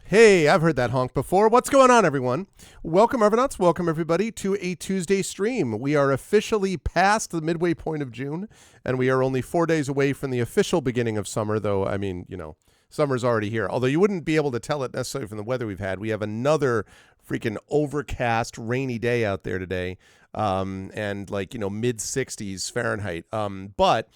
Hey, I've heard that honk before. What's going on, everyone? Welcome, Arvanauts. Welcome, everybody, to a Tuesday stream. We are officially past the midway point of June, and we are only 4 days away from the official beginning of summer, though, I mean, you know, summer's already here. Although you wouldn't be able to tell it necessarily from the weather we've had. We have another freaking overcast, rainy day out there today. And like, you know, mid 60s Fahrenheit. But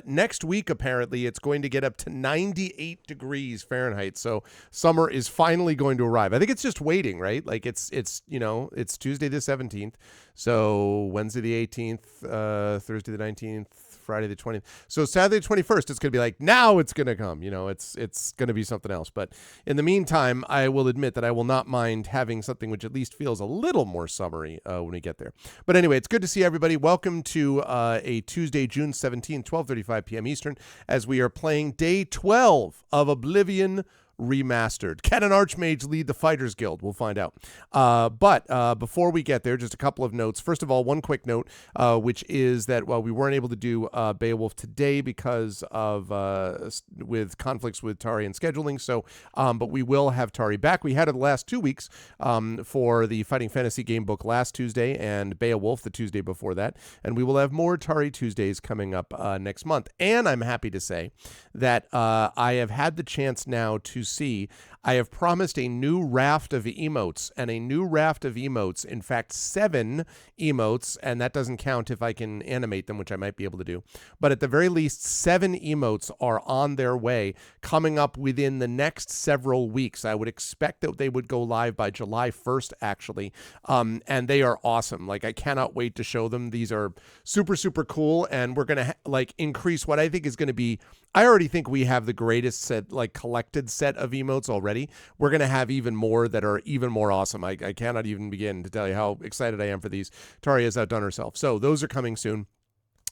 next week, apparently, it's going to get up to 98 degrees Fahrenheit. So summer is finally going to arrive. I think it's just waiting, right? Like it's you know, it's Tuesday the 17th. So Wednesday the 18th, Thursday the 19th, Friday the 20th. So Saturday the 21st, it's going to be like, now it's going to come. You know, it's going to be something else. But in the meantime, I will admit that I will not mind having something which at least feels a little more summery when we get there. But anyway, it's good to see everybody. Welcome to a Tuesday, June 17th, 12:35 p.m. Eastern, as we are playing day 12 of Oblivion Remastered. Can an Archmage lead the Fighters Guild? We'll find out. But before we get there, just a couple of notes. First of all, one quick note, which is that while we weren't able to do Beowulf today because of with conflicts with Tari and scheduling, so but we will have Tari back. We had it the last 2 weeks for the Fighting Fantasy Game Book last Tuesday and Beowulf the Tuesday before that, and we will have more Tari Tuesdays coming up next month. And I'm happy to say that I have had the chance now to see, I have promised a new raft of emotes, and a new raft of emotes, in fact 7 emotes, and that doesn't count if I can animate them, which I might be able to do, but at the very least 7 emotes are on their way, coming up within the next several weeks. I would expect that they would go live by July 1st, actually, and they are awesome. Like, I cannot wait to show them. These are super, super cool, and we're going to like increase what I think is going to be, I already think we have the greatest set, like collected set of emotes already. We're going to have even more that are even more awesome. I cannot even begin to tell you how excited I am for these. Tari has outdone herself. So those are coming soon.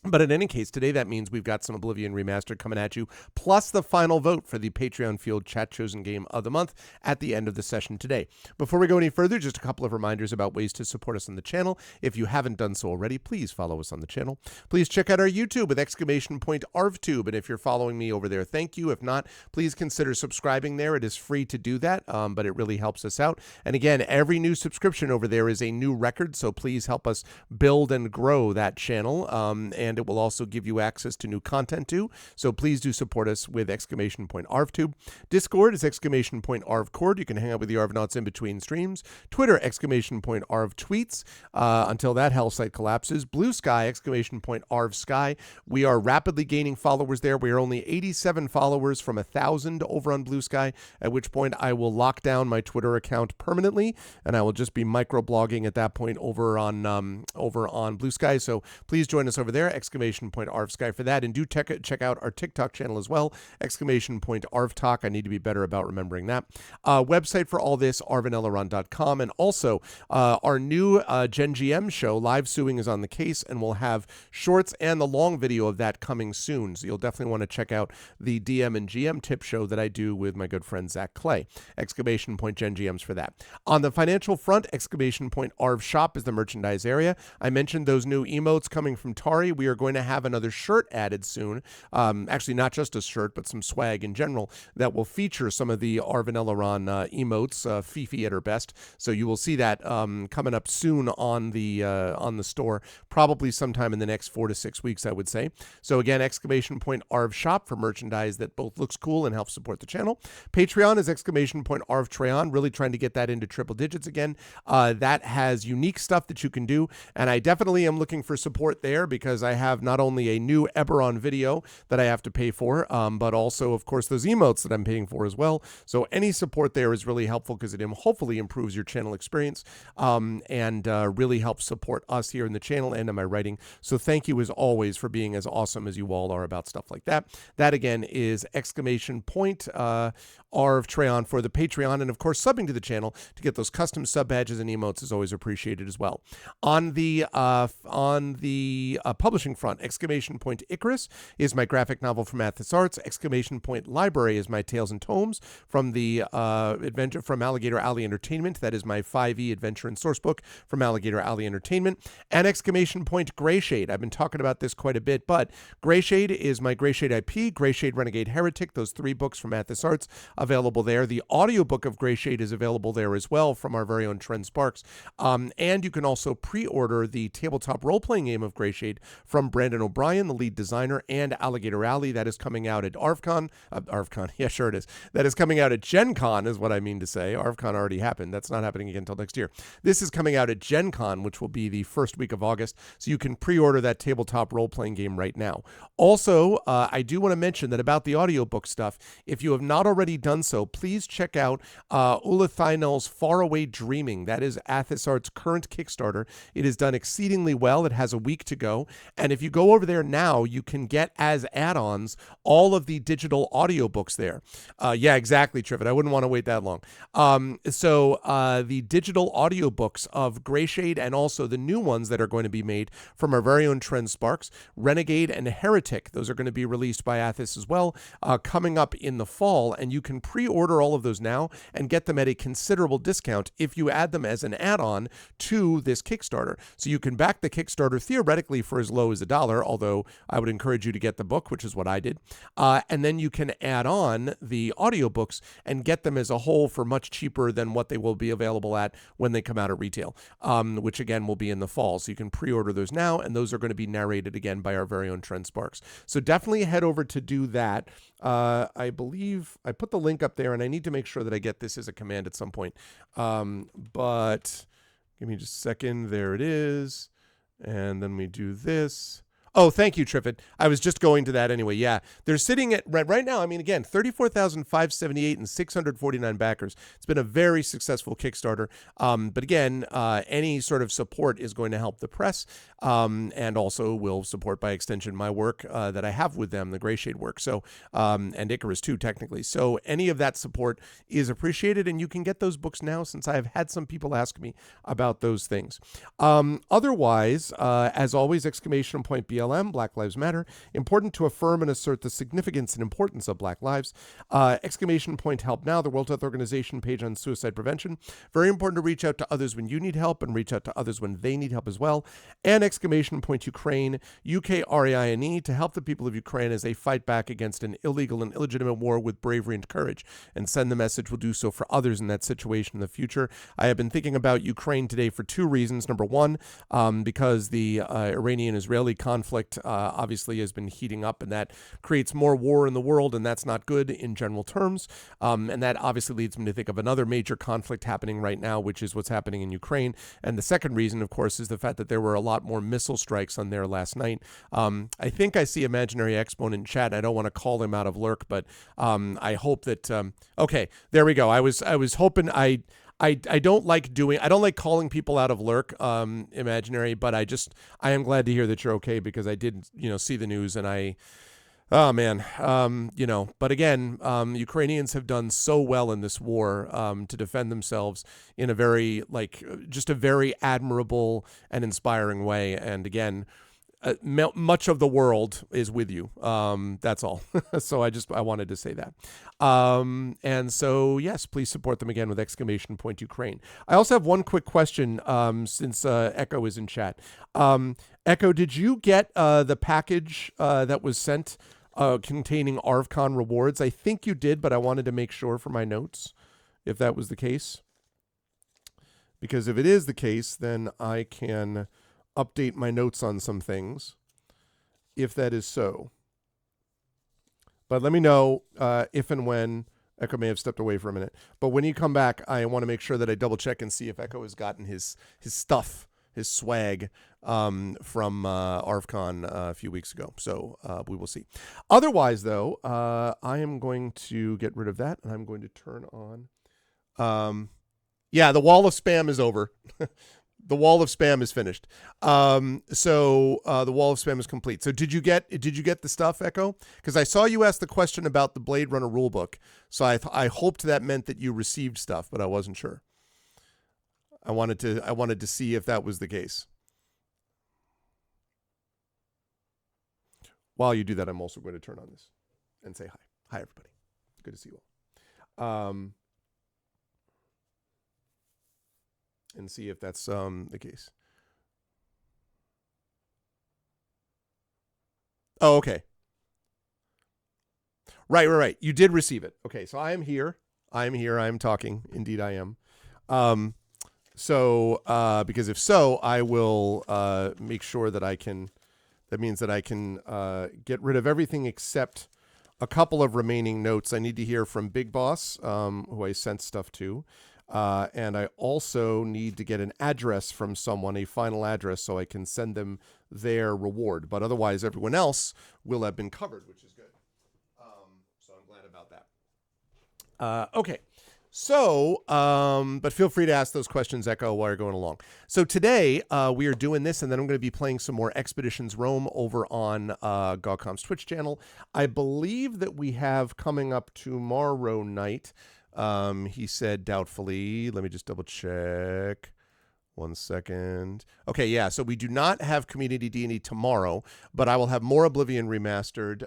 But in any case, today that means we've got some Oblivion Remastered coming at you, plus the final vote for the Patreon Field Chat Chosen Game of the Month at the end of the session today. Before we go any further, just a couple of reminders about ways to support us on the channel. If you haven't done so already, please follow us on the channel. Please check out our YouTube with !ArvTube, and if you're following me over there, thank you. If not, please consider subscribing there. It is free to do that, but it really helps us out. And again, every new subscription over there is a new record, so please help us build and grow that channel. And it will also give you access to new content too. So please do support us with !ArvTube. Discord is !ArvCord. You can hang out with the Arvanauts in between streams. Twitter, !ArvTweets. Until that hell site collapses. Blue Sky, !ArvSky. We are rapidly gaining followers there. We are only 87 followers from 1,000 over on Blue Sky, at which point I will lock down my Twitter account permanently, and I will just be microblogging at that point over on Blue Sky. So please join us over there, !ArvSky for that, and do check out our TikTok channel as well, !ArvTalk. I need to be better about remembering that. Website for all this, arvaneleron.com, and also our new Gen GM show, Live Suing is on the case, and we'll have shorts and the long video of that coming soon, so you'll definitely want to check out the DM and GM tip show that I do with my good friend Zach Clay, Gen GMs for that. On the financial front, !Arv Shop is the merchandise area. I mentioned those new emotes coming from Tari. We are going to have another shirt added soon. Actually, not just a shirt, but some swag in general that will feature some of the Arvaneleron emotes, Fifi at her best. So you will see that coming up soon on the store, probably sometime in the next 4 to 6 weeks, I would say. So again, !Arv Shop for merchandise that both looks cool and helps support the channel. Patreon is !Arv Treon, really trying to get that into triple digits again. That has unique stuff that you can do, and I definitely am looking for support there because I have not only a new Eberron video that I have to pay for, but also, of course, those emotes that I'm paying for as well. So any support there is really helpful because it hopefully improves your channel experience and really helps support us here in the channel and in my writing. So thank you as always for being as awesome as you all are about stuff like that. That again is !Arv Treon for the Patreon, and of course subbing to the channel to get those custom sub badges and emotes is always appreciated as well. On the publishing Vanishing Front. Exclamation point Icarus is my graphic novel from Athos Arts. Exclamation point Library is my Tales and Tomes from the adventure from Alligator Alley Entertainment. That is my 5e adventure and source book from Alligator Alley Entertainment. And exclamation point Greyshade. I've been talking about this quite a bit, but Greyshade is my Greyshade IP, Greyshade Renegade Heretic, those 3 books from Athos Arts available there. The audiobook of Greyshade is available there as well from our very own Trent Sparks. And you can also pre-order the tabletop role-playing game of Greyshade from Brandon O'Brien, the lead designer, and Alligator Alley. That is coming out at ArvCon. Yeah, sure it is. That is coming out at Gen Con, is what I mean to say. ArvCon already happened. That's not happening again until next year. This is coming out at Gen Con, which will be the first week of August, so you can pre-order that tabletop role-playing game right now. Also, I do want to mention that about the audiobook stuff, if you have not already done so, please check out Ulla Thynell's Faraway Dreaming. That is Athos Arts' current Kickstarter. It is done exceedingly well. It has a week to go. And if you go over there now, you can get as add-ons all of the digital audiobooks there. Yeah, exactly, Trivet. I wouldn't want to wait that long. So the digital audiobooks of Greyshade and also the new ones that are going to be made from our very own Trent Sparks, Renegade and Heretic. Those are going to be released by Athos as well, coming up in the fall. And you can pre-order all of those now and get them at a considerable discount if you add them as an add-on to this Kickstarter. So you can back the Kickstarter theoretically for as low as $1, although I would encourage you to get the book, which is what I did. And then you can add on the audiobooks and get them as a whole for much cheaper than what they will be available at when they come out at retail, which again will be in the fall. So you can pre-order those now, and those are going to be narrated again by our very own Trent Sparks. So definitely head over to do that. I believe I put the link up there, and I need to make sure that I get this as a command at some point. But give me just a second. There it is. And then we do this. Oh, thank you, Triffid. I was just going to that anyway. Yeah, they're sitting at right now. I mean, again, 34,578 and 649 backers. It's been a very successful Kickstarter. But again, any sort of support is going to help the press, and also will support by extension my work that I have with them, the Greyshade work. So, and Icarus too, technically. So any of that support is appreciated, and you can get those books now since I have had some people ask me about those things. Otherwise, as always, exclamation point BLM, Black Lives Matter. Important to affirm and assert the significance and importance of Black lives. Exclamation point Help Now, the World Health Organization page on suicide prevention. Very important to reach out to others when you need help and reach out to others when they need help as well. And exclamation point Ukraine, UKRAINE, to help the people of Ukraine as they fight back against an illegal and illegitimate war with bravery and courage, and send the message we'll do so for others in that situation in the future. I have been thinking about Ukraine today for 2 reasons. Number one, because the Iranian-Israeli conflict obviously has been heating up, and that creates more war in the world, and that's not good in general terms. And that obviously leads me to think of another major conflict happening right now, which is what's happening in Ukraine. And the second reason, of course, is the fact that there were a lot more missile strikes on there last night. I think I see Imaginary Exponent in chat. I don't want to call him out of lurk, but I hope that okay, there we go. I was hoping I don't like calling people out of lurk, Imaginary, but I am glad to hear that you're okay, because I did, see the news, and oh man, but again, Ukrainians have done so well in this war to defend themselves in a very, just a very admirable and inspiring way. And again, much of the world is with you. That's all. So I wanted to say that. And so, yes, please support them again with exclamation point Ukraine. I also have one quick question, since Echo is in chat. Echo, did you get the package that was sent containing ArvCon rewards? I think you did, but I wanted to make sure for my notes if that was the case. Because if it is the case, then I can update my notes on some things, if that is so. But let me know if and when. Echo may have stepped away for a minute. But when you come back, I want to make sure that I double check and see if Echo has gotten his stuff, his swag from ArvCon a few weeks ago. So we will see. Otherwise, though, I am going to get rid of that, and I'm going to turn on. Yeah, the wall of spam is over. The wall of spam is finished. So the wall of spam is complete. So did you get the stuff, Echo? Because I saw you ask the question about the Blade Runner rulebook. So I hoped that meant that you received stuff, but I wasn't sure. I wanted to see if that was the case. while you do that, I'm also going to turn on this and say hi. Hi, everybody. Good to see you all. And see if that's the case. Oh, okay. Right. You did receive it. Okay, so I am here. I am talking. Indeed, I am. Because if so, I will make sure that I can. That means that I can get rid of everything except a couple of remaining notes. I need to hear from Big Boss, who I sent stuff to. And I also need to get an address from someone, a final address, so I can send them their reward. But otherwise, everyone else will have been covered, which is good. So I'm glad about that. Okay. So, but feel free to ask those questions, Echo, while you're going along. So today, we are doing this, and then I'm going to be playing some more Expeditions Rome over on GogComp's Twitch channel. I believe that we have coming up tomorrow night. He said doubtfully. Let me just double check. 1 second. Okay, yeah, so we do not have Community D&D tomorrow, but I will have more Oblivion Remastered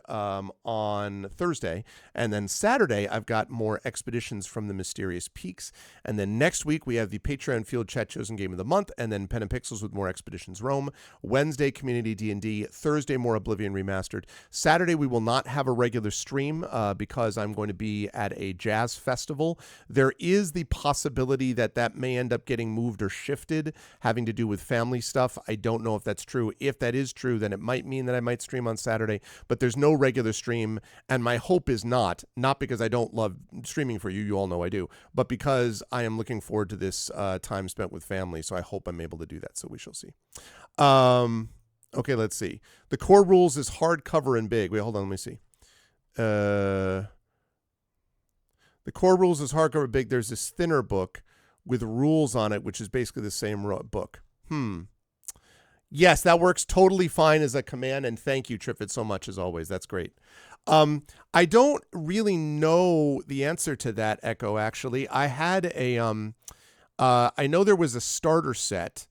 on Thursday. And then Saturday, I've got more Expeditions from the Mysterious Peaks. And then next week, we have the Patreon Field Chat Chosen Game of the Month, and then Pen and Pixels with more Expeditions Rome. Wednesday, Community D&D. Thursday, more Oblivion Remastered. Saturday, we will not have a regular stream because I'm going to be at a jazz festival. There is the possibility that that may end up getting moved or shifted, having to do with family stuff. I don't know if that's true. If that is true, then it might mean that I might stream on Saturday, but there's no regular stream. And my hope is not because I don't love streaming for you. You all know I do, but because I am looking forward to this time spent with family. So I hope I'm able to do that. So we shall see. Okay, let's see. The Core Rules is hardcover and big. Wait, hold on. Let me see. The Core Rules is hardcover and big. There's this thinner book with rules on it, which is basically the same book. Yes, that works totally fine as a command, and thank you, Triffid, so much as always. That's great. I don't really know the answer to that, Echo, actually. I had a, I know there was a starter set,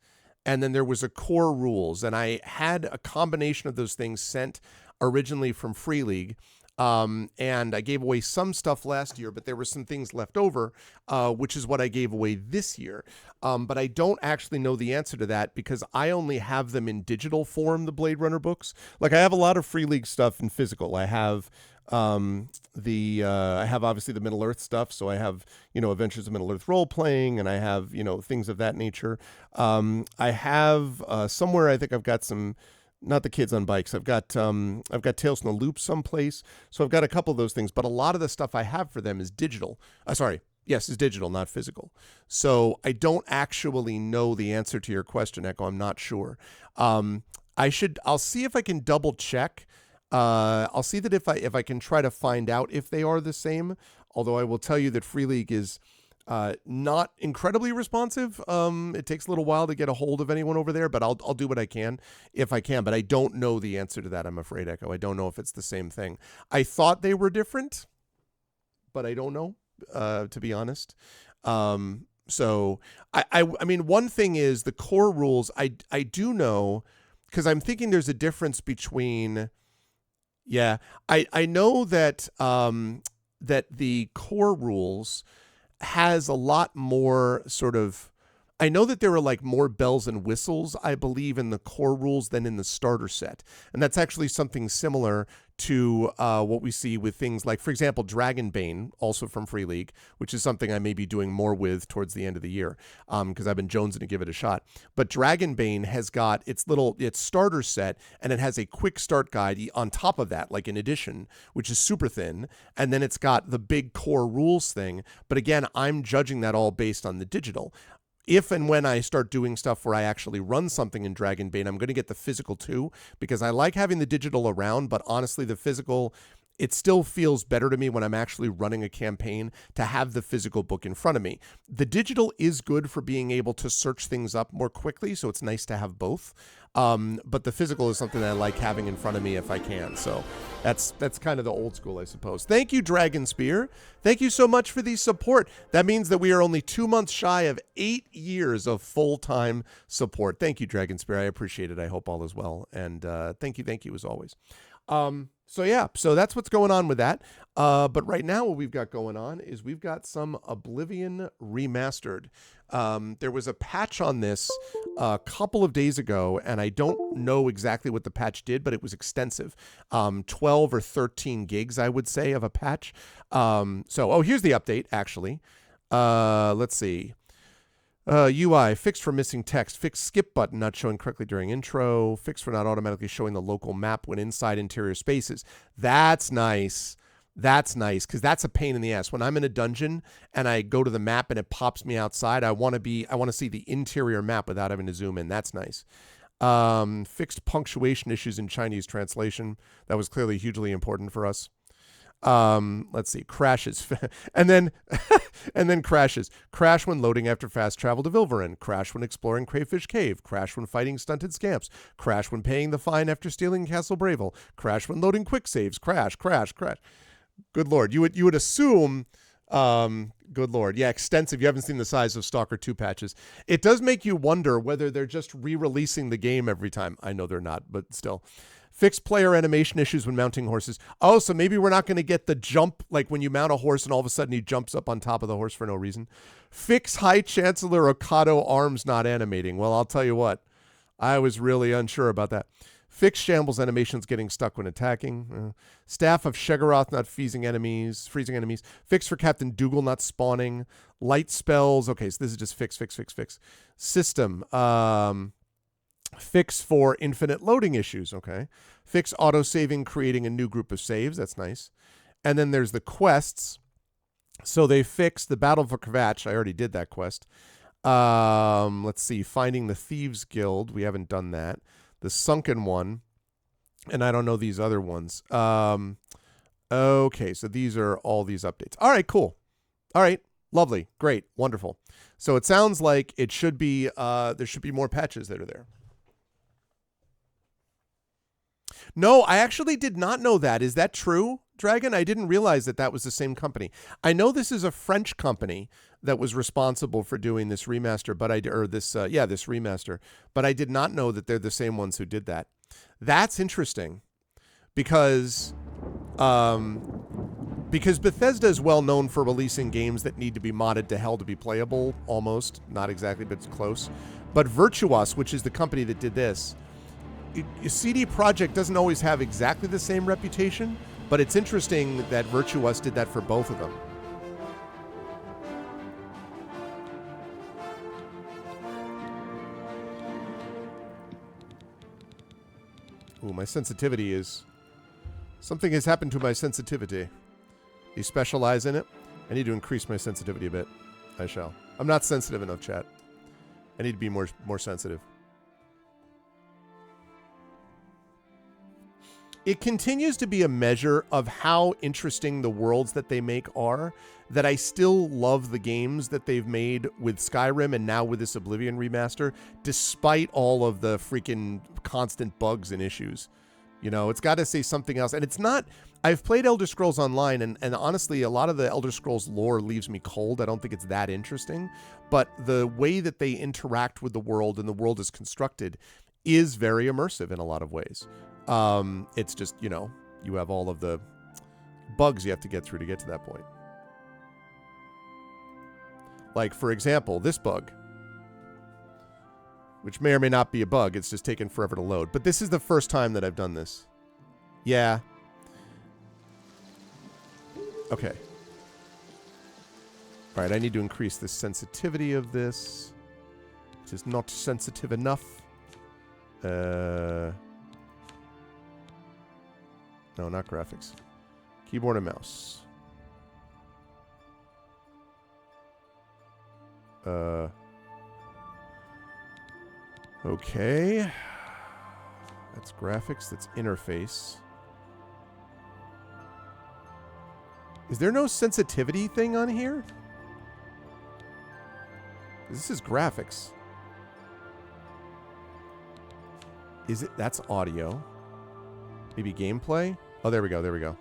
and then there was a core rules, and I had a combination of those things sent originally from Free League. And I gave away some stuff last year, but there were some things left over, which is what I gave away this year. But I don't actually know the answer to that because I only have them in digital form, the Blade Runner books. Like I have a lot of Free League stuff in physical. I have I have obviously the Middle Earth stuff. So I have, Adventures of Middle Earth role playing, and I have, things of that nature. I have somewhere, I think I've got some. Not the Kids on Bikes. I've got Tales from the Loop someplace. So I've got a couple of those things, but a lot of the stuff I have for them is digital. Yes, is digital, not physical. So I don't actually know the answer to your question, Echo. I'm not sure. I'll see if I can double check. I'll see that if I can try to find out if they are the same. Although I will tell you that Free League is not incredibly responsive. It takes a little while to get a hold of anyone over there, but I'll do what I can if I can. But I don't know the answer to that, I'm afraid, Echo. I don't know if it's the same thing. I thought they were different, but I don't know, to be honest. So I mean, one thing is the core rules. I do know because I'm thinking there's a difference between. Yeah, I know that that the core rules has a lot more sort of, I know that there are like more bells and whistles, I believe, in the core rules than in the starter set. And that's actually something similar to what we see with things like, for example, Dragonbane, also from Free League, which is something I may be doing more with towards the end of the year because I've been jonesing to give it a shot. But Dragonbane has got its starter set, and it has a quick start guide on top of that, like an addition, which is super thin. And then it's got the big core rules thing. But again, I'm judging that all based on the digital. If and when I start doing stuff where I actually run something in Dragonbane, I'm going to get the physical too, because I like having the digital around, but honestly, the physical, it still feels better to me when I'm actually running a campaign to have the physical book in front of me. The digital is good for being able to search things up more quickly, so it's nice to have both. But the physical is something that I like having in front of me if I can. So that's kind of the old school, I suppose. Thank you, Dragon Spear. Thank you so much for the support. That means that we are only 2 months shy of 8 years of full-time support. Thank you, Dragon Spear. I appreciate it. I hope all is well. And thank you as always. So yeah, so that's what's going on with that. But right now what we've got going on is we've got some Oblivion Remastered. There was a patch on this a couple of days ago, and I don't know exactly what the patch did, but it was extensive. 12 or 13 gigs, I would say, of a patch. Here's the update, actually. Let's see. UI, fixed for missing text, fixed skip button not showing correctly during intro, fixed for not automatically showing the local map when inside interior spaces. That's nice. That's nice, because that's a pain in the ass. When I'm in a dungeon and I go to the map and it pops me outside, I want to see the interior map without having to zoom in. That's nice. Fixed punctuation issues in Chinese translation. That was clearly hugely important for us. Let's see, crashes. and then crashes. Crash when loading after fast travel to Vilverin. Crash when exploring Crayfish Cave. Crash when fighting stunted scamps. Crash when paying the fine after stealing Castle Bravel. Crash when loading quick saves. Crash. Good Lord. You would assume, good Lord. Yeah, extensive. You haven't seen the size of Stalker 2 patches. It does make you wonder whether they're just re-releasing the game every time. I know they're not, but still. Fixed player animation issues when mounting horses. Oh, so maybe we're not going to get the jump, like when you mount a horse and all of a sudden he jumps up on top of the horse for no reason. Fix High Chancellor Okado arms not animating. Well, I'll tell you what. I was really unsure about that. Fix Shambles animations getting stuck when attacking. Staff of Shegaroth not freezing enemies. Fix for Captain Dougal not spawning. Light spells. Okay, so this is just fix. System. Fix for infinite loading issues, okay. Fix auto-saving, creating a new group of saves. That's nice. And then there's the quests. So they fixed the Battle for Kvatch. I already did that quest. Let's see. Finding the Thieves Guild. We haven't done that. The Sunken one. And I don't know these other ones. Okay, so these are all these updates. All right, cool. All right, lovely, great, wonderful. So it sounds like it should be, there should be more patches that are there. No, I actually did not know that. Is that true, Dragon? I didn't realize that that was the same company. I know this is a French company that was responsible for doing this remaster, but this remaster. But I did not know that they're the same ones who did that. That's interesting, because Bethesda is well known for releasing games that need to be modded to hell to be playable. Almost, not exactly, but it's close. But Virtuos, which is the company that did this. CD Projekt doesn't always have exactly the same reputation, but it's interesting that Virtuos did that for both of them. Ooh, my sensitivity is... Something has happened to my sensitivity. You specialize in it? I need to increase my sensitivity a bit. I shall. I'm not sensitive enough, chat. I need to be more sensitive. It continues to be a measure of how interesting the worlds that they make are, that I still love the games that they've made with Skyrim and now with this Oblivion remaster, despite all of the freaking constant bugs and issues. You know, it's got to say something else. And it's not... I've played Elder Scrolls Online, and honestly, a lot of the Elder Scrolls lore leaves me cold. I don't think it's that interesting. But the way that they interact with the world and the world is constructed is very immersive in a lot of ways. It's just, you know, you have all of the bugs you have to get through to get to that point. Like, for example, this bug, which may or may not be a bug. It's just taken forever to load. But this is the first time that I've done this. Yeah. Okay. All right, I need to increase the sensitivity of this. It is not sensitive enough. No, not graphics. Keyboard and mouse. Okay. That's graphics. That's interface. Is there no sensitivity thing on here? This is graphics. Is it? That's audio. Maybe gameplay? Oh, there we go. There we go.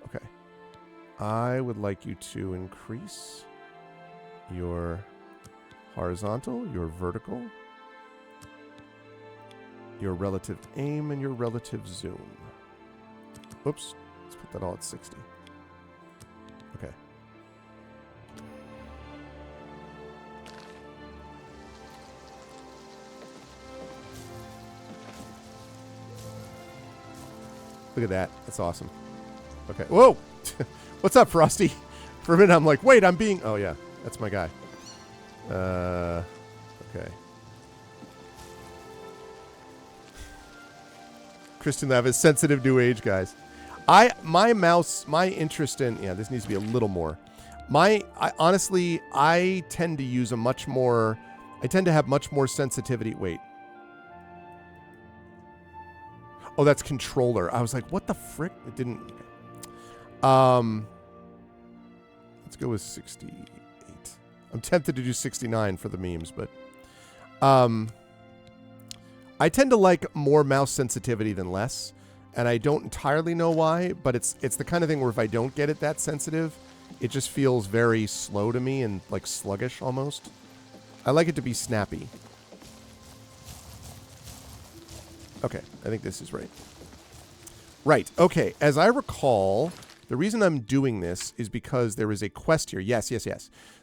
Okay. I would like you to increase your horizontal, your vertical, your relative aim, and your relative zoom. Whoops. Let's put that all at 60. Okay. Look at that. That's awesome. Okay. Whoa! What's up, Frosty? For a minute, I'm like, wait, I'm being... Oh, yeah. That's my guy. Okay. Kristen Lev is sensitive new age, guys. My interest in... Yeah, this needs to be a little more. Honestly, I tend to use a much more... I tend to have much more sensitivity. Wait. Oh, that's controller. I was like, what the frick? It didn't... Okay. Let's go with 68. I'm tempted to do 69 for the memes, but... I tend to like more mouse sensitivity than less, and I don't entirely know why, but it's the kind of thing where if I don't get it that sensitive, it just feels very slow to me and like sluggish almost. I like it to be snappy. Okay, I think this is right. Right, okay, as I recall, the reason I'm doing this is because there is a quest here. Yes.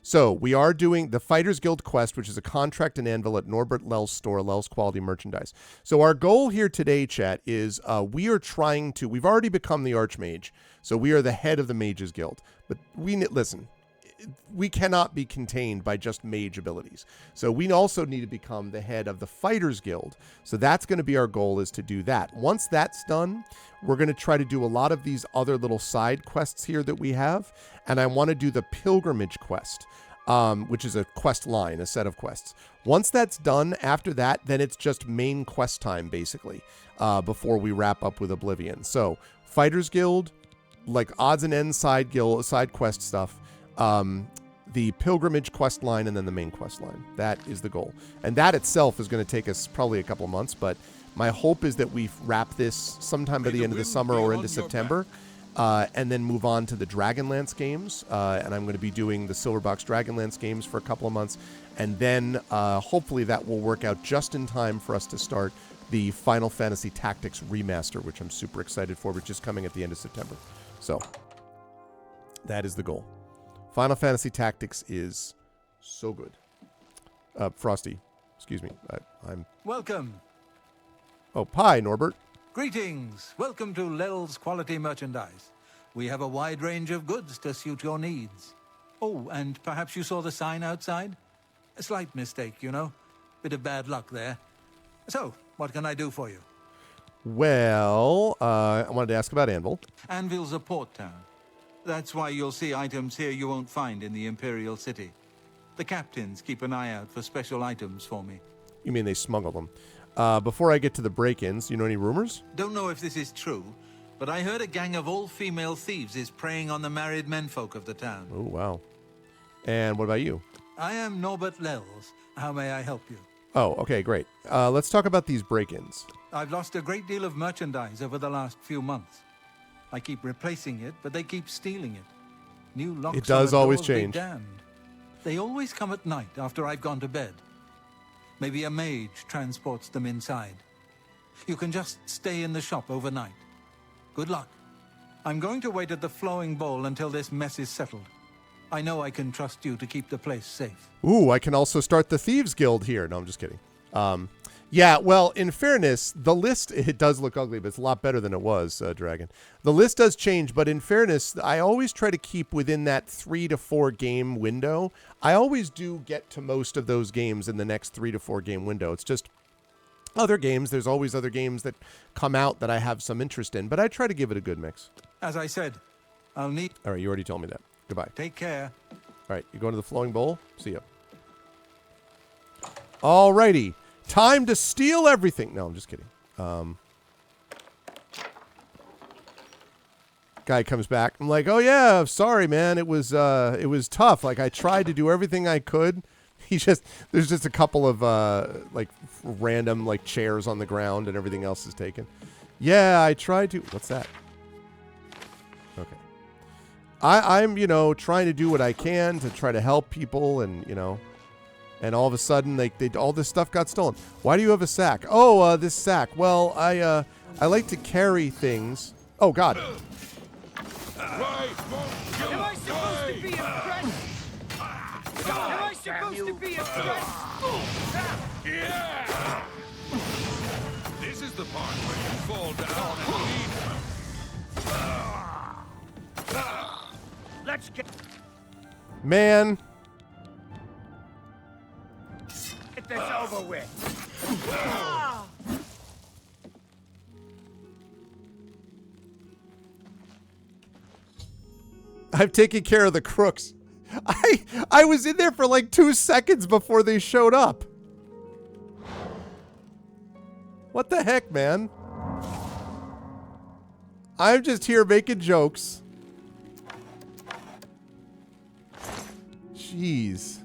So we are doing the Fighters Guild quest, which is a contract and anvil at Norbert Lell's store, Lell's Quality Merchandise. So our goal here today, chat, is we are trying to... We've already become the Archmage, so we are the head of the Mages Guild. But listen, we cannot be contained by just mage abilities. So we also need to become the head of the Fighters Guild. So that's going to be our goal, is to do that. Once that's done, we're going to try to do a lot of these other little side quests here that we have. And I want to do the Pilgrimage quest, which is a quest line, a set of quests. Once that's done, after that, then it's just main quest time, basically, before we wrap up with Oblivion. So Fighters Guild, like odds and ends side quest stuff, the Pilgrimage quest line, and then the main quest line. That is the goal. And that itself is going to take us probably a couple of months, but my hope is that we wrap this sometime by the end of the summer or into September, and then move on to the Dragonlance games. And I'm going to be doing the Silverbox Dragonlance games for a couple of months. And then hopefully that will work out just in time for us to start the Final Fantasy Tactics Remaster, which I'm super excited for, which is coming at the end of September. So that is the goal. Final Fantasy Tactics is so good. Frosty, excuse me. I'm... Welcome. Oh, hi, Norbert. Greetings. Welcome to Lell's Quality Merchandise. We have a wide range of goods to suit your needs. Oh, and perhaps you saw the sign outside? A slight mistake, you know. Bit of bad luck there. So, what can I do for you? Well, I wanted to ask about Anvil. Anvil's a port town. That's why you'll see items here you won't find in the Imperial City. The captains keep an eye out for special items for me. You mean they smuggle them? Before I get to the break-ins, you know any rumors? Don't know if this is true, but I heard a gang of all-female thieves is preying on the married menfolk of the town. Oh, wow. And what about you? I am Norbert Lells. How may I help you? Oh, okay, great. Let's talk about these break-ins. I've lost a great deal of merchandise over the last few months. I keep replacing it, but they keep stealing it. New locks. It does always change. Damned. They always come at night after I've gone to bed. Maybe a mage transports them inside. You can just stay in the shop overnight. Good luck. I'm going to wait at the Flowing Bowl until this mess is settled. I know I can trust you to keep the place safe. Ooh, I can also start the Thieves Guild here. No, I'm just kidding. Yeah, well, in fairness, the list, it does look ugly, but it's a lot better than it was, Dragon. The list does change, but in fairness, I always try to keep within that 3 to 4 game window. I always do get to most of those games in the next 3 to 4 game window. It's just other games. There's always other games that come out that I have some interest in, but I try to give it a good mix. As I said, I'll need... All right, you already told me that. Goodbye. Take care. All right, you going to the Flowing Bowl? See ya. All righty. Time to steal everything. No, I'm just kidding. Guy comes back. I'm like, oh yeah, sorry, man. It was tough. Like I tried to do everything I could. There's just a couple of like random like chairs on the ground and everything else is taken. Yeah, I tried to. What's that? Okay. I'm trying to do what I can to try to help people and And all of a sudden, all this stuff got stolen. Why do you have a sack? Oh, this sack. Well, I like to carry things. Oh, God. Right, Am I supposed to be impressed? Am I supposed to be impressed? yeah! This is the part where you fall down and bleed. Let's get Man. this over with. I've taken care of the crooks. I was in there for like 2 seconds before they showed up. What the heck, man? I'm just here making jokes. Jeez.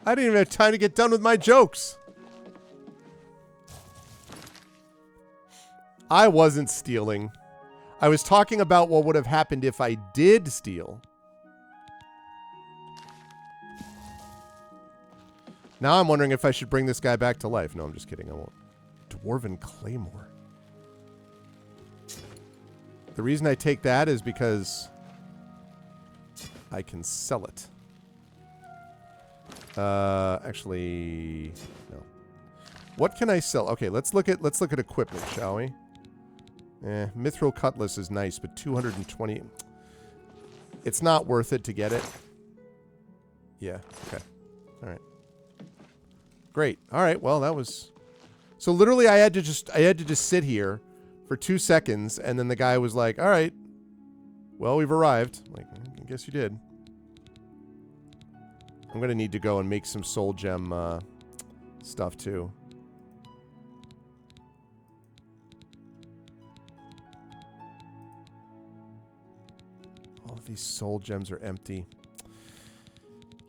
I didn't even have time to get done with my jokes. I wasn't stealing. I was talking about what would have happened if I did steal. Now I'm wondering if I should bring this guy back to life. No, I'm just kidding. I won't. Dwarven Claymore. The reason I take that is because I can sell it. Actually, no. What can I sell? Okay, let's look at equipment, shall we? Mithril Cutlass is nice, but 220. It's not worth it to get it. Yeah. Okay. All right. Great. All right. Well, that was. So literally, I had to just sit here for 2 seconds, and then the guy was like, "All right. Well, we've arrived." I'm like, I guess you did. I'm gonna need to go and make some soul gem stuff too. All of these soul gems are empty.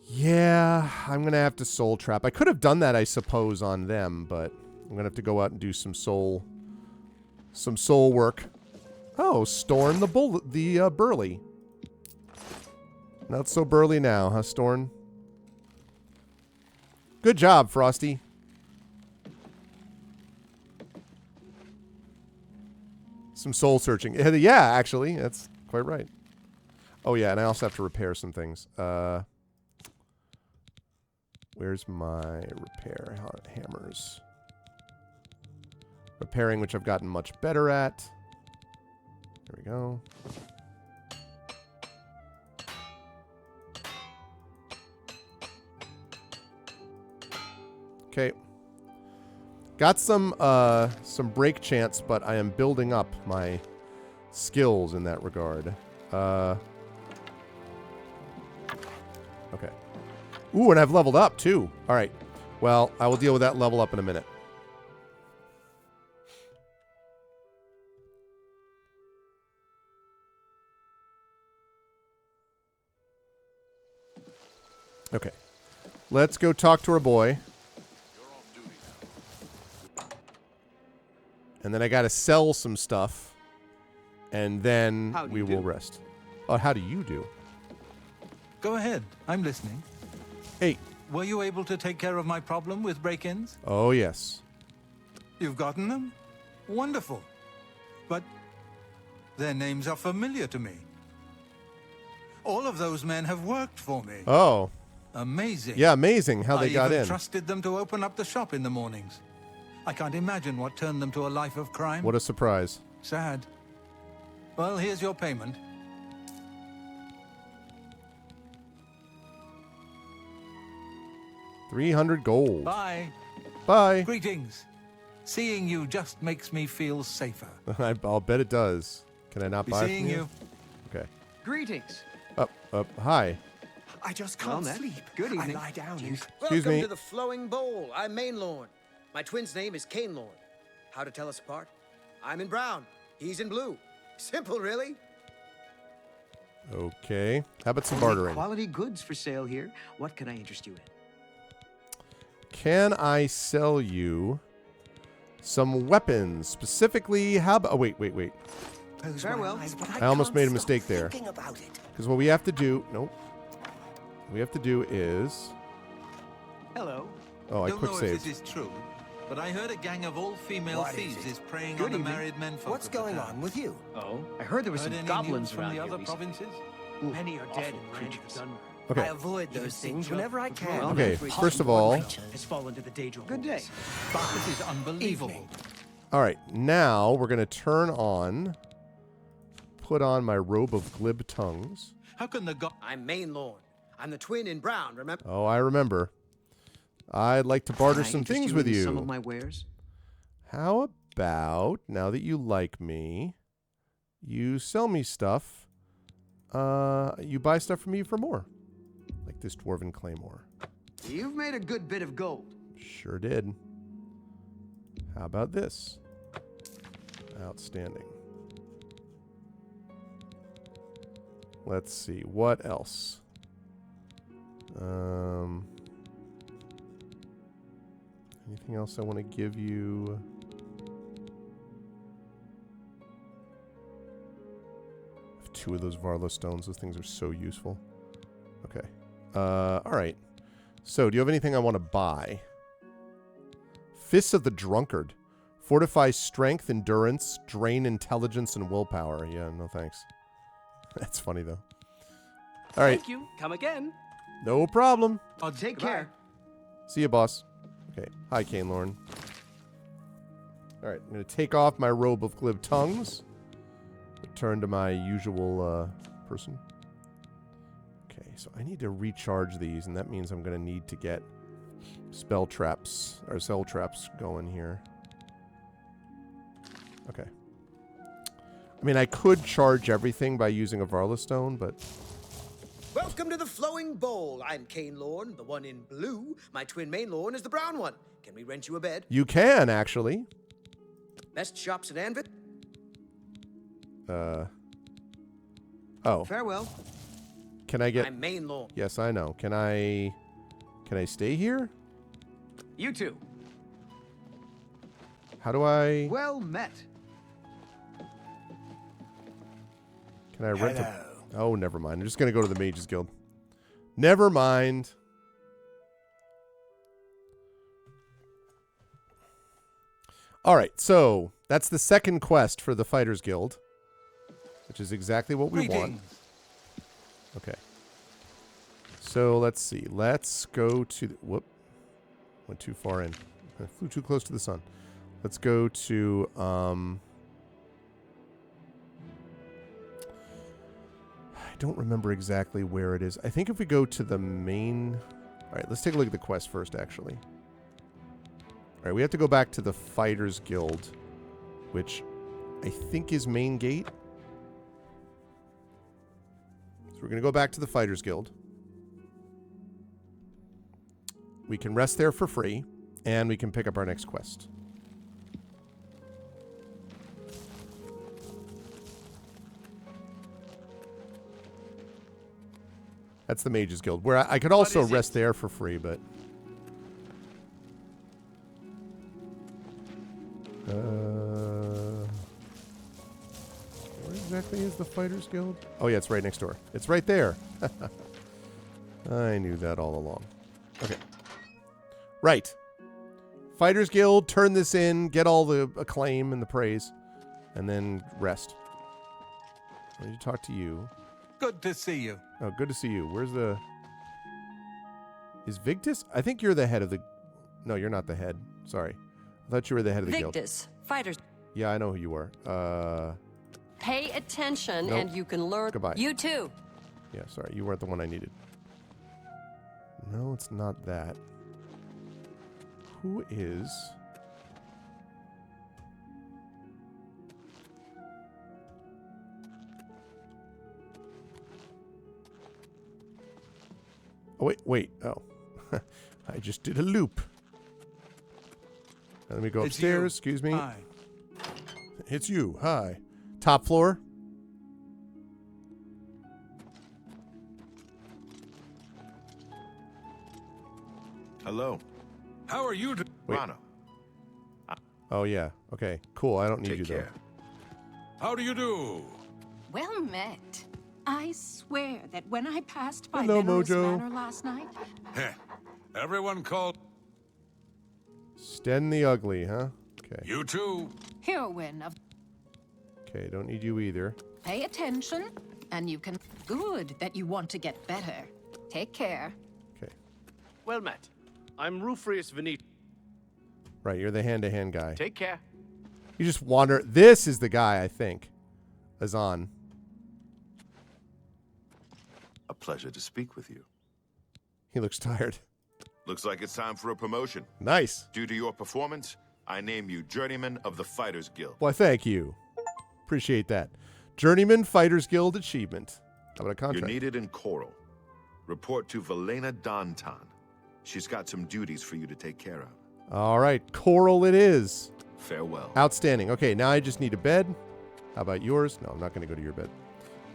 Yeah, I'm gonna have to soul trap. I could have done that, I suppose, on them, but I'm gonna have to go out and do some soul work. Oh, Storn the burly. Not so burly now, huh, Storn? Good job, Frosty. Some soul searching. Yeah, actually, that's quite right. Oh, yeah, and I also have to repair some things. Where's my repair hammers? Repairing, which I've gotten much better at. There we go. Okay. Got some break chance, but I am building up my skills in that regard. Okay. Ooh, and I've leveled up, too. All right. Well, I will deal with that level up in a minute. Okay. Let's go talk to our boy. And then I got to sell some stuff. And then we will rest. Oh, how do you do? Go ahead. I'm listening. Hey. Were you able to take care of my problem with break-ins? Oh, yes. You've gotten them? Wonderful. But their names are familiar to me. All of those men have worked for me. Oh. Amazing. Yeah, amazing how they got in. I even trusted them to open up the shop in the mornings. I can't imagine what turned them to a life of crime. What a surprise. Sad. Well, here's your payment. $300 gold. Bye. Bye. Greetings. Seeing you just makes me feel safer. I'll bet it does. Can I not buy seeing from you? Okay. Greetings. Hi. I just can't sleep. Good evening. I lie down. Excuse Welcome me. to the Flowing Bowl. I'm Mainlorn. My twin's name is Cainlorn. How to tell us apart? I'm in brown. He's in blue. Simple, really. Okay. How about some bartering? Quality goods for sale here. What can I interest you in? Can I sell you some weapons? Specifically, how about... Oh, wait. Farewell. I almost made a mistake there. Because what we have to do... Nope. we have to do is... Hello. Oh, I Don't quick know if saved. this is true, but I heard a gang of all-female What is thieves it? is preying Good on the evening. married men folk What's of the going town. on with you? Oh, I heard there were Heard some any goblins news from around the here other recently. provinces? Many are dead Awful and creatures. done. Okay. I avoid those things whenever I can. Okay, first of all... Has fallen to the Daedral. Good day. This is unbelievable. All right, now we're going to turn on... Put on my robe of glib tongues. How can the god... I'm Main Lord. I'm the twin in brown, remember? Oh, I remember. I'd like to barter Can I some interest things you with in you. Some of my wares. How about, now that you like me, you sell me stuff. You buy stuff from me for more. Like this dwarven claymore. You've made a good bit of gold. Sure did. How about this? Outstanding. Let's see. What else? Anything else I want to give you? I have 2 of those Varlo stones. Those things are so useful. Okay. All right. So, do you have anything I want to buy? Fists of the Drunkard. Fortify strength, endurance, drain intelligence, and willpower. Yeah, no thanks. That's funny, though. All right. Thank you. Come again. No problem. Take care. See you, boss. Okay. Hi, Kane Lorne. All right. I'm going to take off my robe of glib tongues. Return to my usual person. Okay. So I need to recharge these, and that means I'm going to need to get spell traps or cell traps going here. Okay. I mean, I could charge everything by using a Varla stone, but... Welcome to the Flowing Bowl. I'm Kane Lorne, the one in blue. My twin Main Lorne is the brown one. Can we rent you a bed? You can, actually. Best shops in Anvit? Oh. Farewell. Can I get... I'm Main Lorne. Yes, I know. Can I stay here? You too. How do I... Well met. Can I rent a... Oh, never mind. I'm just going to go to the Mages Guild. Never mind. All right, so that's the second quest for the Fighters Guild, which is exactly what we want. Okay. So let's see. Let's go to... Whoop. Went too far in. I flew too close to the sun. Let's go to... I don't remember exactly where it is. I think if we go to the main... All right, let's take a look at the quest first, actually. All right, we have to go back to the Fighters Guild, which I think is main gate. So we're going to go back to the Fighters Guild. We can rest there for free, and we can pick up our next quest. That's the Mages Guild, where I could also rest there for free, but... Where exactly is the Fighters Guild? Oh, yeah, it's right next door. It's right there. I knew that all along. Okay. Right. Fighters Guild, turn this in, get all the acclaim and the praise, and then rest. I need to talk to you. Good to see you. Oh, good to see you. Where's the... Is Victus? I think you're the head of the... No, you're not the head. Sorry. I thought you were the head of the guild. Victus, fighters. Yeah, I know who you are. Pay attention Nope. and you can learn. Goodbye. You too. Yeah, sorry. You weren't the one I needed. No, it's not that. Who is... Oh, wait. Oh. I just did a loop. Now, let me go It's upstairs. you. Excuse me. Hi. It's you. Hi. Top floor. Hello. How are you? Wait. Rana. Oh, yeah. Okay. Cool. I don't need Take you, care. How do you do? Well met. I swear that when I passed by Hello, Venorous Mojo. Manor last night, Heh. Everyone called Sten the Ugly, huh? Okay. you too. heroine of Okay, don't need you either. pay attention, and you can. Good that you want to get better. Take care. Okay. Well met. I'm Rufrius Venetian. Right, you're the hand-to-hand guy. Take care. You just wander. This is the guy, I think. Azan. A pleasure to speak with you. He looks tired. Looks like it's time for a promotion. Nice. Due to your performance, I name you Journeyman of the Fighters Guild. Why, thank you. Appreciate that. Journeyman Fighters Guild achievement. How about a contract? You're needed in Coral. Report to Velena Dantan. She's got some duties for you to take care of. All right, Coral it is. Farewell. Outstanding. Okay, now I just need a bed. How about yours? No, I'm not going to go to your bed.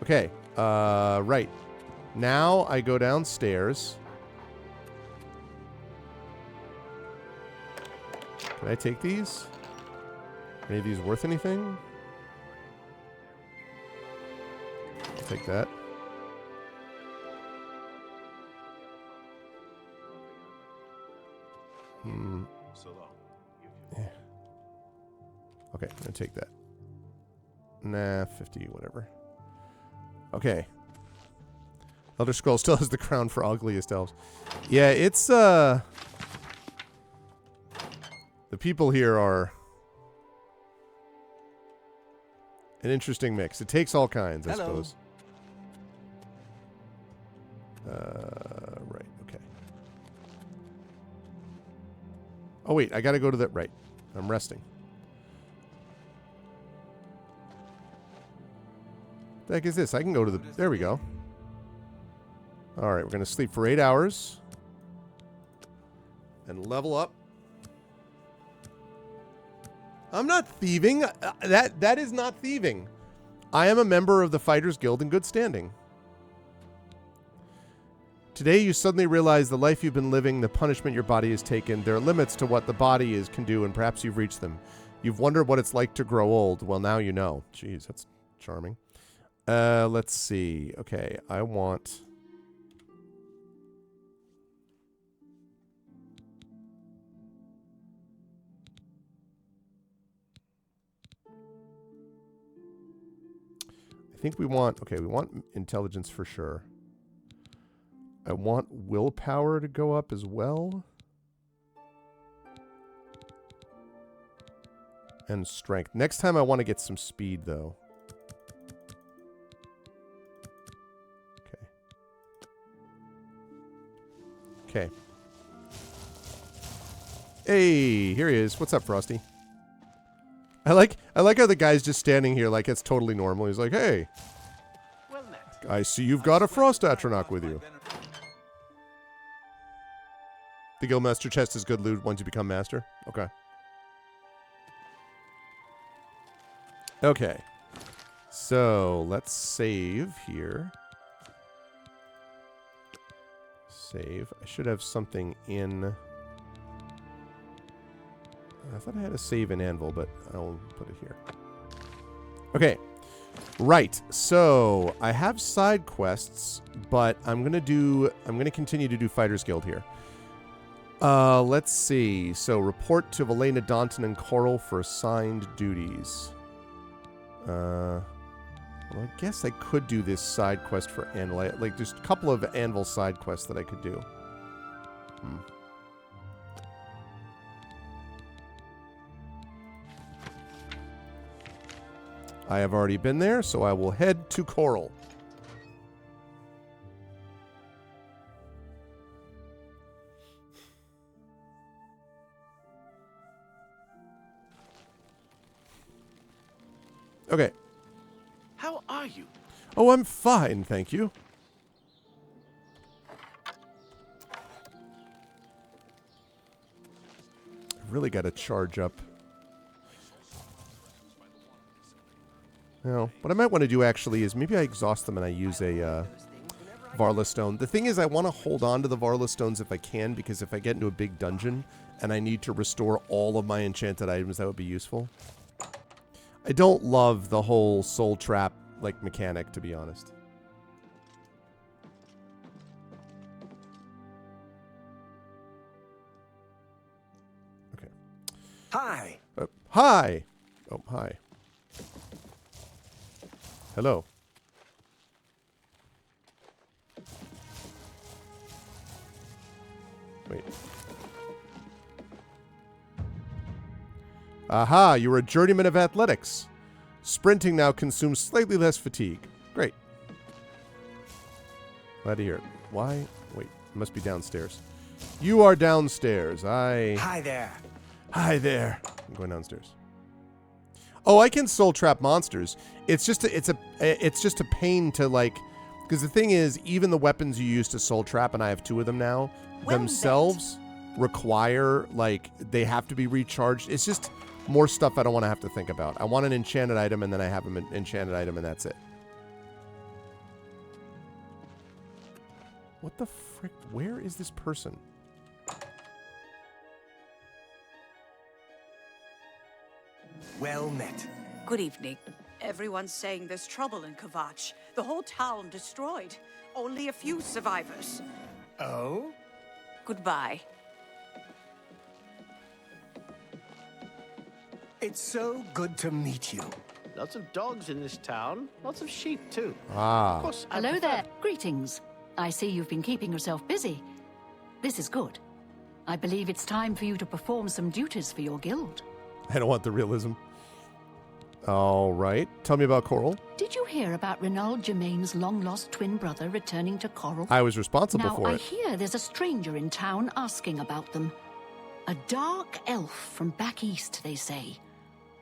Okay, right. Now I go downstairs. Can I take these? Any of these worth anything? I'll take that. So long. Yeah. Okay, I'm gonna take that. Nah, 50, whatever. Okay. Elder Scrolls still has the crown for ugliest elves. Yeah, it's, the people here are an interesting mix. It takes all kinds, I Hello. suppose. Right, okay. Oh, wait, I gotta go to the... Right, I'm resting. The heck is this? I can go to the... There we go. All right, we're going to sleep for 8 hours. And level up. I'm not thieving. That is not thieving. I am a member of the Fighters Guild in good standing. Today you suddenly realize the life you've been living, the punishment your body has taken, there are limits to what the body can do, and perhaps you've reached them. You've wondered what it's like to grow old. Well, now you know. Jeez, that's charming. Let's see. Okay, I want... I think we want... Okay, we want intelligence for sure. I want willpower to go up as well. And strength. Next time I want to get some speed, though. Okay. Hey, here he is. What's up, Frosty? I like how the guy's just standing here like it's totally normal. He's like, hey, Well met. I see you've got a Frost Atronach with you. The Guildmaster chest is good loot once you become master. Okay. Okay. So, let's save here. Save. I should have something in... I thought I had a save in Anvil, but I'll put it here. Okay. Right. So, I have side quests, but I'm going to continue to do Fighters Guild here. Let's see. So, report to Velena Danton and Coral for assigned duties. Well, I guess I could do this side quest for Anvil. Like, there's a couple of Anvil side quests that I could do. I have already been there, so I will head to Coral. Okay. How are you? Oh, I'm fine, thank you. I've really got to charge up. Well, what I might want to do actually is maybe I exhaust them and I use a Varla Stone. The thing is I want to hold on to the Varla Stones if I can, because if I get into a big dungeon and I need to restore all of my enchanted items, that would be useful. I don't love the whole soul trap like mechanic, to be honest. Hi. Hi. Oh, hi. Hello. Wait. Aha, you were a journeyman of athletics. Sprinting now consumes slightly less fatigue. Great. Glad to hear it. Why? Wait, it must be downstairs. You are downstairs. Hi there. Hi there. I'm going downstairs. Oh, I can soul trap monsters. It's just a pain to like, because the thing is, even the weapons you use to soul trap, and I have 2 of them now, themselves require like they have to be recharged. It's just more stuff I don't want to have to think about. I want an enchanted item, and then I have an enchanted item, and that's it. What the frick? Where is this person? Well met. Good evening. Everyone's saying there's trouble in Kvatch. The whole town destroyed. Only a few survivors. Oh? Goodbye. It's so good to meet you. Lots of dogs in this town. Lots of sheep, too. Ah. Of course, I Hello prefer- there. Greetings. I see you've been keeping yourself busy. This is good. I believe it's time for you to perform some duties for your guild. I don't want the realism. All right. Tell me about Coral. Did you hear about Renaud Germain's long-lost twin brother returning to Coral? I was responsible Now, for I it. hear there's a stranger in town asking about them. A dark elf from back east, they say.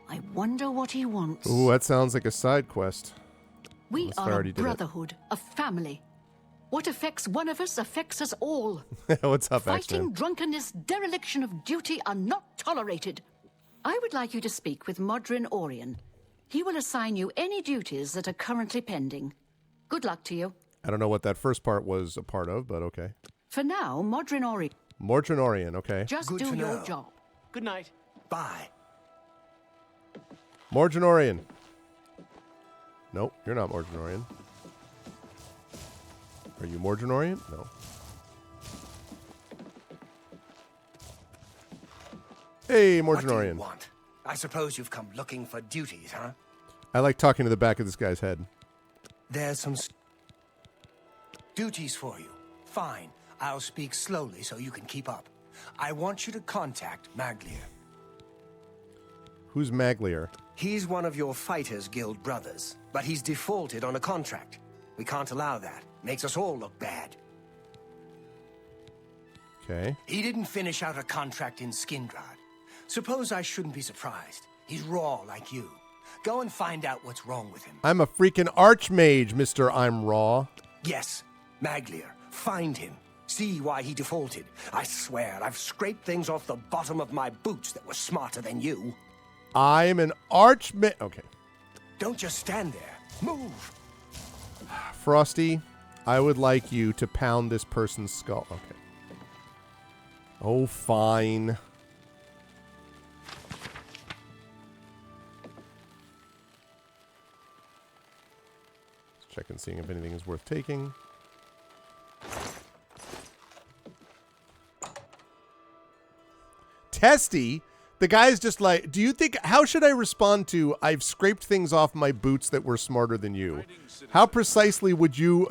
I wonder what he wants. Ooh, that sounds like a side quest. We Unless I are a already did it. brotherhood, a family. What affects one of us affects us all. What's up, Fighting, X-Man? drunkenness, dereliction of duty are not tolerated. I would like you to speak with Modrin Orion. He will assign you any duties that are currently pending. Good luck to you. I don't know what that first part was a part of, but okay. For now, Modrin Orion, Mordrin Orion, okay. just Good do to your know. job. Good night. Bye. Mordrin Orion. Nope, you're not Mordrin Orion. Are you Mordrin Orion? No. Hey, What Mordrin do you Orion. want? I suppose you've come looking for duties, huh? I like talking to the back of this guy's head. There's some duties for you. Fine. I'll speak slowly so you can keep up. I want you to contact Maglier. Who's Maglier? He's one of your Fighters Guild brothers, but he's defaulted on a contract. We can't allow that. Makes us all look bad. Okay. He didn't finish out a contract in Skindrad. Suppose I shouldn't be surprised. He's raw like you. Go and find out what's wrong with him. I'm a freaking archmage, Mr. I'm Raw. Yes, Maglier. Find him. See why he defaulted. I swear, I've scraped things off the bottom of my boots that were smarter than you. I'm an archmage. Okay. Don't just stand there. Move! Frosty, I would like you to pound this person's skull. Okay. Oh, fine. Let's check and seeing if anything is worth taking. Testy? The guy's just like, do you think, how should I respond to, I've scraped things off my boots that were smarter than you? How precisely would you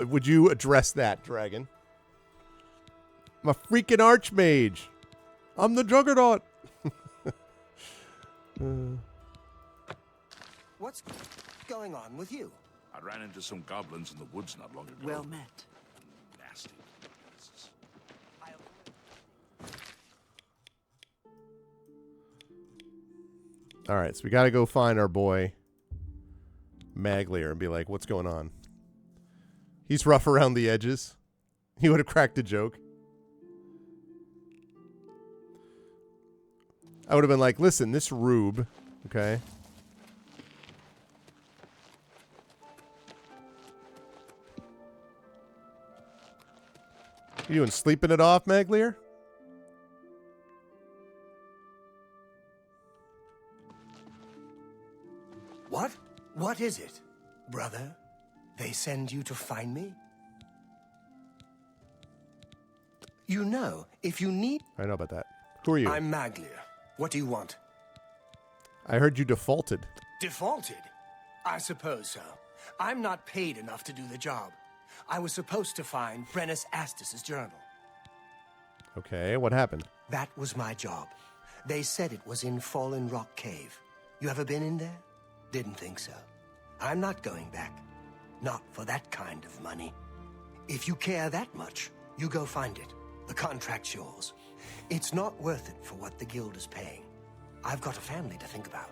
address that, Dragon? I'm a freaking archmage. I'm the Juggernaut. What's going on with you? I ran into some goblins in the woods not long ago. Well met. Nasty. All right, so we got to go find our boy Maglier and be like, what's going on? He's rough around the edges. He would have cracked a joke. I would have been like, listen, this rube, okay? You doing sleeping it off, Maglier? What? What is it? Brother? They send you to find me? You know, if you need... I know about that. Who are you? I'm Maglier. What do you want? I heard you defaulted. Defaulted? I suppose so. I'm not paid enough to do the job. I was supposed to find Brennus Astus's journal. Okay, what happened? That was my job. They said it was in Fallen Rock Cave. You ever been in there? Didn't think so. I'm not going back. Not for that kind of money. If you care that much, you go find it. The contract's yours. It's not worth it for what the guild is paying. I've got a family to think about.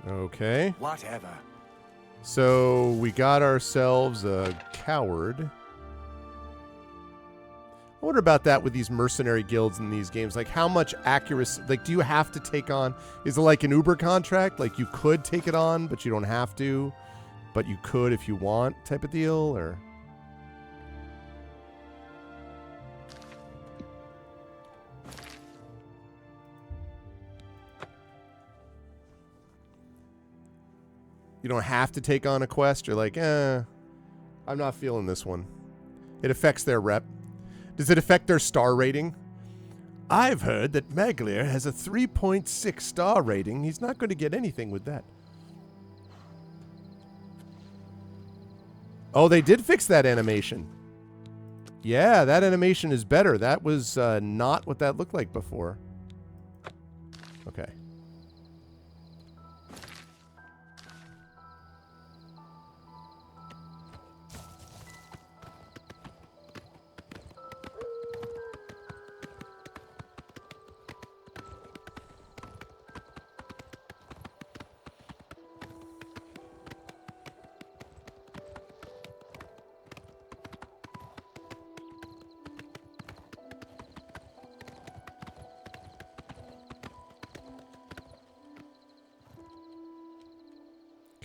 Okay. Whatever. So we got ourselves a coward. I wonder about that with these mercenary guilds in these games. Like, how much accuracy, like, do you have to take on, is it like an Uber contract? Like, you could take it on, but you don't have to, but you could if you want type of deal, or? You don't have to take on a quest. You're like, I'm not feeling this one. It affects their rep. Does it affect their star rating? I've heard that Maglir has a 3.6 star rating. He's not going to get anything with that. Oh, they did fix that animation. Yeah, that animation is better. That was not what that looked like before. Okay.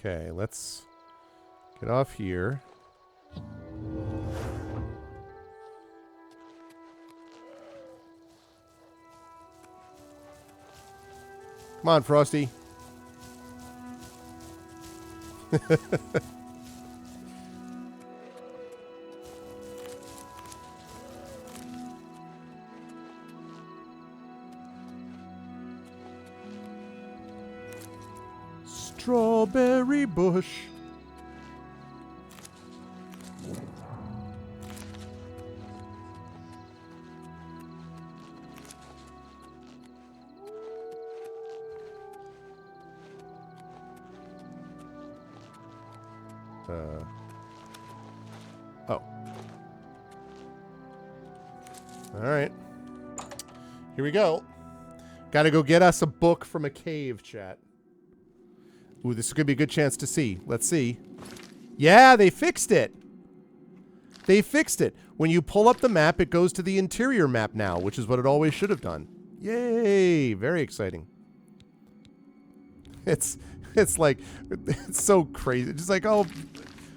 Okay, let's get off here. Come on, Frosty. Strawberry bush. Oh. All right. Here we go. Gotta go get us a book from a cave, chat. Ooh, this is going to be a good chance to see. Let's see. Yeah, they fixed it. They fixed it. When you pull up the map, it goes to the interior map now, which is what it always should have done. Yay! Very exciting. It's like, it's so crazy. It's just like, oh,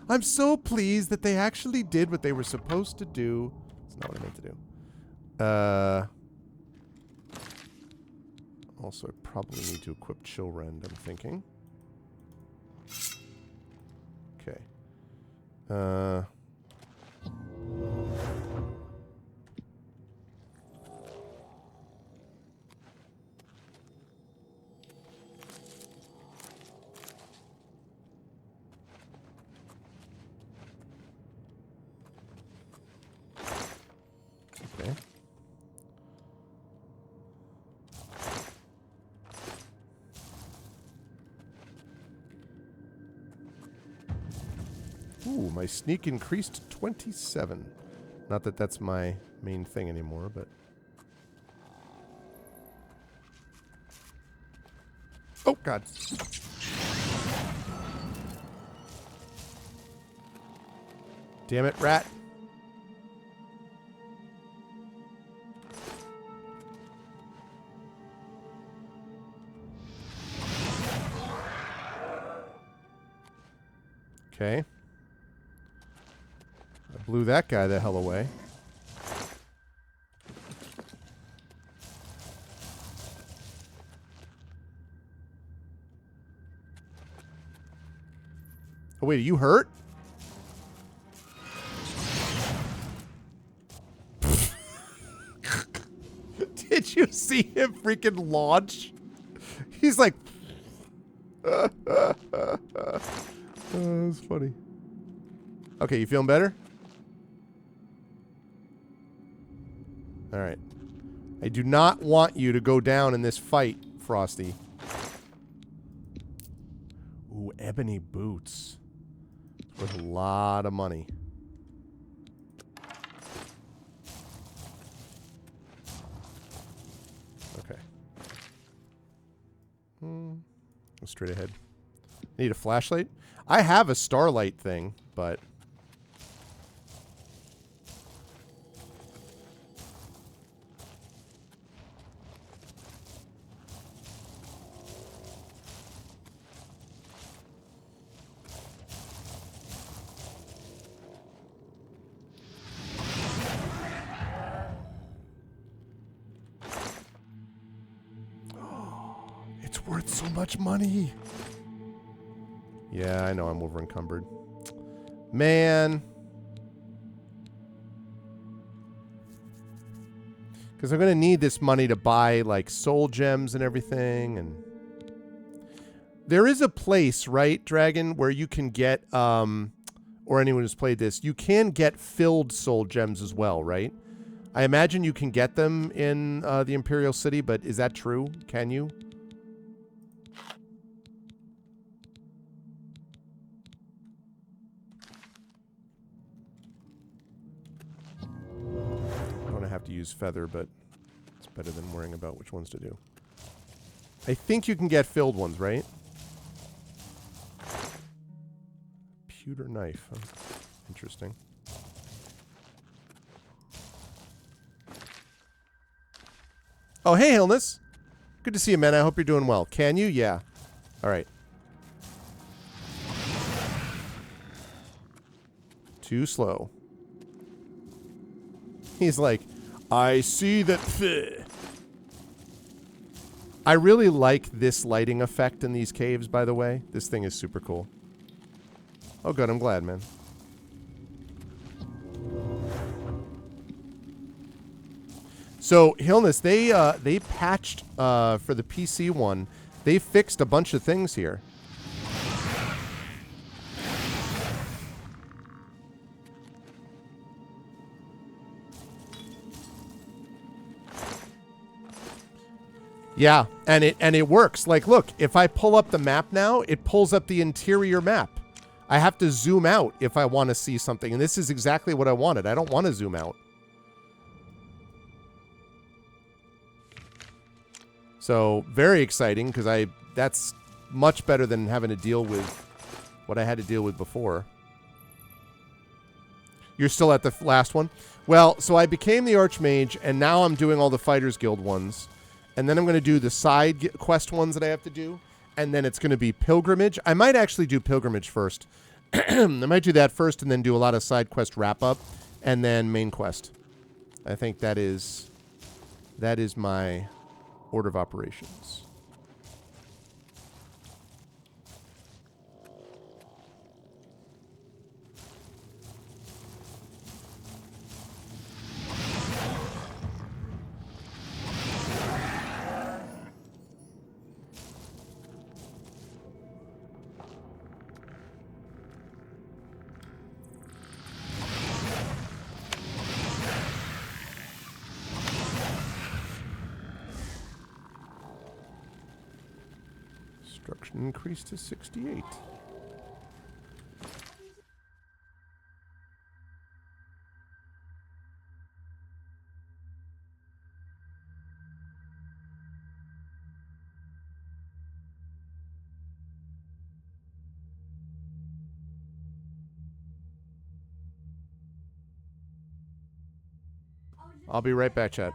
I'm so pleased that they actually did what they were supposed to do. It's not what I meant to do. Also, I probably need to equip Chillrend, I'm thinking. Okay. Okay. Ooh, my sneak increased to 27. Not that that's my main thing anymore, but... Oh, God. Damn it, rat. Okay. I blew that guy the hell away. Oh, wait, are you hurt? Did you see him freaking launch? He's like, that's funny. Okay, you feeling better? All right. I do not want you to go down in this fight, Frosty. Ooh, ebony boots. It's worth a lot of money. Okay. Go straight ahead. Need a flashlight? I have a starlight thing, but... It's worth so much money. Yeah, I know I'm over encumbered. Man. Because I'm going to need this money to buy, like, soul gems and everything. And there is a place, right, Dragon, where you can get, or anyone who's played this, you can get filled soul gems as well, right? I imagine you can get them in the Imperial City, but is that true? Can you? Have to use feather, but it's better than worrying about which ones to do. I think you can get filled ones, right? Pewter knife. Huh? Interesting. Oh, hey, Hillness. Good to see you, man. I hope you're doing well. Can you? Yeah. All right. Too slow. He's like, I see that. I really like this lighting effect in these caves, by the way. This thing is super cool. Oh, good. I'm glad, man. So, Hillness, they patched for the PC one. They fixed a bunch of things here. Yeah, and it works. Like, look, if I pull up the map now, it pulls up the interior map. I have to zoom out if I want to see something, and this is exactly what I wanted. I don't want to zoom out. So, very exciting, because that's much better than having to deal with what I had to deal with before. You're still at the last one? Well, so I became the Archmage, and now I'm doing all the Fighters Guild ones. And then I'm going to do the side quest ones that I have to do. And then it's going to be Pilgrimage. I might actually do Pilgrimage first. I might do that first and then do a lot of side quest wrap-up. And then main quest. I think that is my order of operations. Destruction increased to 68. I'll be right back, chat.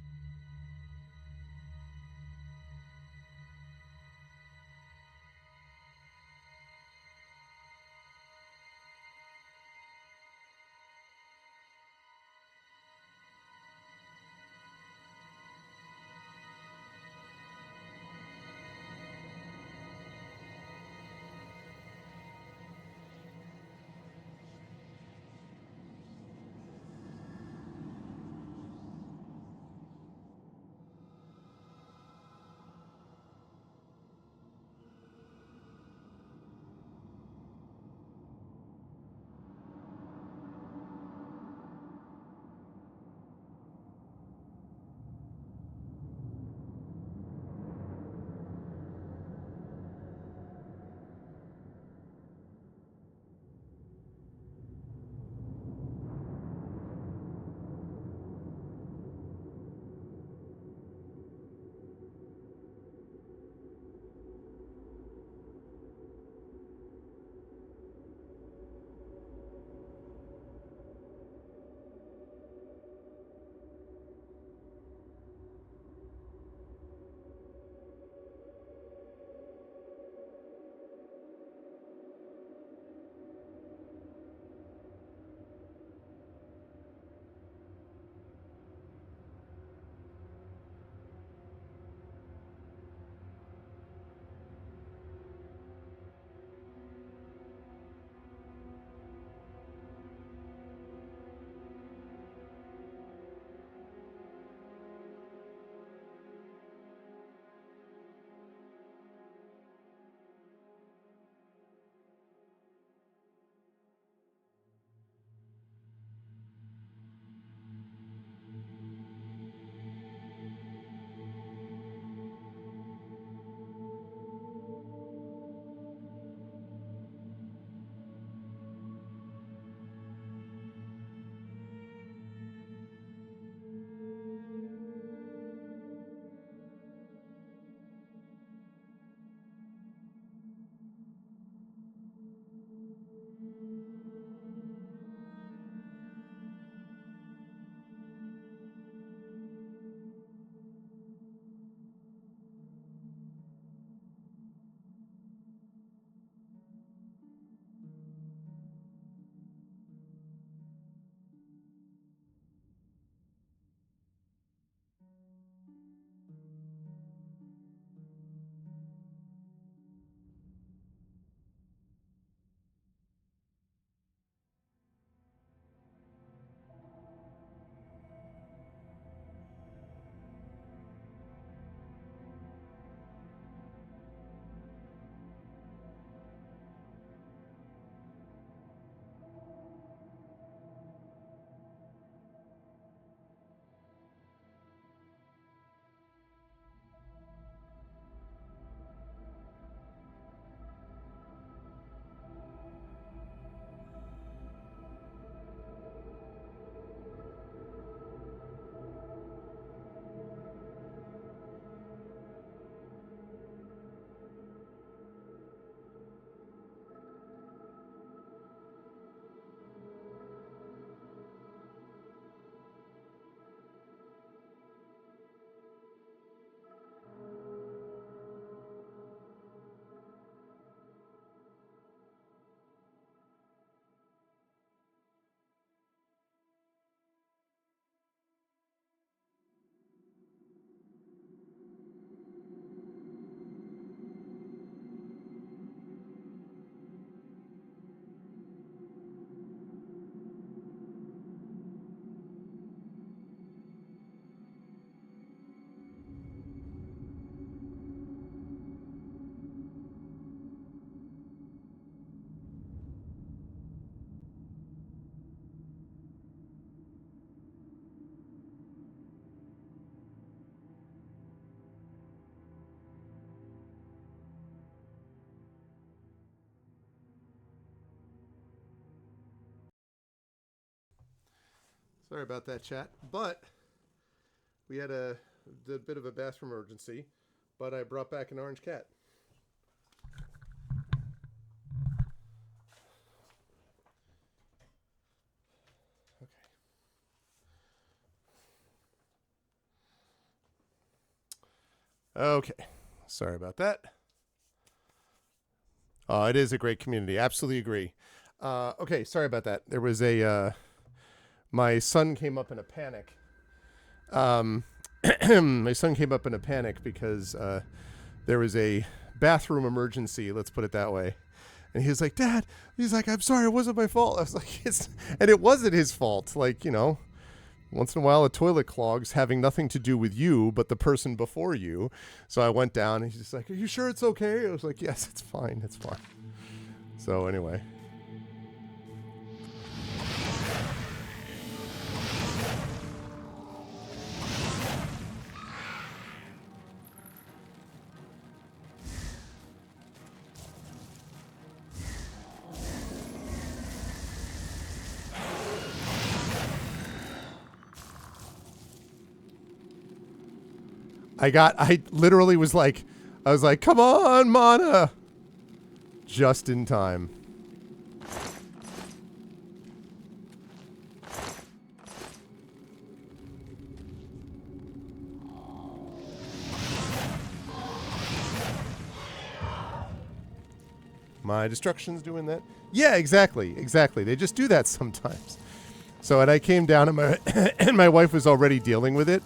Sorry about that, chat. But we had a bit of a bathroom emergency, but I brought back an orange cat. Okay. Sorry about that. Oh, it is a great community. Absolutely agree. Okay, sorry about that. There was a my son came up in a panic. My son came up in a panic because there was a bathroom emergency, let's put it that way. And he was like, "Dad," he's like, "I'm sorry, it wasn't my fault." I was like, and it wasn't his fault. Like, you know, once in a while a toilet clogs, having nothing to do with you, but the person before you. So I went down and he's just like, "Are you sure it's okay?" I was like, "Yes, it's fine. It's fine." So anyway. I literally was like, "Come on, Mana." Just in time. My destruction's doing that. Yeah, exactly. They just do that sometimes. So, and I came down and my wife was already dealing with it.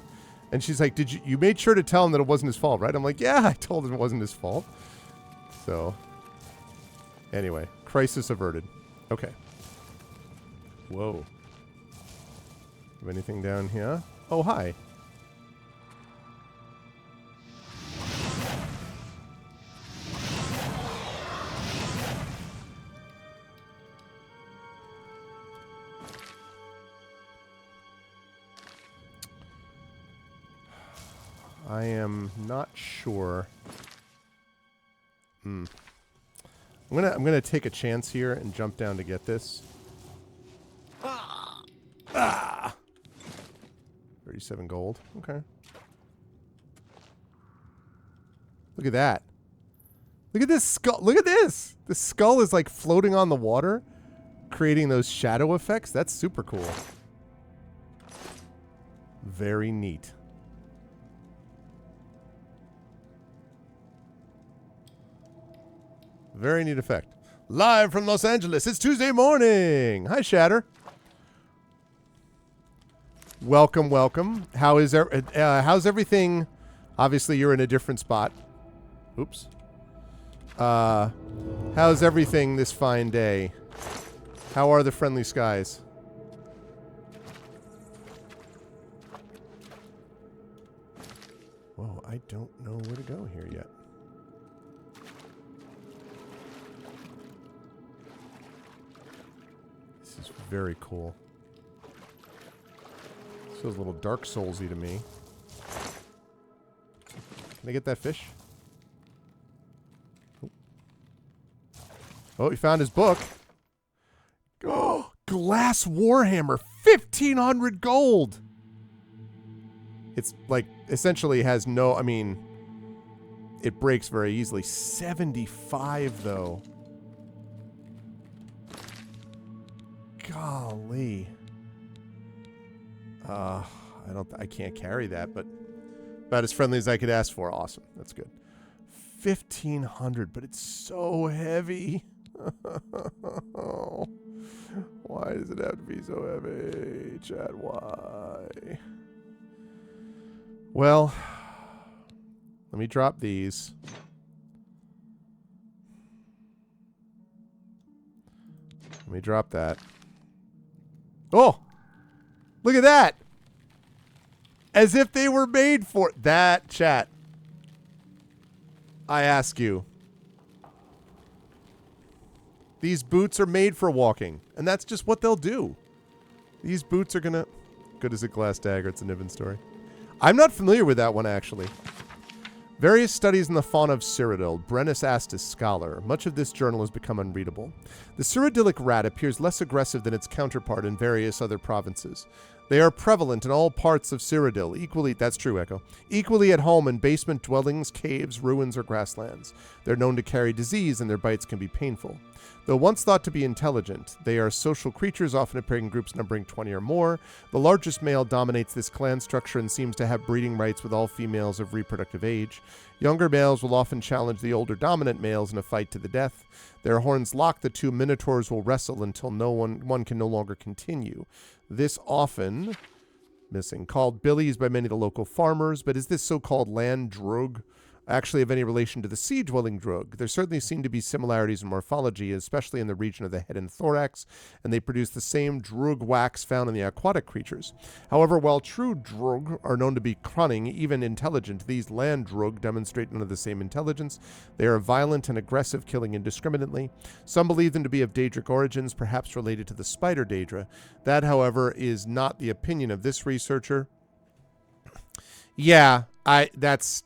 And she's like, you made sure to tell him that it wasn't his fault, right? I'm like, yeah, I told him it wasn't his fault. So, anyway, crisis averted. Okay. Whoa. Have anything down here? Oh, hi. I am not sure. I'm gonna take a chance here and jump down to get this. Ah! 37 gold. Okay. Look at that. Look at this skull. Look at this. The skull is like floating on the water, creating those shadow effects. That's super cool. Very neat. Very neat effect. Live from Los Angeles, it's Tuesday morning. Hi, Shatter. Welcome, welcome. How's everything? Obviously, you're in a different spot. Oops. How's everything this fine day? How are the friendly skies? Whoa, I don't know where to go here yet. This is very cool. This feels a little Dark Souls-y to me. Can I get that fish? Oh, he found his book. Oh, Glass Warhammer, 1,500 gold. It's like essentially has no, I mean, it breaks very easily. 75 though. Golly. I can't carry that, but about as friendly as I could ask for. Awesome. That's good. 1,500, but it's so heavy. Why does it have to be so heavy? Chad, why? Well, let me drop these. Let me drop that. Oh! Look at that! As if they were made for that, chat. I ask you. These boots are made for walking, and that's just what they'll do. These boots are gonna... Good as a glass dagger, it's a Niven story. I'm not familiar with that one, actually. Various studies in the fauna of Cyrodiil. Brennus asked his scholar. Much of this journal has become unreadable. The Cyrodiilic rat appears less aggressive than its counterpart in various other provinces. They are prevalent in all parts of Cyrodiil, equally, that's true, Echo, equally at home in basement dwellings, caves, ruins, or grasslands. They're known to carry disease, and their bites can be painful. Though once thought to be intelligent, they are social creatures, often appearing in groups numbering 20 or more. The largest male dominates this clan structure and seems to have breeding rights with all females of reproductive age. Younger males will often challenge the older dominant males in a fight to the death. Their horns locked, the two minotaurs will wrestle until one can no longer continue. This often, missing, called billies by many of the local farmers, but is this so-called land drug actually have any relation to the sea-dwelling drug? There certainly seem to be similarities in morphology, especially in the region of the head and thorax, and they produce the same drug wax found in the aquatic creatures. However, while true drug are known to be cunning, even intelligent, these land drug demonstrate none of the same intelligence. They are violent and aggressive, killing indiscriminately. Some believe them to be of Daedric origins, perhaps related to the spider Daedra. That, however, is not the opinion of this researcher. That's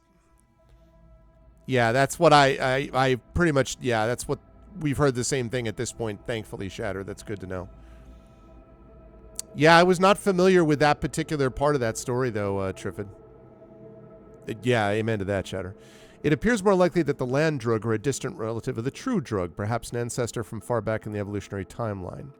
what I pretty much, that's what we've heard the same thing at this point, thankfully, Shatter. That's good to know. Yeah, I was not familiar with that particular part of that story, though, Triffid. Yeah, amen to that, Shatter. It appears more likely that the land drug are a distant relative of the true drug, perhaps an ancestor from far back in the evolutionary timeline.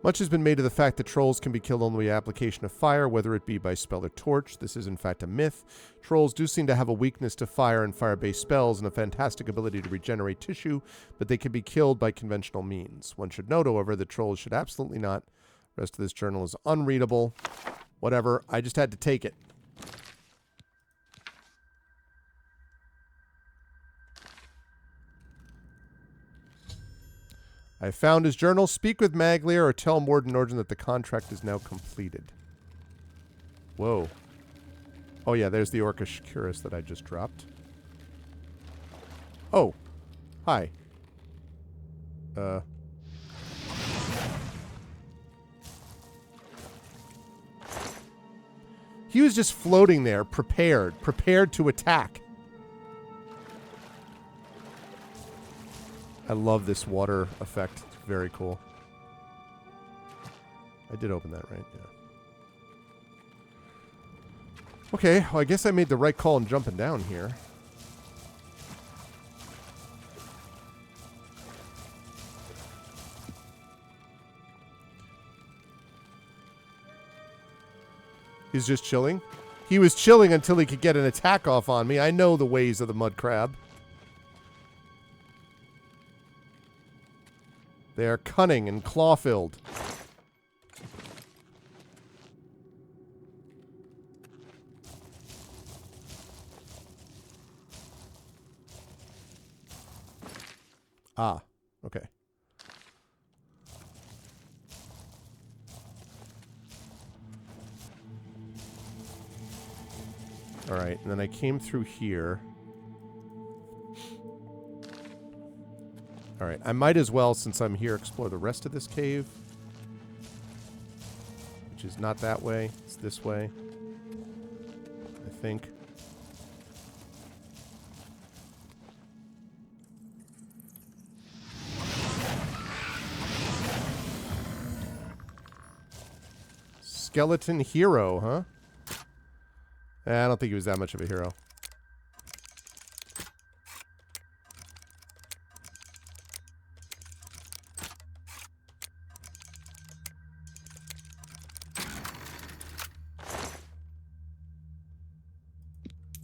Much has been made of the fact that trolls can be killed only by application of fire, whether it be by spell or torch. This is in fact a myth. Trolls do seem to have a weakness to fire and fire-based spells and a fantastic ability to regenerate tissue, but they can be killed by conventional means. One should note, however, that trolls should absolutely not. The rest of this journal is unreadable. Whatever. I just had to take it. I found his journal. Speak with Maglia or tell Morden Norden that the contract is now completed. Whoa. Oh, yeah, there's the Orcish Curus that I just dropped. Oh. Hi. He was just floating there, prepared to attack. I love this water effect. It's very cool. I did open that, right? Yeah. Okay, well, I guess I made the right call in jumping down here. He's just chilling? He was chilling until he could get an attack off on me. I know the ways of the mud crab. They are cunning and claw-filled. Ah, okay. All right, and then I came through here. All right, I might as well, since I'm here, explore the rest of this cave. Which is not that way. It's this way. I think. Skeleton hero, huh? I don't think he was that much of a hero.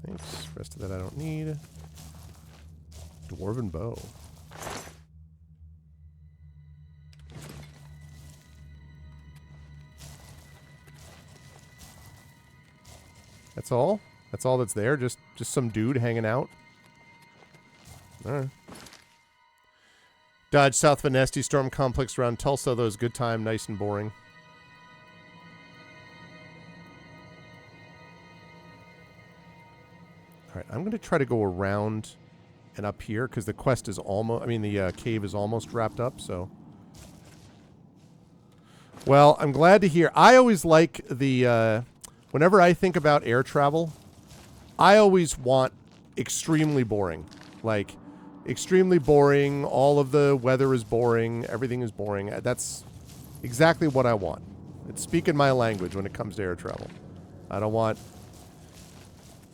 Thanks. Rest of that I don't need. Dwarven bow. That's all? That's all that's there? Just some dude hanging out? Alright. Dodge south of a nasty storm complex around Tulsa. That was a good time. Nice and boring. Alright, I'm going to try to go around and up here because the quest is almost... I mean, the cave is almost wrapped up, so... Well, I'm glad to hear... I always like the... Whenever I think about air travel, I always want extremely boring. Like, extremely boring, all of the weather is boring, everything is boring. That's exactly what I want. It's speaking my language when it comes to air travel. I don't want...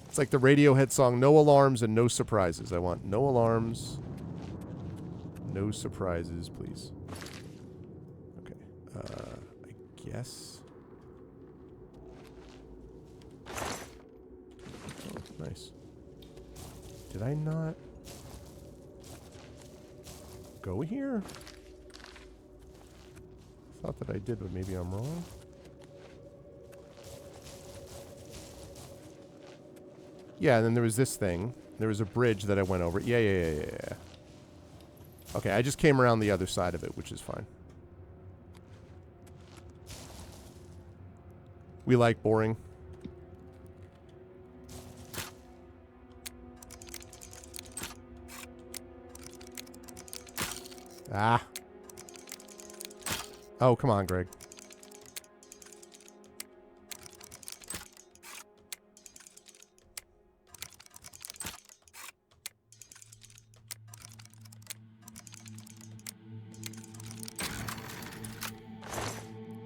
It's like the Radiohead song, no alarms and no surprises. I want no alarms, no surprises, please. Okay. I guess... Oh, nice. Did I not... go here? Thought that I did, but maybe I'm wrong. Yeah, and then there was this thing. There was a bridge that I went over. Yeah. Okay, I just came around the other side of it, which is fine. We like boring. Ah. Oh, come on, Greg.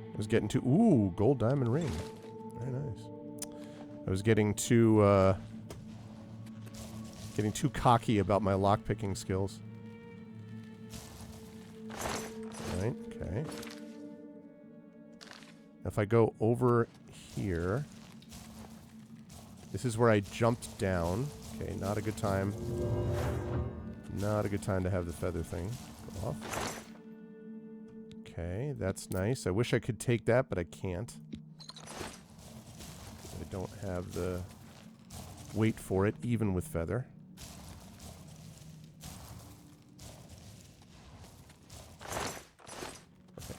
I was getting too... Ooh, gold diamond ring. Very nice. I was getting too cocky about my lockpicking skills. Right, okay. If I go over here... This is where I jumped down. Okay, not a good time. Not a good time to have the feather thing go off. Okay, that's nice. I wish I could take that, but I can't. I don't have the weight for it, even with feather. Okay.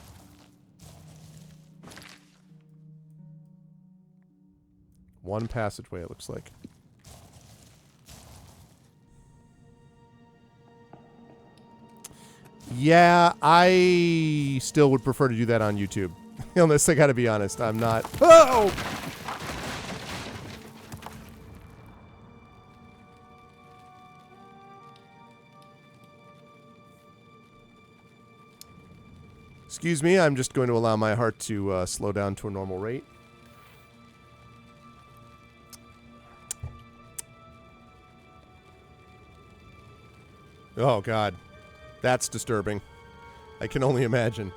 One passageway, it looks like. Yeah, I still would prefer to do that on YouTube. Unless I gotta be honest, I'm not... Oh! Excuse me, I'm just going to allow my heart to slow down to a normal rate. Oh, God. That's disturbing. I can only imagine.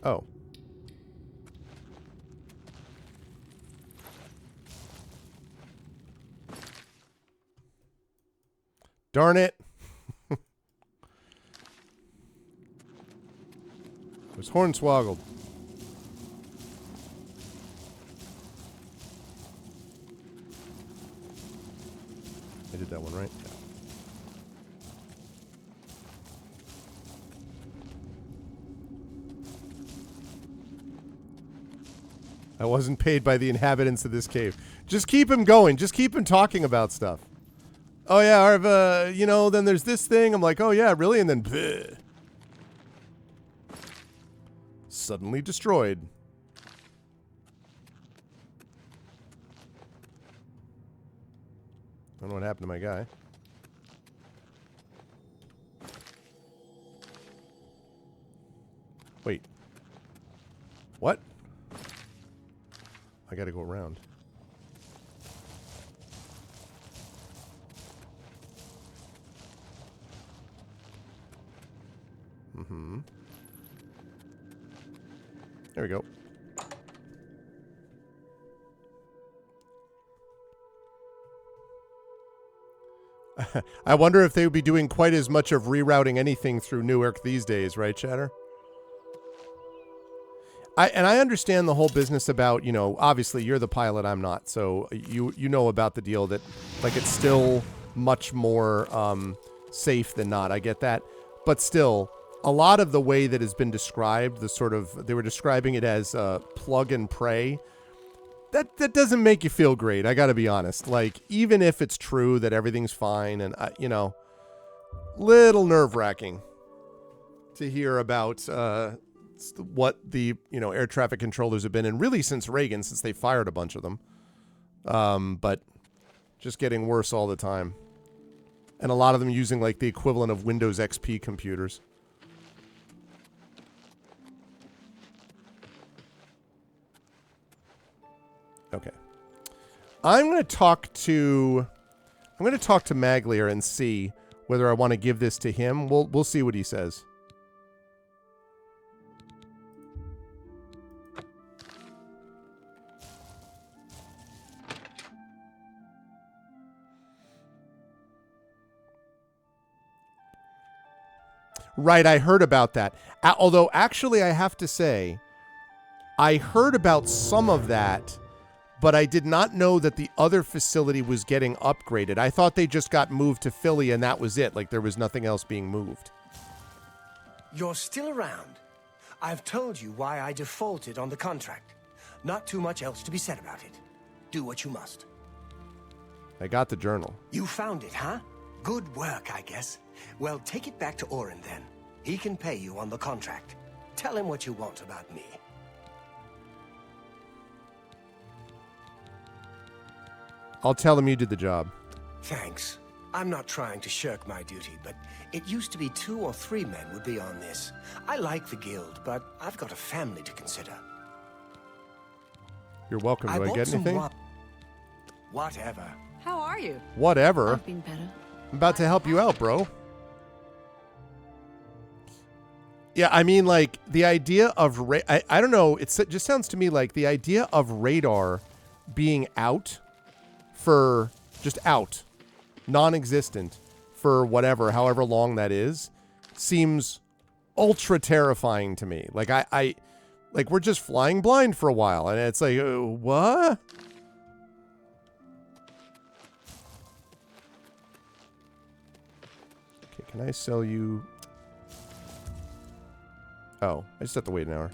Oh. Darn it. It was hornswoggled. I did that one right. Yeah. I wasn't paid by the inhabitants of this cave. Just keep him going. Just keep him talking about stuff. Oh yeah, Arva, you know, then there's this thing. I'm like, oh yeah, really? And then bleh. Suddenly destroyed. I don't know what happened to my guy. Wait. What? I gotta go around. Mm-hmm. There we go. I wonder if they would be doing quite as much of rerouting anything through Newark these days, right, Chatter? I understand the whole business about, you know, obviously you're the pilot, I'm not, so you know about the deal that, like, it's still much more safe than not. I get that. But still, a lot of the way that has been described, the sort of, they were describing it as plug and pray, that doesn't make you feel great, I gotta be honest. Like, even if it's true that everything's fine and, you know, little nerve-wracking to hear about It's what the, air traffic controllers have been, and really since Reagan, since they fired a bunch of them. But just getting worse all the time. And a lot of them using like the equivalent of Windows XP computers. Okay. I'm going to talk to Maglier and see whether I want to give this to him. We'll see what he says. Right, I heard about that. Although, actually, I have to say, I heard about some of that, but I did not know that the other facility was getting upgraded. I thought they just got moved to Philly and that was it. Like, there was nothing else being moved. You're still around. I've told you why I defaulted on the contract. Not too much else to be said about it. Do what you must. I got the journal. You found it, huh? Good work, I guess. Well, take it back to Orin, then. He can pay you on the contract. Tell him what you want about me. I'll tell him you did the job. Thanks. I'm not trying to shirk my duty, but it used to be 2 or 3 men would be on this. I like the guild, but I've got a family to consider. You're welcome. Do I get anything? Whatever. How are you? Whatever. I've been better. I'm about to help you out, bro. Yeah, I mean, like, the idea of... I don't know. It just sounds to me like the idea of radar being out for... Just out. Non-existent for whatever, however long that is, seems ultra terrifying to me. Like, like, we're just flying blind for a while, and it's like, what? Okay, can I sell you... Oh, I just have to wait an hour.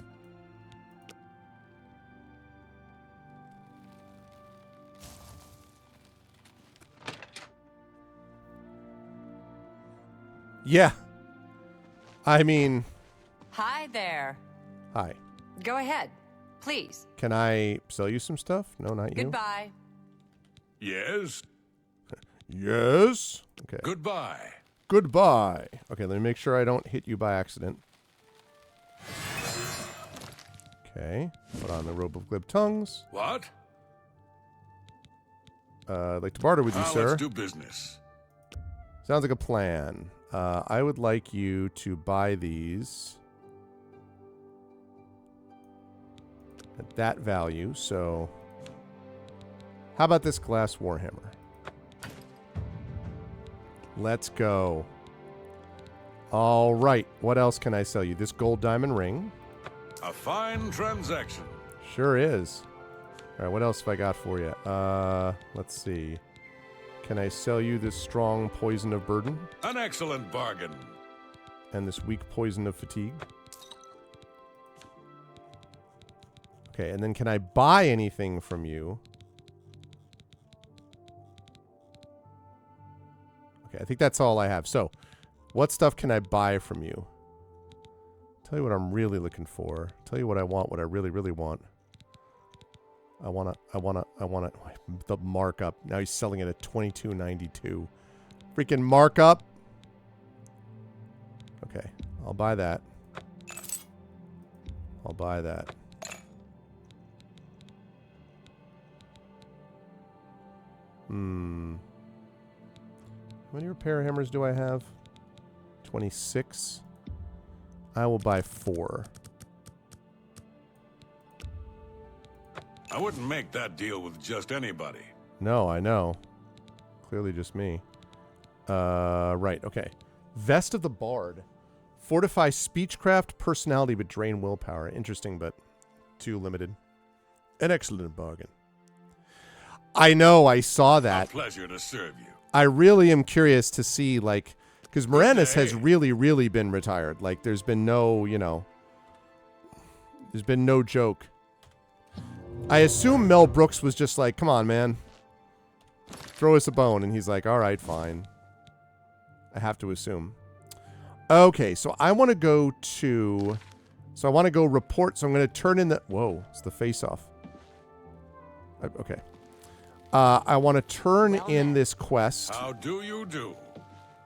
Yeah. I mean... Hi there. Hi. Go ahead, please. Can I sell you some stuff? No, not you. Goodbye. Yes? Yes? Okay. Goodbye. Goodbye. Okay, let me make sure I don't hit you by accident. Okay. Put on the robe of glib tongues. What? I'd like to barter with you, sir. Let's do business. Sounds like a plan. I would like you to buy these at that value. So, how about this glass warhammer? Let's go. All right. What else can I sell you? This gold diamond ring. A fine transaction. Sure is. All right. What else have I got for you? Let's see. Can I sell you this strong poison of burden? An excellent bargain. And this weak poison of fatigue? Okay, and then can I buy anything from you? Okay, I think that's all I have. So, what stuff can I buy from you? Tell you what I'm really looking for. Tell you what I want, what I really, really want. I want the markup. Now he's selling it at $22.92. Freaking markup. Okay, I'll buy that. I'll buy that. How many repair hammers do I have? 26. I will buy 4. I wouldn't make that deal with just anybody. No, I know. Clearly just me. Right, okay. Vest of the Bard. Fortify speechcraft, personality, but drain willpower. Interesting, but too limited. An excellent bargain. I know, I saw that. A pleasure to serve you. I really am curious to see, like... Because Moranis has really, really been retired. Like, there's been no, there's been no joke. I assume Mel Brooks was just like, come on, man. Throw us a bone. And he's like, all right, fine. I have to assume. Okay, so I want to go to So I want to go report. So I'm going to turn in the... Whoa, it's the face-off. Okay. I want to turn in this quest. How do you do?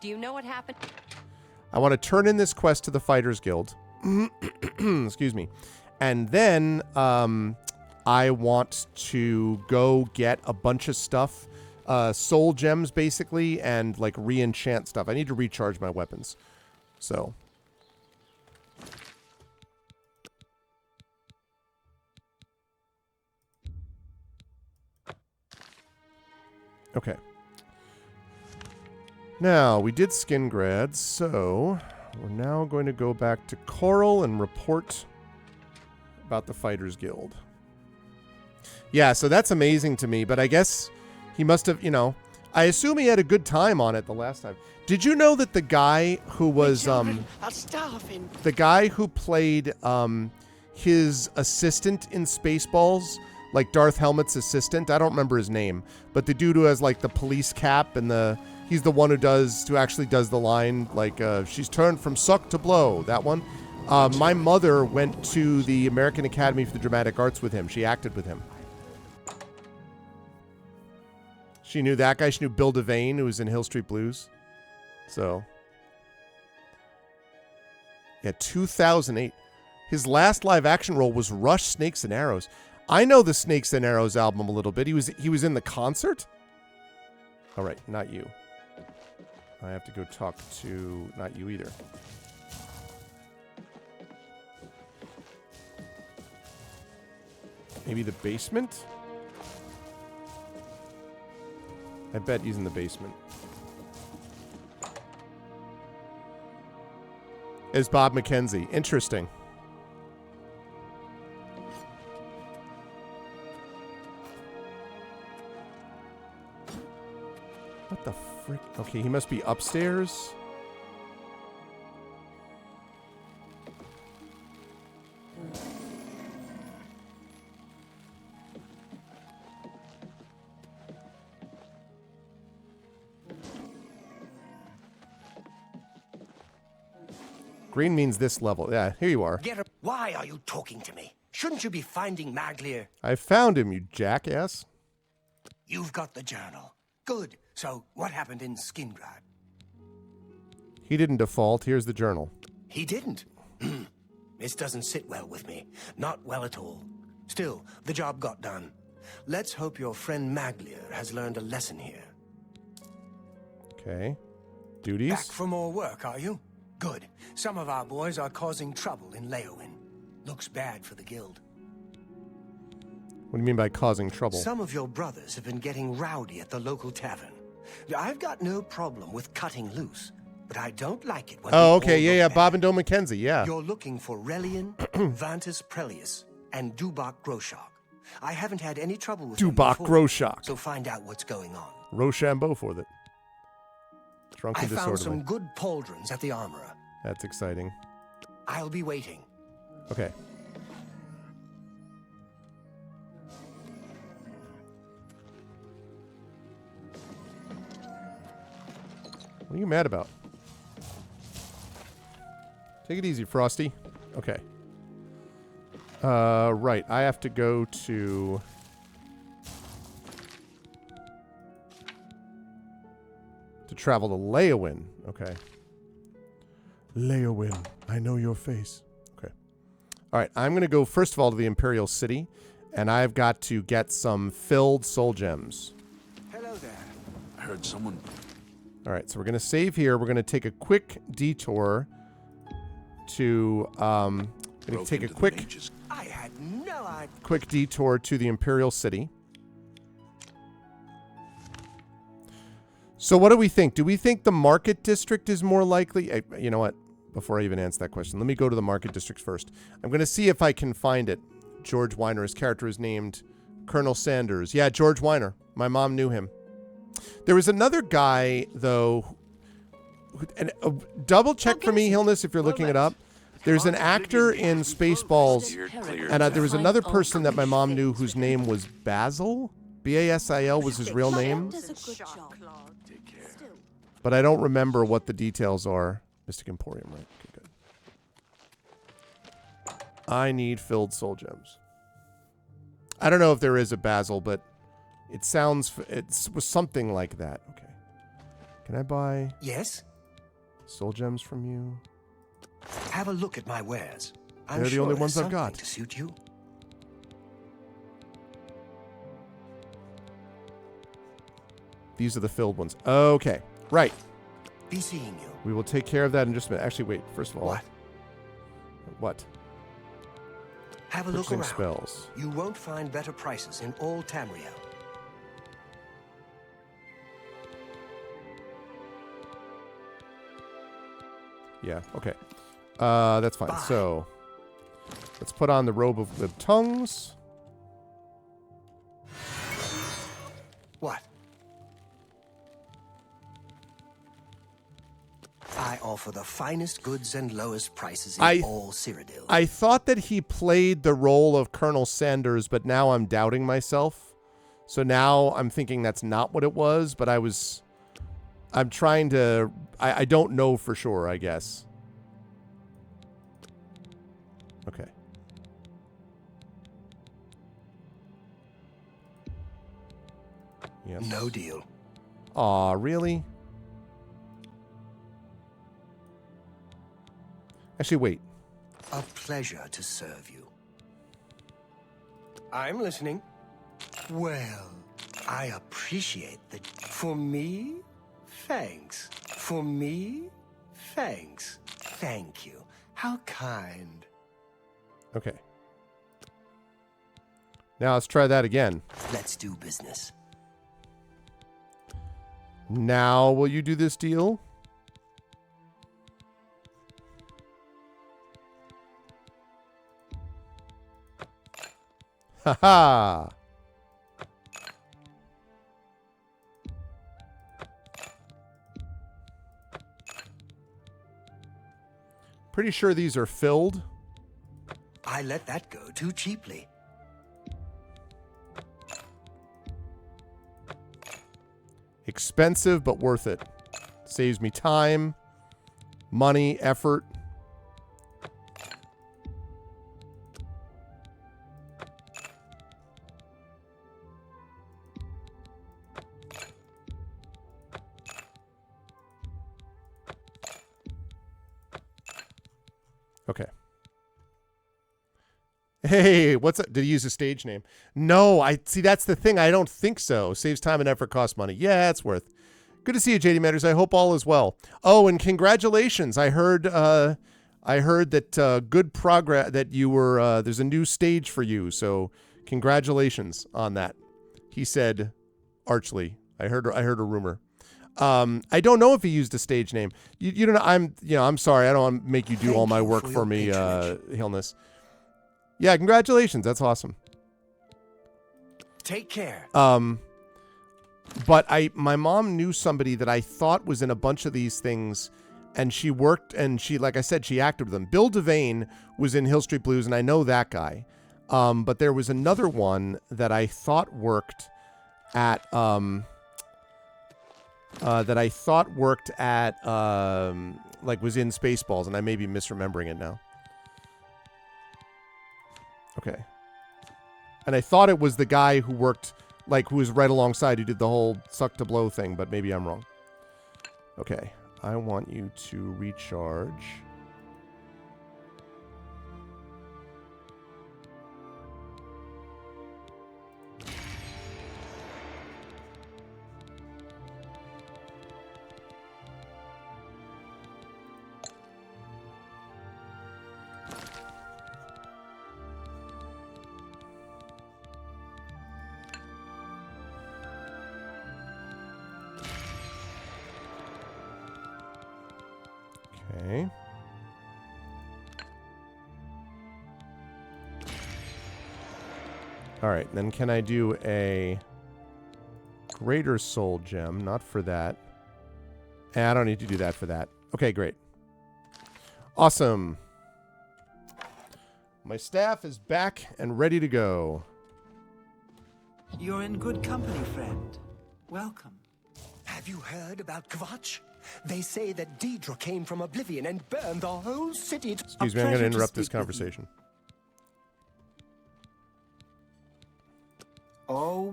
Do you know what happened? I want to turn in this quest to the Fighters Guild. Excuse me. And then I want to go get a bunch of stuff. Soul gems, basically, and, like, re-enchant stuff. I need to recharge my weapons. So... Okay. Now, we did Skingrad, so we're now going to go back to Coral and report about the Fighters Guild. Yeah, so that's amazing to me, but I guess he must have, you know, I assume he had a good time on it the last time. Did you know that the guy who was, the guy who played, his assistant in Spaceballs, like Darth Helmet's assistant, I don't remember his name, but the dude who has like the police cap and he's the one who actually does the line, like, she's turned from suck to blow, that one. My mother went to the American Academy for the Dramatic Arts with him. She acted with him. She knew that guy. She knew Bill Devane, who was in Hill Street Blues. So, yeah, 2008. His last live action role was Rush Snakes and Arrows. I know the Snakes and Arrows album a little bit. He was in the concert? All right, not you. I have to go talk to... Not you either. Maybe the basement? I bet he's in the basement. Is Bob McKenzie. Interesting. What the frick? Okay, he must be upstairs. Green means this level. Yeah, here you are. Why are you talking to me? Shouldn't you be finding Maglier? I found him, you jackass. You've got the journal. Good. So, what happened in Skingrad? He didn't default. Here's the journal. He didn't. This doesn't sit well with me. Not well at all. Still, the job got done. Let's hope your friend Maglier has learned a lesson here. Okay. Duties? Back for more work, are you? Good. Some of our boys are causing trouble in Leowin. Looks bad for the guild. What do you mean by causing trouble? Some of your brothers have been getting rowdy at the local tavern. I've got no problem with cutting loose, but I don't like it when yeah, Bob and Doe McKenzie, yeah. You're looking for Relian, Vantus Prelius, and Dubak Groshok. I haven't had any trouble with Dubak Groshok. So find out what's going on. Rochambeau for that. Drunk and disorderly. I found some good pauldrons at the armorer. That's exciting. I'll be waiting. Okay. What are you mad about? Take it easy, Frosty. Okay. Right. I have to go to... travel to Leowin. Okay. Leowin. I know your face. Okay. All right. I'm going to go, first of all, to the Imperial City. And I've got to get some filled soul gems. Hello there. I heard someone... All right, so we're going to save here. We're going to take a quick detour to take a quick detour to the Imperial City. So what do we think? Do we think the Market District is more likely? You know what? Before I even answer that question, let me go to the Market District first. I'm going to see if I can find it. George Weiner, his character is named Colonel Sanders. Yeah, George Weiner. My mom knew him. There was another guy, though, and double check for me, Hillness, if you're looking it up. There's an actor in Spaceballs, and there was another person that my mom knew whose name was Basil. B-A-S-I-L was his real name. But I don't remember what the details are. Mystic Emporium, right? Okay, good. I need filled soul gems. I don't know if there is a Basil, but it sounds... It was something like that. Okay. Can I buy... Yes? Soul gems from you? Have a look at my wares. I'm They're the sure only there's ones I've something got. to suit you. These are the filled ones. Okay. Right. Be seeing you. We will take care of that in just a minute. Actually, wait. First of all... What? What? Have a look Purchasing around. spells. You won't find better prices in all Tamriel. Yeah, okay. That's fine. Bye. So, let's put on the robe of glib tongues. What? I offer the finest goods and lowest prices in all Cyrodiil. I thought that he played the role of Colonel Sanders, but now I'm doubting myself. So now I'm thinking that's not what it was, but I'm trying to... I don't know for sure, I guess. Okay. Yes. No deal. Aw, really? Actually, wait. A pleasure to serve you. I'm listening. Well, I appreciate the... For me? Thanks. For me? Thanks. Thank you. How kind. Okay. Now let's try that again. Let's do business. Now will you do this deal? Ha-ha! Pretty sure these are filled. I let that go too cheaply. Expensive, but worth it. Saves me time, money, effort. Okay. Hey, what's up? Did he use a stage name? No, I see. That's the thing. I don't think so. Saves time and effort, costs money. Yeah, it's worth. Good to see you, JD Matters. I hope all is well. Oh, and congratulations! I heard that good progress. That you were. There's a new stage for you. So congratulations on that. He said, archly. I heard a rumor. I don't know if he used a stage name. You don't know. I'm sorry. I don't want to make you do all my work for me, Hillness. Yeah, congratulations. That's awesome. Take care. But my mom knew somebody that I thought was in a bunch of these things, and she worked, and she, like I said, she acted with them. Bill Devane was in Hill Street Blues, and I know that guy. But there was another one that I thought worked at like was in Spaceballs, and I may be misremembering it now. Okay. And I thought it was the guy who worked, who was right alongside, who did the whole suck to blow thing, but maybe I'm wrong. Okay. I want you to recharge. Okay. All right, then can I do a greater soul gem? Not for that. I don't need to do that for that. Okay, great. Awesome. My staff is back and ready to go. You're in good company, friend. Welcome. Have you heard about Kvatch? They say that Deidre came from Oblivion and burned the whole city. Excuse me, I'm going to interrupt this conversation.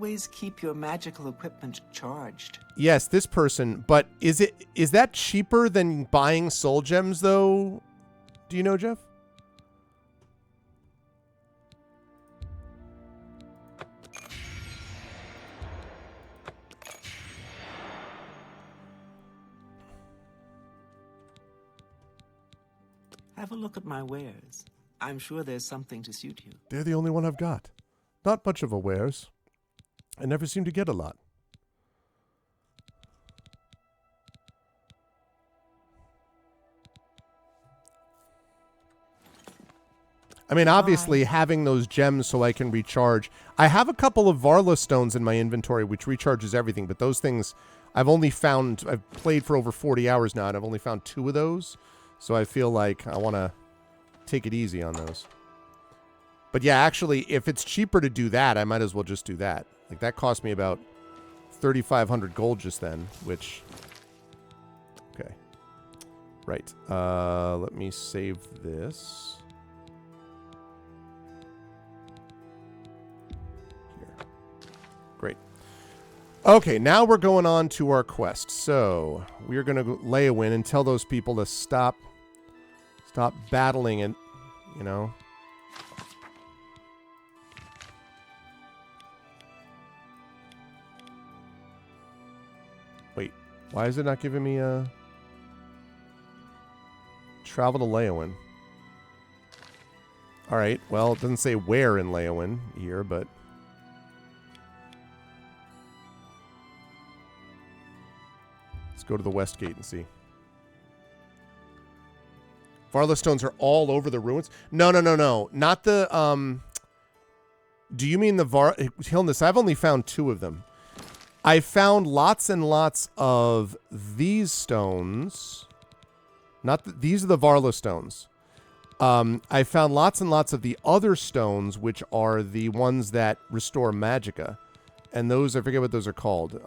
always keep your magical equipment charged. Yes, this person. But is that cheaper than buying soul gems, though? Do you know, Jeff? Have a look at my wares. I'm sure there's something to suit you. They're the only one I've got. Not much of a wares. I never seem to get a lot. I mean, obviously, having those gems so I can recharge. I have a couple of Varla stones in my inventory, which recharges everything, but those things I've played for over 40 hours now, and I've only found 2 of those. So I feel like I want to take it easy on those. But yeah, actually, if it's cheaper to do that, I might as well just do that. Like, that cost me about 3,500 gold just then, which... Okay. Right. Let me save this. Here. Great. Okay, now we're going on to our quest. So, we're going to lay a win and tell those people to stop battling it, you know. Wait, why is it not giving me a travel to Leowin? All right, well, it doesn't say where in Leowin here, but let's go to the west gate and see. Varla stones are all over the ruins? No. Not the, do you mean the Hilness? I've only found 2 of them. I found lots and lots of these stones. These are the Varla stones. I found lots and lots of the other stones, which are the ones that restore magicka. And those, I forget what those are called.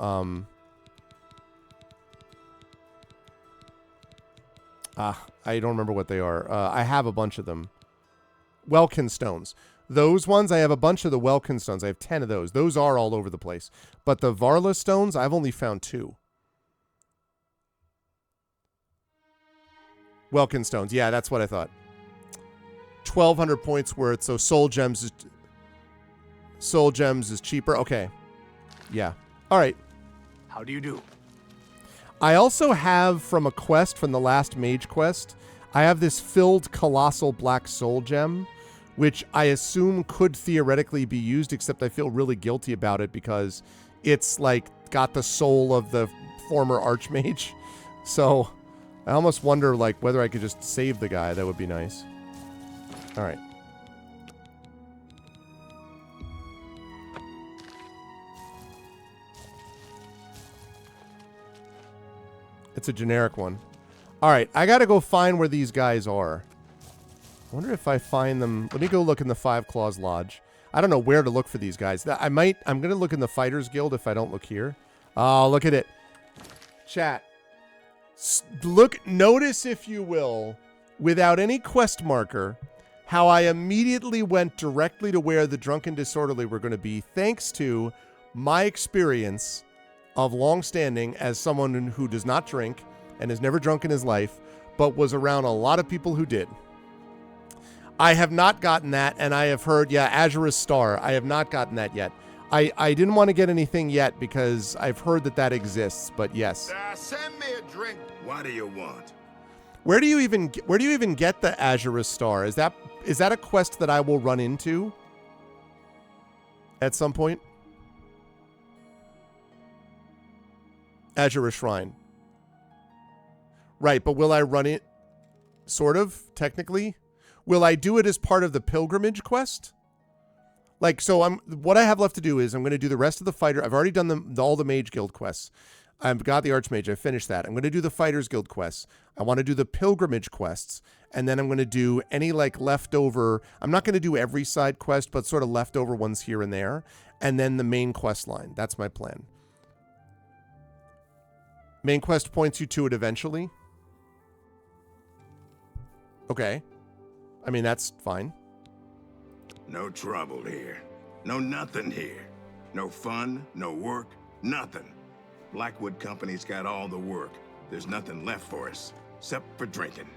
I don't remember what they are. I have a bunch of them. Welkin stones. Those ones, I have a bunch of the Welkin stones. I have 10 of those. Those are all over the place. But the Varla stones, I've only found 2. Welkin stones. Yeah, that's what I thought. 1,200 points worth. So soul gems is cheaper. Okay. Yeah. All right. How do you do? I also have from a quest, from the last mage quest, I have this filled colossal black soul gem, which I assume could theoretically be used, except I feel really guilty about it because it's like got the soul of the former archmage. So I almost wonder like whether I could just save the guy. That would be nice. All right. It's a generic one. All right, I got to go find where these guys are. I wonder if I find them. Let me go look in the Five Claws Lodge. I don't know where to look for these guys. I'm going to look in the Fighters Guild if I don't look here. Oh, look at it. Chat. Notice, if you will, without any quest marker, how I immediately went directly to where the Drunken Disorderly were going to be, thanks to my experience of long-standing as someone who does not drink and has never drunk in his life, but was around a lot of people who did. I have not gotten that, and I have heard, Azurus Star. I have not gotten that yet. I didn't want to get anything yet because I've heard that exists, but yes. Send me a drink. What do you want? Where do you even get the Azurus Star? Is that a quest that I will run into at some point? Azurus Shrine. Right, but will I run it? Sort of, technically. Will I do it as part of the pilgrimage quest? Like, so what I have left to do is I'm going to do the rest of the fighter. I've already done all the Mage Guild quests. I've got the Archmage. I finished that. I'm going to do the Fighters Guild quests. I want to do the pilgrimage quests. And then I'm going to do any like leftover. I'm not going to do every side quest, but sort of leftover ones here and there. And then the main quest line. That's my plan. Main quest points you to it eventually. Okay. I mean, that's fine. No trouble here. No nothing here. No fun, no work, nothing. Blackwood Company's got all the work. There's nothing left for us, except for drinking.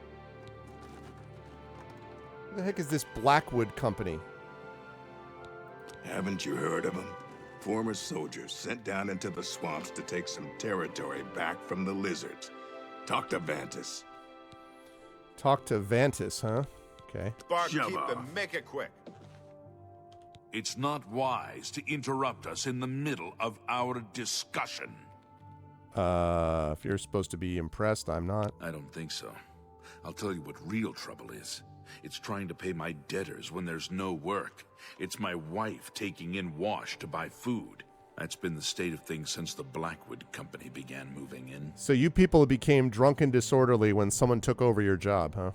What the heck is this Blackwood Company? Haven't you heard of them? Former soldiers sent down into the swamps to take some territory back from the lizards. Talk to Vantis. Talk to Vantis, huh? Okay. Barkeep them, make it quick. It's not wise to interrupt us in the middle of our discussion. If you're supposed to be impressed, I'm not. I don't think so. I'll tell you what real trouble is. It's trying to pay my debtors when there's no work. It's my wife taking in wash to buy food. That's been the state of things since the Blackwood Company began moving in. So you people became drunk and disorderly when someone took over your job, huh?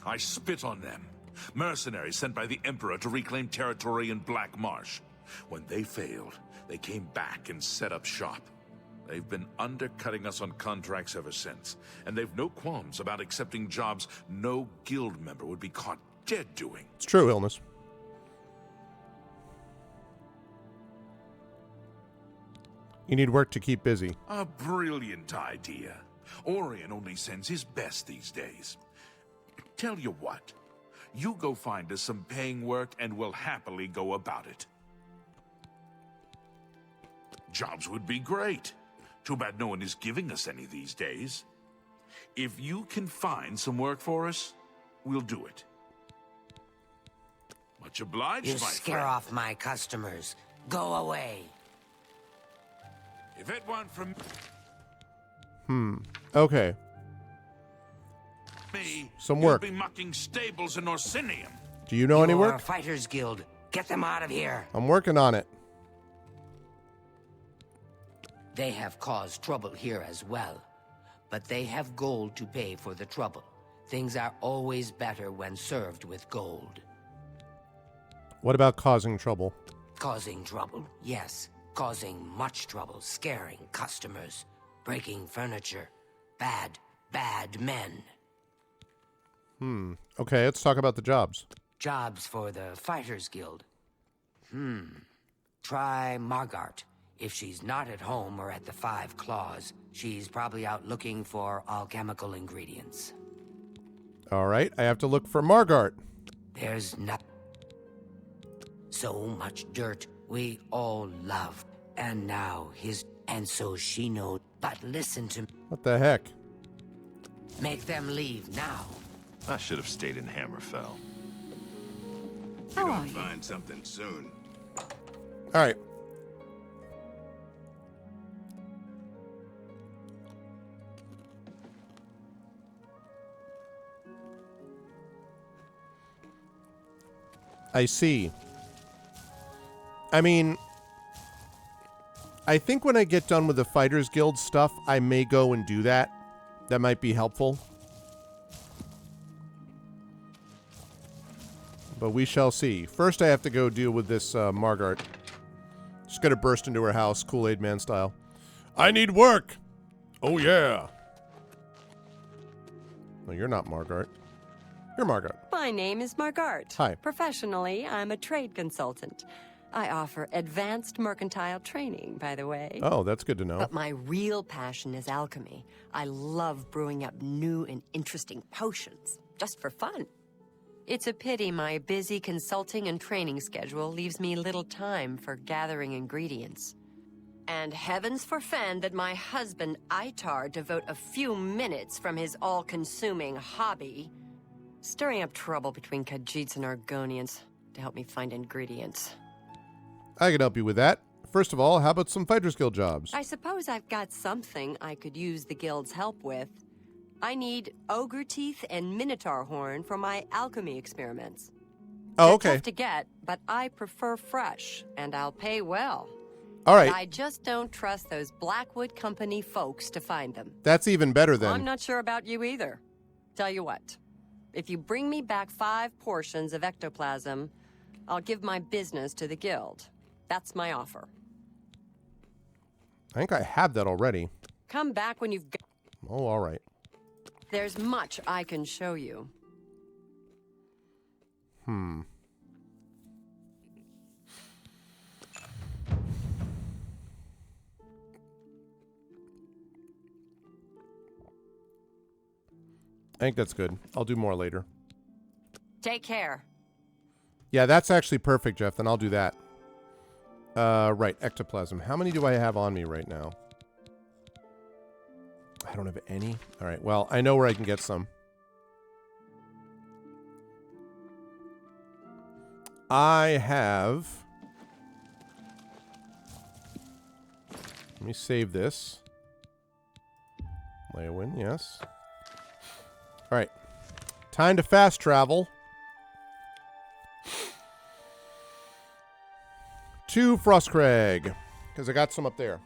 I spit on them. Mercenaries sent by the Emperor to reclaim territory in Black Marsh. When they failed, they came back and set up shop. They've been undercutting us on contracts ever since, and they've no qualms about accepting jobs no guild member would be caught dead doing. It's true, Illness. You need work to keep busy. A brilliant idea. Orion only sends his best these days. Tell you what, you go find us some paying work and we'll happily go about it. Jobs would be great. Too bad no one is giving us any these days. If you can find some work for us, we'll do it. Much obliged, You my scare friend. off my customers. Go away. If it weren't for Okay. me, Some you'd work. be mucking stables in Orsinium. Do you know any You're a work? Fighters Guild. Get them out of here. I'm working on it. They have caused trouble here as well. But they have gold to pay for the trouble. Things are always better when served with gold. What about causing trouble? Causing trouble? Yes. Causing much trouble. Scaring customers. Breaking furniture. Bad, bad men. Okay, let's talk about the jobs. Jobs for the Fighters Guild. Try Margart. If she's not at home or at the Five Claws, she's probably out looking for alchemical ingredients. All right, I have to look for Margart. There's not so much dirt we all love. And now and so she knows. But listen to me. What the heck? Make them leave now. I should have stayed in Hammerfell. How are you? Find something soon. All right. I see. I mean, I think when I get done with the Fighters Guild stuff, I may go and do that. That might be helpful. But we shall see. First, I have to go deal with this Margart. Just gonna burst into her house, Kool-Aid Man style. I need work! Oh, yeah. No, you're not Margart. You're Margart. My name is Margart. Hi. Professionally, I'm a trade consultant. I offer advanced mercantile training, by the way. Oh, that's good to know. But my real passion is alchemy. I love brewing up new and interesting potions, just for fun. It's a pity my busy consulting and training schedule leaves me little time for gathering ingredients. And heavens forfend that my husband, Itar, devote a few minutes from his all-consuming hobby, stirring up trouble between Khajiits and Argonians, to help me find ingredients. I can help you with that. First of all, how about some Fighters Guild jobs? I suppose I've got something I could use the guild's help with. I need ogre teeth and minotaur horn for my alchemy experiments. Oh, They're okay. tough to get, but I prefer fresh, and I'll pay well. All right. But I just don't trust those Blackwood Company folks to find them. That's even better then. I'm not sure about you either. Tell you what, if you bring me back 5 portions of ectoplasm, I'll give my business to the guild. That's my offer. I think I have that already. Come back when you've got... Oh, all right. There's much I can show you. I think that's good. I'll do more later. Take care. Yeah, that's actually perfect, Jeff. Then I'll do that. Right, ectoplasm. How many do I have on me right now? I don't have any. All right, well, I know where I can get some. I have... Let me save this. Leowin, yes. All right. Time to fast travel. To Frostcrag. Because I got some up there.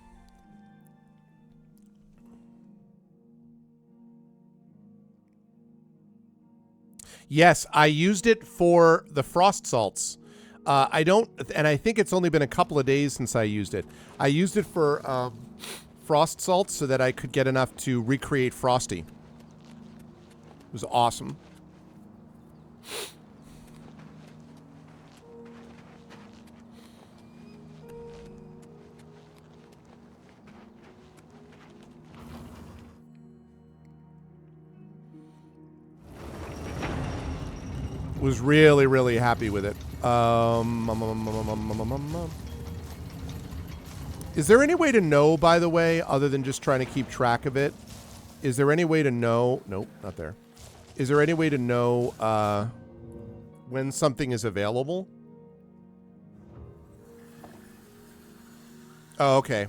Yes, I used it for the frost salts. I don't, and I think it's only been a couple of days since I used it. I used it for frost salts so that I could get enough to recreate Frosty. It was awesome. Was really, really happy with it. Is there any way to know, by the way, other than just trying to keep track of it? Is there any way to know? Nope, not there. Is there any way to know when something is available? Oh, okay.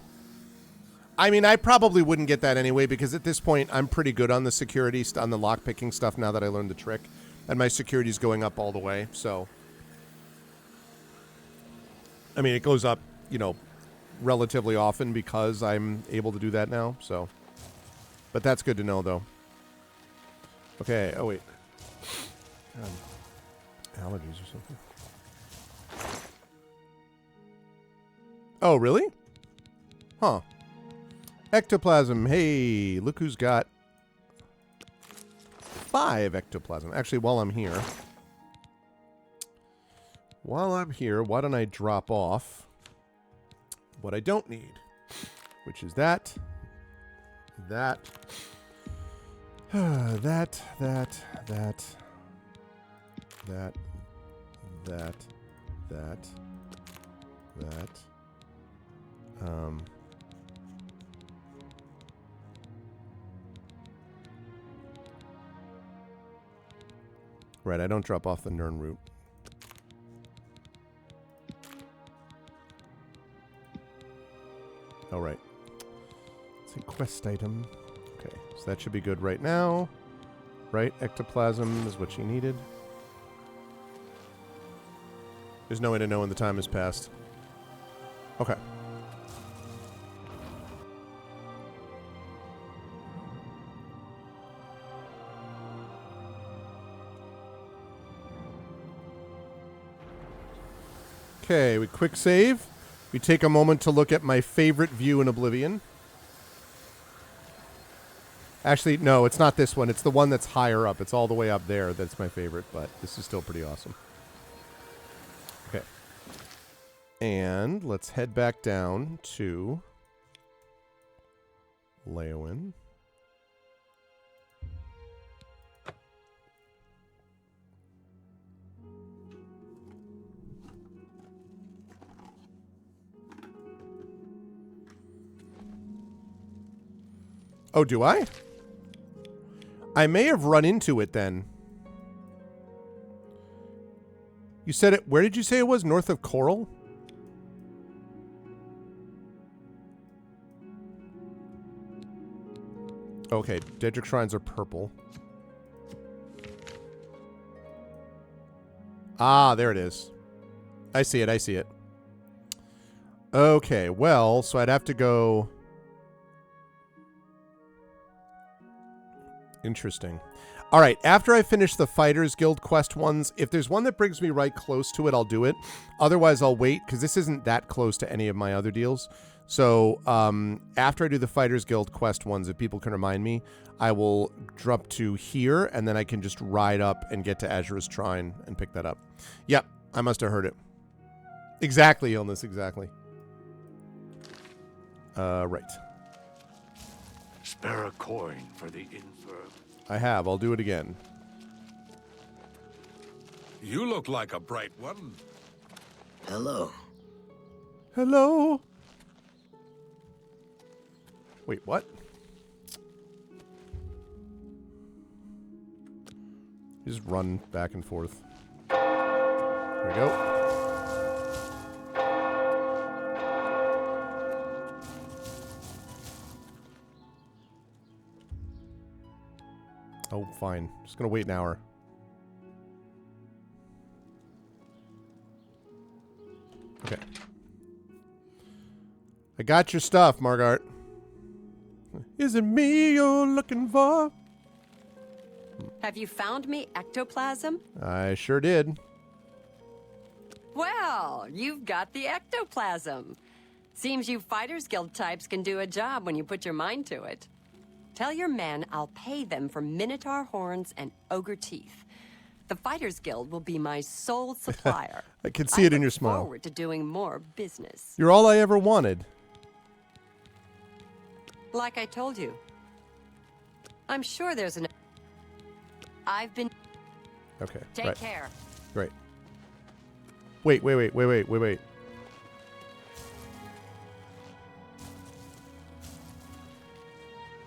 I mean, I probably wouldn't get that anyway because at this point, I'm pretty good on the security, on the lockpicking stuff now that I learned the trick. And my security's going up all the way, so... I mean, it goes up, you know, relatively often because I'm able to do that now, so... But that's good to know, though. Okay, oh wait. Allergies or something. Oh, really? Huh. Ectoplasm, hey, look who's got 5 ectoplasm. Actually, while I'm here, why don't I drop off what I don't need, which is that, that, that, that, that, that, that, that, that, right, I don't drop off the Nern route. All right. It's a quest item. Okay, so that should be good right now. Right, ectoplasm is what you needed. There's no way to know when the time has passed. Okay. Okay, we quick save. We take a moment to look at my favorite view in Oblivion. Actually, no, it's not this one. It's the one that's higher up. It's all the way up there. That's my favorite, but this is still pretty awesome. Okay. And let's head back down to Leowin. Oh, do I? I may have run into it then. You said it... Where did you say it was? North of Coral? Okay, Daedric Shrines are purple. Ah, there it is. I see it, I see it. Okay, well, so I'd have to go... Interesting. All right, after I finish the Fighters Guild quest ones, if there's one that brings me right close to it, I'll do it. Otherwise, I'll wait, because this isn't that close to any of my other deals. So, after I do the Fighters Guild quest ones, if people can remind me, I will drop to here, and then I can just ride up and get to Azura's Shrine and pick that up. Yep, I must have heard it. Exactly, Illness, exactly. Right. Spare a coin for the infirm. I have. I'll do it again. You look like a bright one. Hello. Hello? Wait, what? Just run back and forth. There we go. Oh, fine. Just gonna wait an hour. Okay. I got your stuff, Margart. Is it me you're looking for? Have you found me ectoplasm? I sure did. Well, you've got the ectoplasm. Seems you Fighters Guild types can do a job when you put your mind to it. Tell your men I'll pay them for Minotaur horns and ogre teeth. The Fighters Guild will be my sole supplier. I can see it in your smile. I look forward to doing more business. You're all I ever wanted. Like I told you. I'm sure there's an... I've been... Okay. Take right. care. Great. Wait.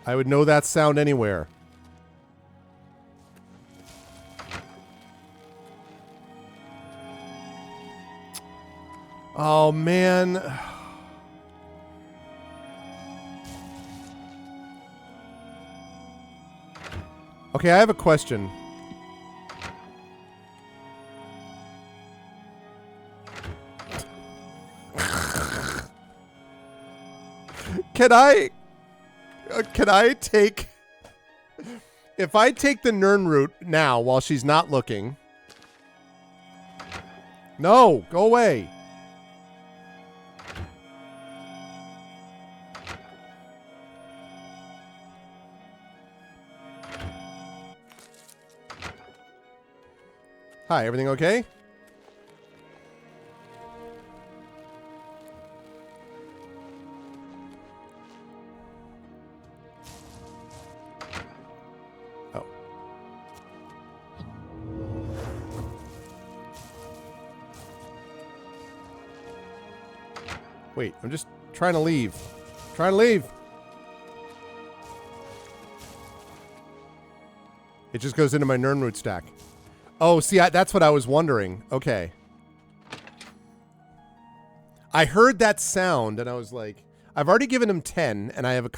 I would know that sound anywhere. Oh, man. Okay, I have a question. Can I take... If I take the Nern route now while she's not looking... No, go away. Hi, everything okay? Oh. Wait, I'm just trying to leave. Trying to leave. It just goes into my Nernroot stack. Oh, see, that's what I was wondering. Okay. I heard that sound, and I was like, I've already given him 10, and I have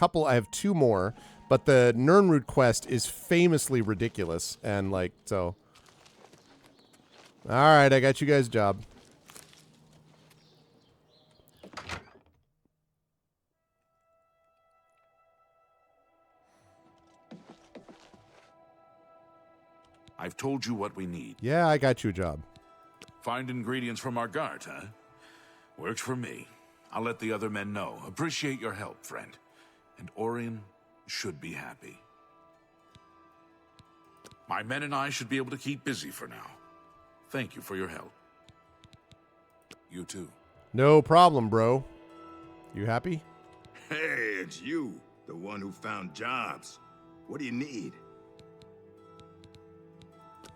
2 more, but the Nernroot quest is famously ridiculous, and like, so. Alright, I got you guys a job. I've told you what we need. Yeah, I got you a job. Find ingredients from Margart, huh? Works for me. I'll let the other men know. Appreciate your help, friend. And Orion should be happy. My men and I should be able to keep busy for now. Thank you for your help. You too. No problem, bro. You happy? Hey, it's you, the one who found jobs. What do you need?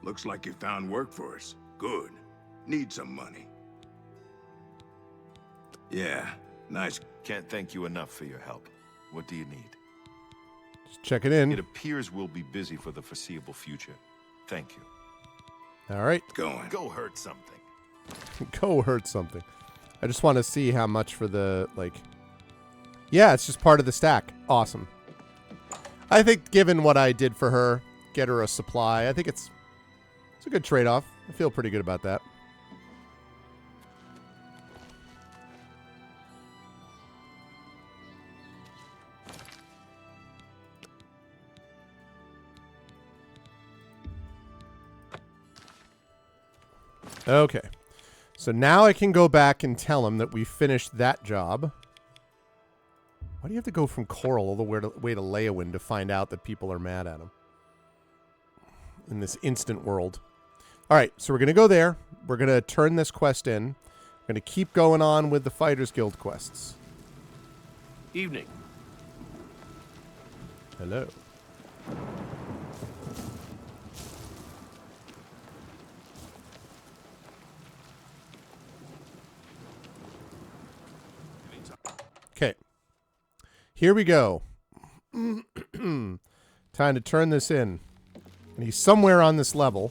Looks like you found work for us. Good. Need some money. Yeah, nice. Can't thank you enough for your help. What do you need? Just checking in. It appears we'll be busy for the foreseeable future. Thank you. All right. Go hurt something. Go hurt something. I just want to see how much for the, like... Yeah, it's just part of the stack. Awesome. I think given what I did for her, get her a supply, I think it's a good trade-off. I feel pretty good about that. Okay. So now I can go back and tell him that we finished that job. Why do you have to go from Coral all the way to Leyawind to find out that people are mad at him? In this instant world. Alright, so we're going to go there. We're going to turn this quest in. We're going to keep going on with the Fighters Guild quests. Evening. Hello. Here we go. Time to turn this in. And he's somewhere on this level.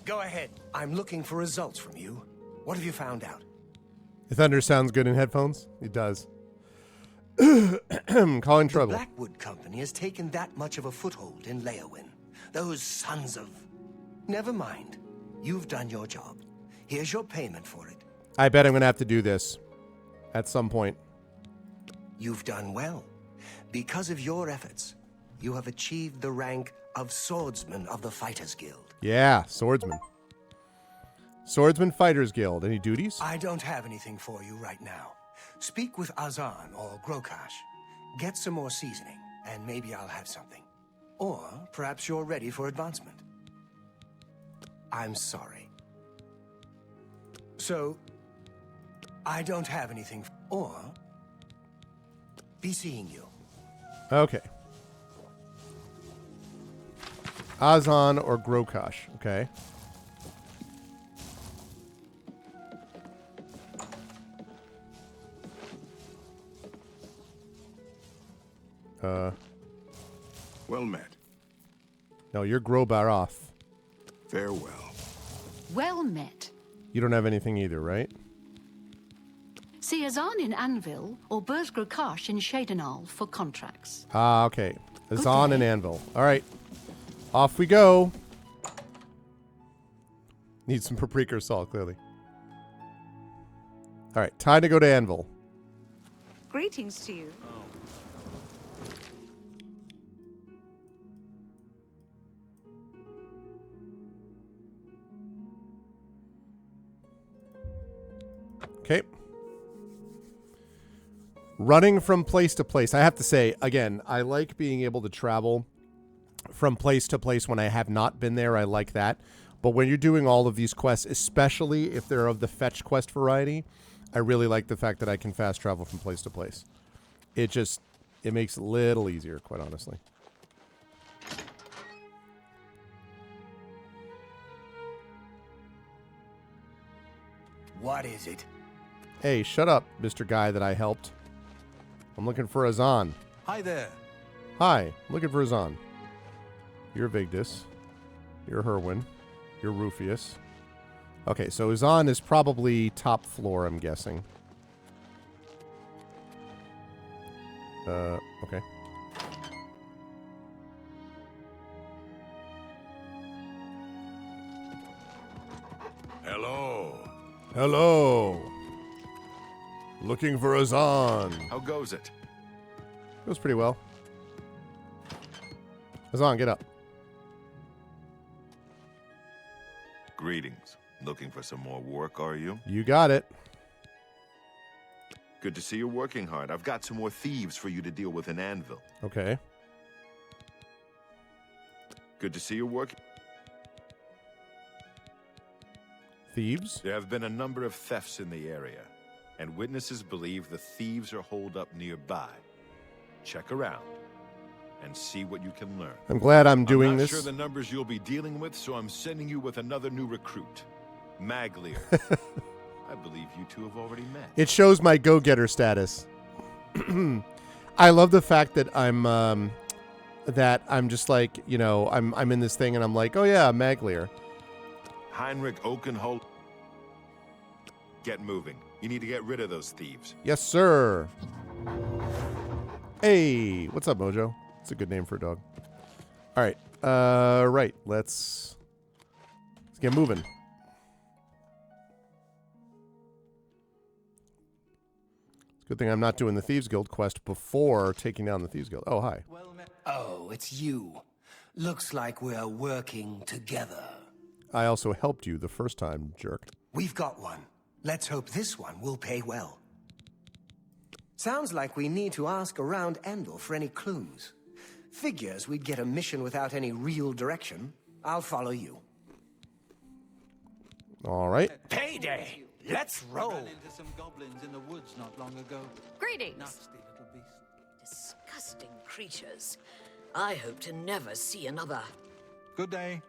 Go ahead. I'm looking for results from you. What have you found out? The thunder sounds good in headphones? It does. Calling trouble. The Blackwood Company has taken that much of a foothold in Leowin. Those sons of... Never mind. You've done your job. Here's your payment for it. I bet I'm going to have to do this at some point. You've done well. Because of your efforts, you have achieved the rank of Swordsman of the Fighters Guild. Yeah, Swordsman. Swordsman Fighters Guild. Any duties? I don't have anything for you right now. Speak with Azan or Grokash. Get some more seasoning, and maybe I'll have something. Or perhaps you're ready for advancement. I'm sorry. So, I don't have anything, or be seeing you. Okay. Azan or Grokash. Okay. Well met. No, you're Grobaroth. Farewell. Well met. You don't have anything either, right? See Azan in Anvil or Burs Grokash in Shadenal for contracts. Ah, okay. Azan and Anvil. All right. Off we go. Need some paprika salt, clearly. All right. Time to go to Anvil. Greetings to you. Okay. Running from place to place. I have to say, again, I like being able to travel from place to place when I have not been there. I like that. But when you're doing all of these quests, especially if they're of the fetch quest variety, I really like the fact that I can fast travel from place to place. It makes it a little easier, quite honestly. What is it? Hey, shut up, Mr. Guy that I helped. I'm looking for Azan. Hi there. Hi, I'm looking for Azan. You're Vigdis. You're Herwin. You're Rufius. Okay, so Azan is probably top floor, I'm guessing. Okay. Hello. Hello. Looking for Azan. How goes it? Goes pretty well. Azan, get up. Greetings. Looking for some more work, are you? You got it. Good to see you're working hard. I've got some more thieves for you to deal with in Anvil. Okay. Good to see you're working. Thieves? There have been a number of thefts in the area, and witnesses believe the thieves are holed up nearby. Check around and see what you can learn. I'm glad I'm doing I'm not this. sure the numbers you'll be dealing with, so I'm sending you with another new recruit, Maglier. I believe you two have already met. It shows my go-getter status. I love the fact that I'm just like, you know, I'm in this thing and I'm like, oh yeah, Maglier. Heinrich Oakenholt. Get moving. You need to get rid of those thieves. Yes, sir. Hey, what's up, Mojo? It's a good name for a dog. All right. Right. Let's get moving. Good thing I'm not doing the Thieves Guild quest before taking down the Thieves Guild. Oh, hi. Oh, it's you. Looks like we're working together. I also helped you the first time, jerk. We've got one. Let's hope this one will pay well. Sounds like we need to ask around Endor for any clues. Figures we'd get a mission without any real direction. I'll follow you. All right. Payday! Let's roll! Ran into some goblins in the woods not long ago. Greetings. Nasty little beasts. Disgusting creatures. I hope to never see another. Good day.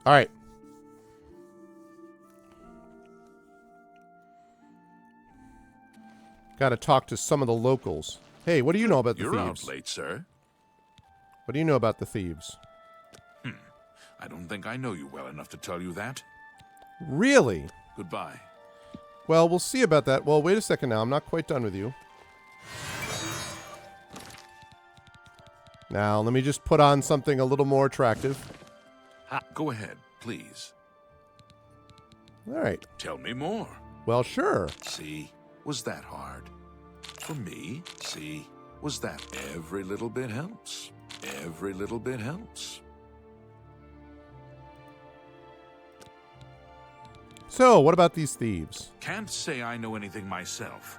All right. Got to talk to some of the locals. Hey, what do you know about the You're thieves? out late, sir. What do you know about the thieves? I don't think I know you well enough to tell you that. Really? Goodbye. Well, we'll see about that. Well, wait a second now. I'm not quite done with you. Now, let me just put on something a little more attractive. Go ahead, please. All right. Tell me more. Well, sure. See, was that hard? For me, see, was that every little bit helps. Every little bit helps. So, what about these thieves? Can't say I know anything myself,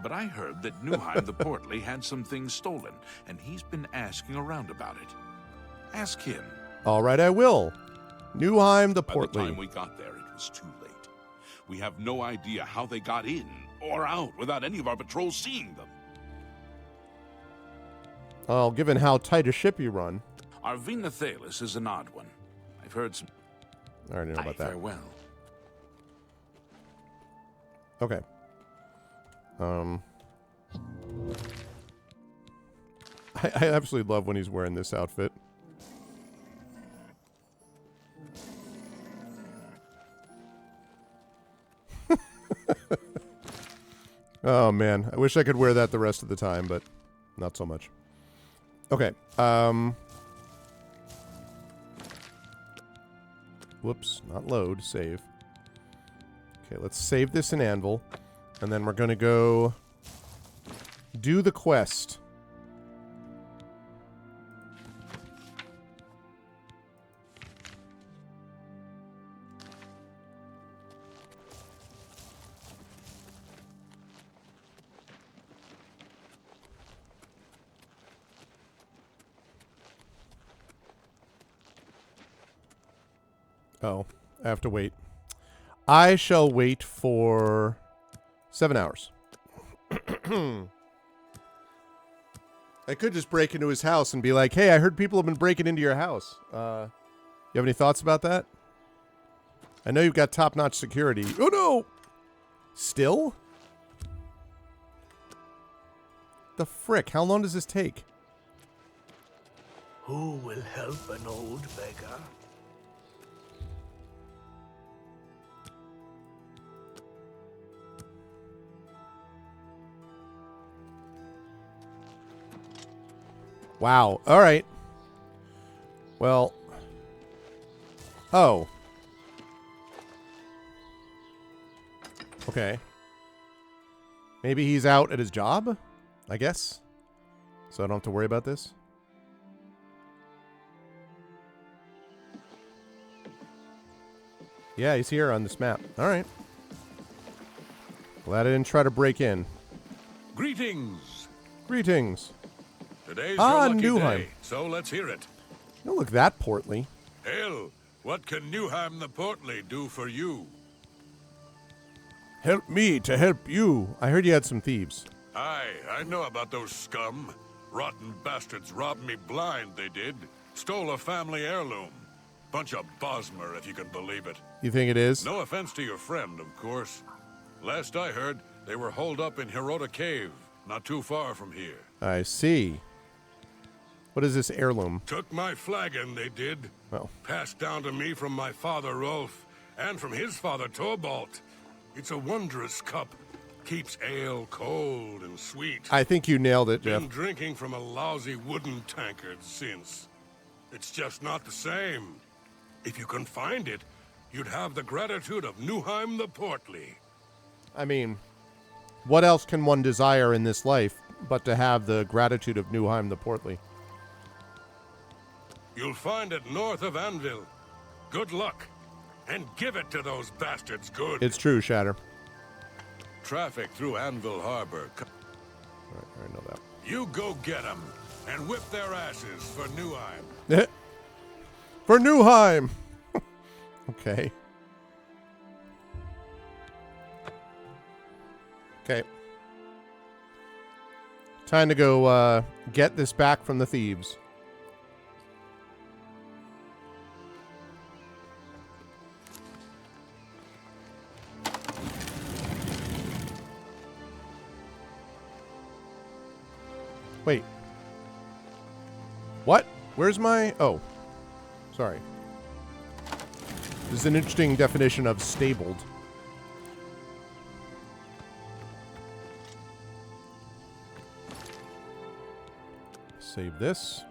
but I heard that Newheim the Portly had some things stolen, and he's been asking around about it. Ask him. All right, I will. Newheim the Portly. By the time we got there, it was too late. We have no idea how they got in or out without any of our patrols seeing them. Well, given how tight a ship you run. Our Vina Thalis is an odd one. I've heard some... I already know about that. Farewell. Okay. I absolutely love when he's wearing this outfit. Oh, man. I wish I could wear that the rest of the time, but not so much. Okay. Whoops. Not load. Save. Okay, let's save this in Anvil. And then we're going to go do the quest. Oh, I have to wait. I shall wait for 7 hours. I could just break into his house and be like, hey, I heard people have been breaking into your house. You have any thoughts about that? I know you've got top-notch security. Oh, no! Still? The frick? How long does this take? Who will help an old beggar? Wow. All right. Well. Oh. Okay. Maybe he's out at his job, I guess. So I don't have to worry about this. Yeah, he's here on this map. All right. Glad I didn't try to break in. Greetings. Greetings. Today's your lucky Newheim. day, so let's hear it. You don't look that portly. Hail, what can Newheim the Portly do for you? Help me to help you. I heard you had some thieves. Aye, I know about those scum. Rotten bastards robbed me blind, they did. Stole a family heirloom. Bunch of Bosmer, if you can believe it. You think it is? No offense to your friend, of course. Last I heard, they were holed up in Hirota Cave, not too far from here. I see. What is this heirloom? Took my flagon, they did. Oh. Passed down to me from my father, Rolf, and from his father, Torvald. It's a wondrous cup. Keeps ale cold and sweet. I think you nailed it, Jeff. Been drinking from a lousy wooden tankard since. It's just not the same. If you can find it, you'd have the gratitude of Newheim the Portly. I mean, what else can one desire in this life but to have the gratitude of Newheim the Portly? You'll find it north of Anvil. Good luck, and give it to those bastards good. It's true, Shatter. Traffic through Anvil Harbor. I know that. You go get them, and whip their asses for Newheim. For Newheim! Okay. Okay. Time to go get this back from the thieves. Wait. What? Where's my... Oh. Sorry. This is an interesting definition of stabled. Save this.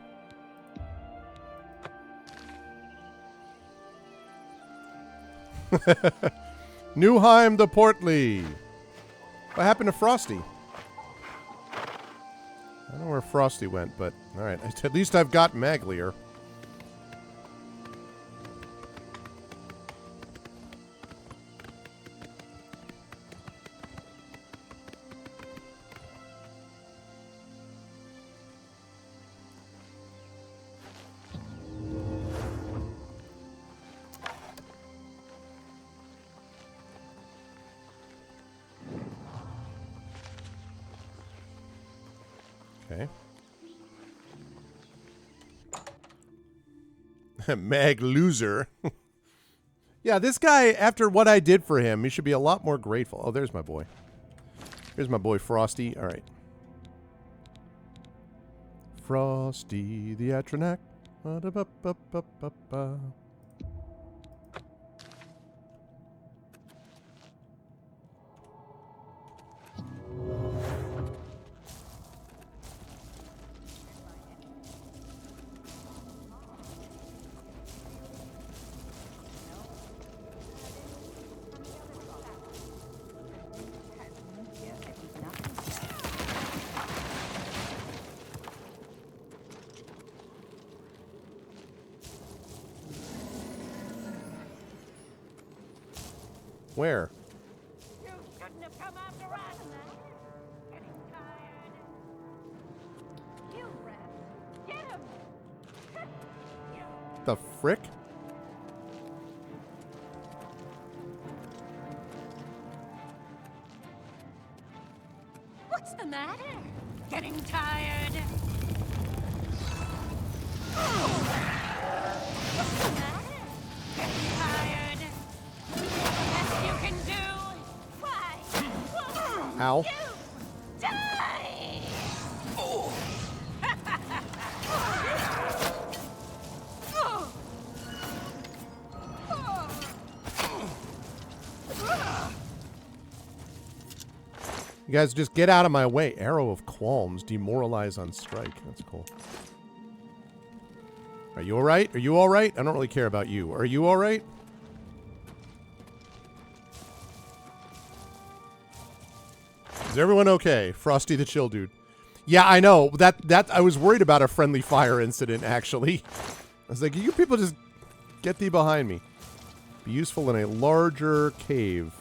Newheim the Portly. What happened to Frosty? I don't know where Frosty went, but alright. At least I've got Maglier. Okay. Mag loser. Yeah, this guy, after what I did for him, he should be a lot more grateful. Oh, there's my boy. Here's my boy Frosty. All right. Frosty the Atronac. Ba-da-ba-ba-ba-ba-ba. Where? You shouldn't have come after us. Getting tired. You rat. Get him. The frick? What's the matter? Getting tired. What's the matter? Getting tired. Best you can do. Why? Ow. You die. You guys just get out of my way. Arrow of Qualms. Demoralize on strike. That's cool. Are you alright? Are you alright? I don't really care about you. Are you alright? Is everyone okay? Frosty the Chill Dude. Yeah, I know. That I was worried about a friendly fire incident, actually. I was like, you people just get thee behind me. Be useful in a larger cave.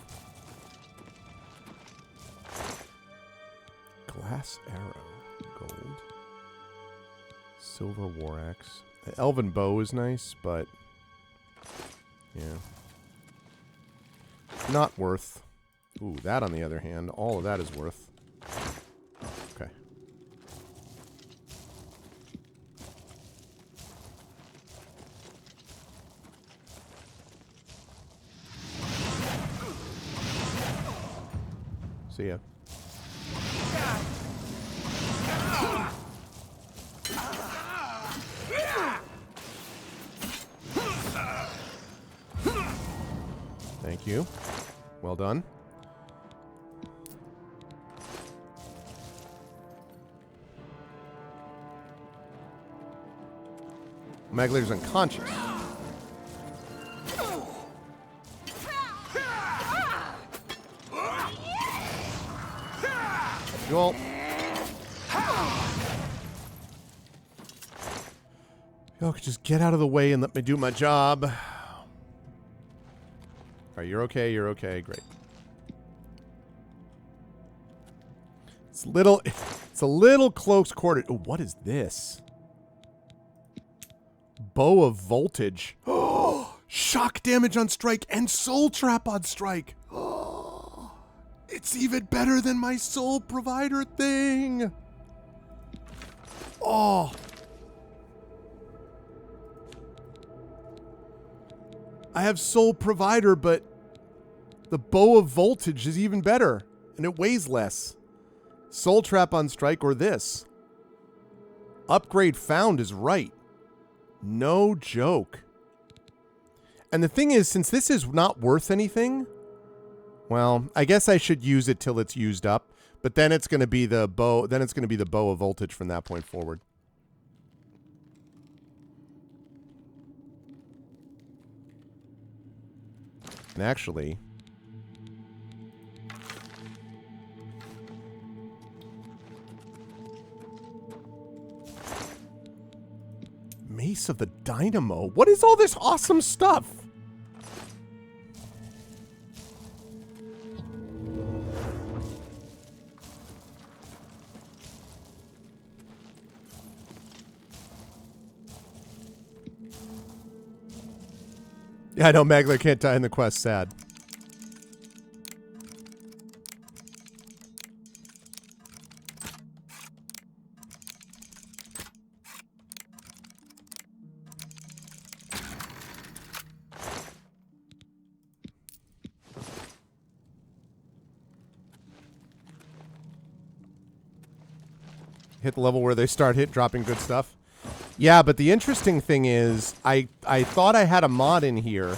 Glass arrow. Gold. Silver war axe. The elven bow is nice, but... yeah. Not worth. Ooh, that on the other hand, all of that is worth. Okay. See ya. Thank you. Well done. Maglier's unconscious. Joel. Y'all could just get out of the way and let me do my job. Alright, you're okay, you're okay, great. It's a little close quartered. Oh, what is this? Bow of Voltage. Oh, shock damage on strike and soul trap on strike. Oh, it's even better than my soul provider thing. Oh. I have soul provider, but the bow of voltage is even better and it weighs less. Soul trap on strike or this. Upgrade found is right. No joke. And the thing is, since this is not worth anything, well, I guess I should use it till it's used up. But then it's going to be the bow. Then it's going to be the bow of voltage from that point forward. And actually, Mace of the Dynamo. What is all this awesome stuff? Yeah, I know Magler can't die in the quest. Sad. Hit the level where they start dropping good stuff. Yeah, but the interesting thing is, I thought I had a mod in here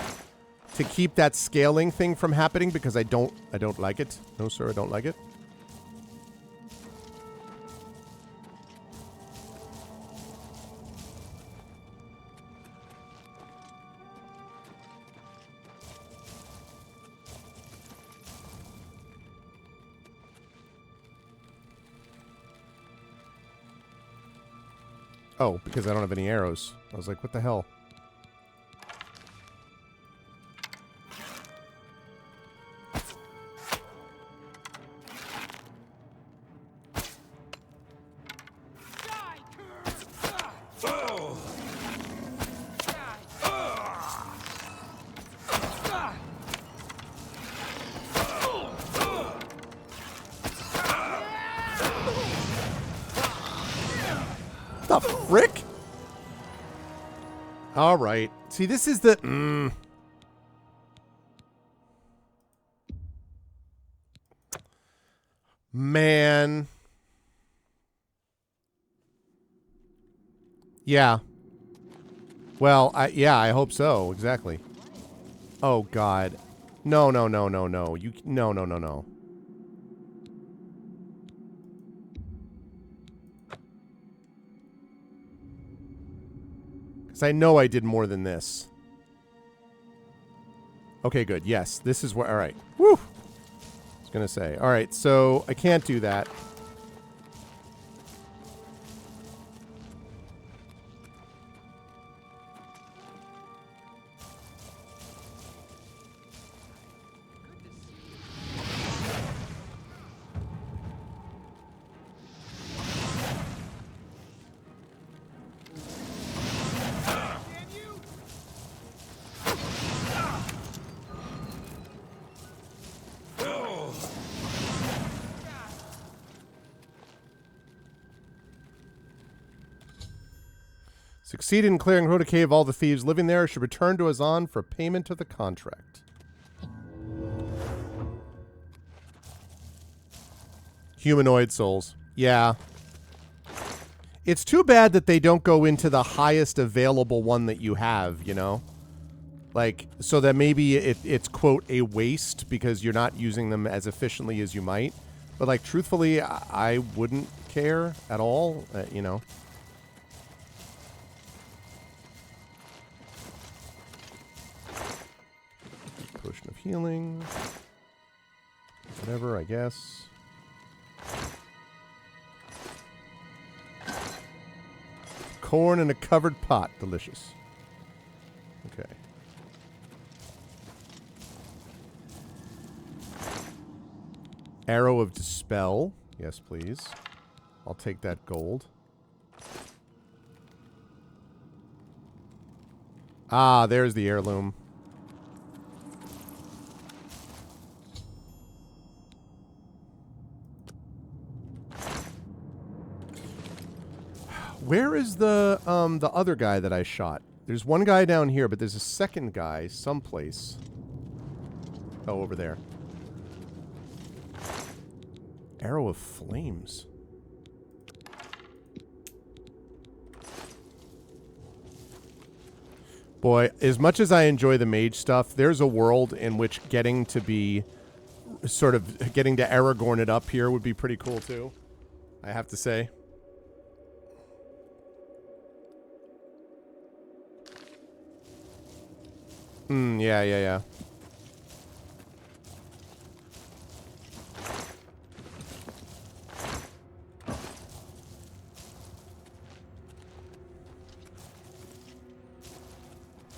to keep that scaling thing from happening because I don't like it. No, sir, I don't like it. Oh, because I don't have any arrows. I was like, what the hell? The frick? All right. See, this is the... Man. Yeah. Well, I hope so. Exactly. Oh, God. No, no, no, no, no. No, no, no, no. Because I know I did more than this. Okay, good. Yes, this is where... All right. Woo! I was going to say. All right, so I can't do that. Succeeded in clearing Rhoda Cave. All the thieves living there should return to Azan for payment of the contract. Humanoid souls. Yeah. It's too bad that they don't go into the highest available one that you have, you know? Like, so that maybe it's, quote, a waste because you're not using them as efficiently as you might. But, like, truthfully, I wouldn't care at all, you know? Potion of healing. Whatever, I guess. Corn in a covered pot. Delicious. Okay. Arrow of Dispel. Yes, please. I'll take that gold. Ah, there's the heirloom. Where is the other guy that I shot? There's one guy down here, but there's a second guy someplace. Oh, over there. Arrow of Flames. Boy, as much as I enjoy the mage stuff, there's a world in which getting to Aragorn it up here would be pretty cool too. I have to say. Yeah.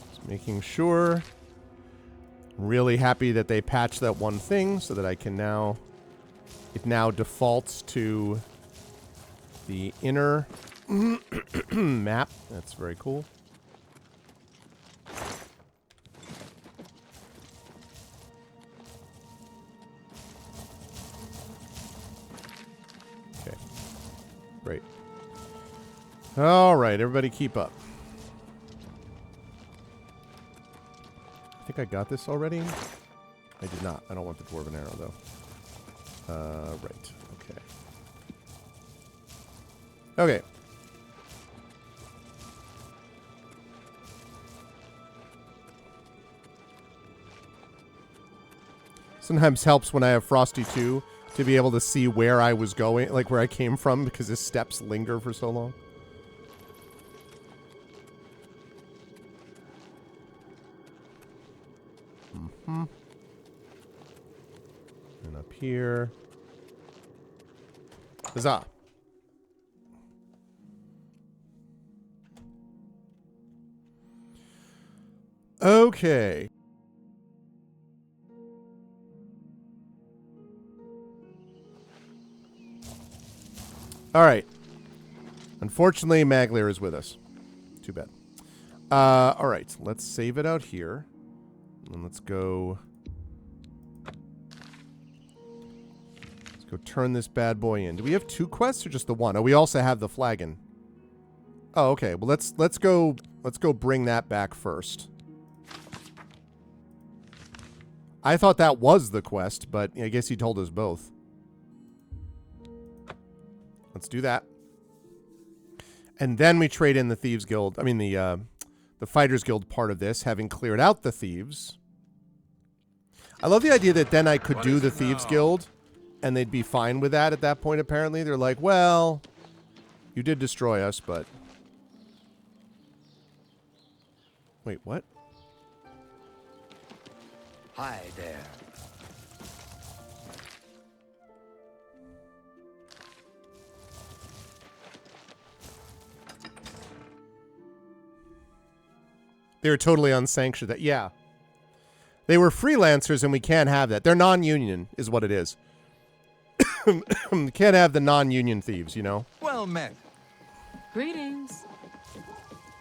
Just making sure. Really happy that they patched that one thing so that I can now... It now defaults to the inner map. That's very cool. Okay. Great. All right, everybody keep up. I think I got this already. I did not. I don't want the dwarven arrow, though. Right. Okay. Okay. Sometimes helps when I have Frosty 2 to be able to see where I was going, like where I came from, because his steps linger for so long. Mm-hmm. And up here. Huzzah. Okay. All right. Unfortunately, Maglear is with us. Too bad. All right. Let's save it out here. And let's go... Go turn this bad boy in. Do we have 2 quests or just the one? Oh, we also have the flagon. Oh, okay. Well, let's go bring that back first. I thought that was the quest, but I guess he told us both. Let's do that. And then we trade in the Thieves Guild. I mean the Fighters Guild part of this, having cleared out the thieves. I love the idea that then I could do the Thieves Guild. And they'd be fine with that at that point, apparently. They're like, well, you did destroy us, but... Wait, what? Hi there. They were totally unsanctioned. Yeah. They were freelancers, and we can't have that. They're non-union, is what it is. Can't have the non-union thieves, you know? Well met. Greetings.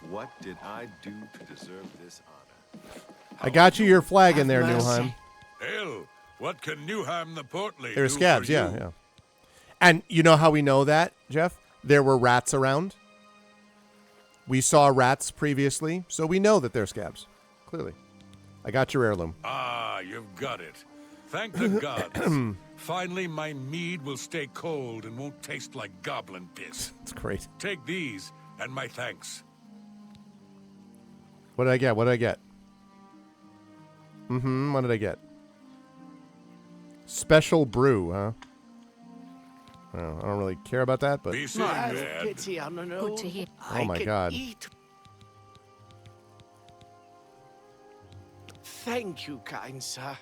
What did I do to deserve this honor? I got you your flag in there, Newheim. Hell, what can Newheim the Portly They were do scabs, for yeah, you? yeah. And you know how we know that, Jeff? There were rats around. We saw rats previously, so we know that they're scabs. Clearly. I got your heirloom. Ah, you've got it. Thank the gods. Finally, my mead will stay cold and won't taste like goblin piss. It's great. Take these, and my thanks. What did I get? What did I get? Mm-hmm. What did I get? Special brew, huh? I don't really care about that, but... Good to hear. Oh my god. Thank you, kind sir.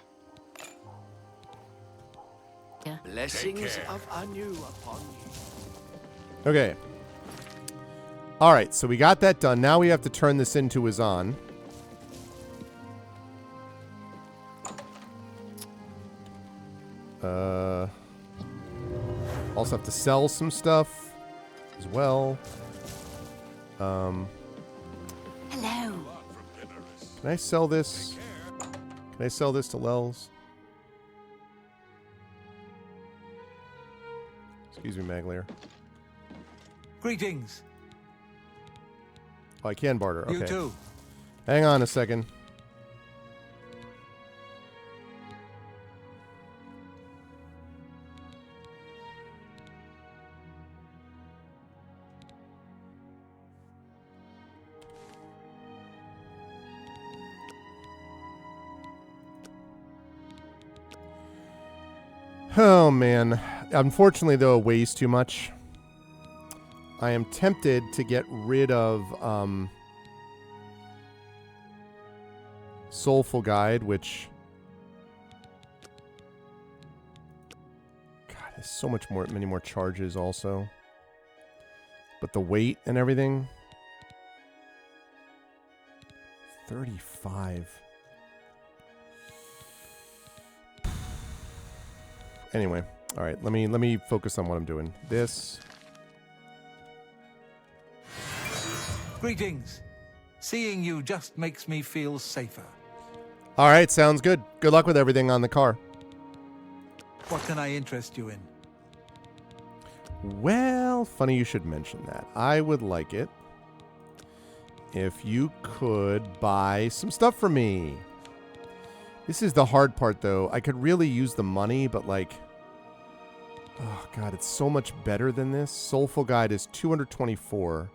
Yeah. Blessings of Anu upon you. Okay. Alright, so we got that done. Now we have to turn this into Azan. Also have to sell some stuff as well. Hello. Can I sell this? Can I sell this to Lels? Excuse me, Maglear. Greetings. Oh, I can barter. Okay. You too. Hang on a second. Oh, man. Unfortunately, though, it weighs too much. I am tempted to get rid of Soulful Guide, which... God, there's so much more, many more charges also. But the weight and everything... 35. Anyway, all right. Let me focus on what I'm doing. This. Greetings. Seeing you just makes me feel safer. All right, sounds good. Good luck with everything on the car. What can I interest you in? Well, funny you should mention that. I would like it if you could buy some stuff for me. This is the hard part, though. I could really use the money, but like... Oh, God, it's so much better than this. Soulful Guide is 224.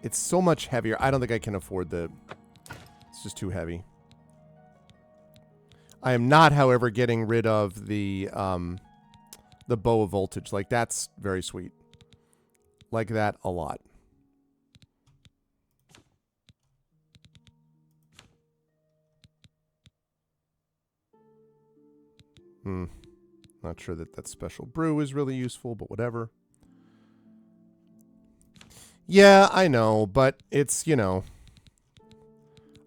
It's so much heavier. I don't think I can afford the... It's just too heavy. I am not, however, getting rid of the bow of voltage. Like, that's very sweet. Like that a lot. Not sure that special brew is really useful, but whatever. Yeah, I know, but it's, you know...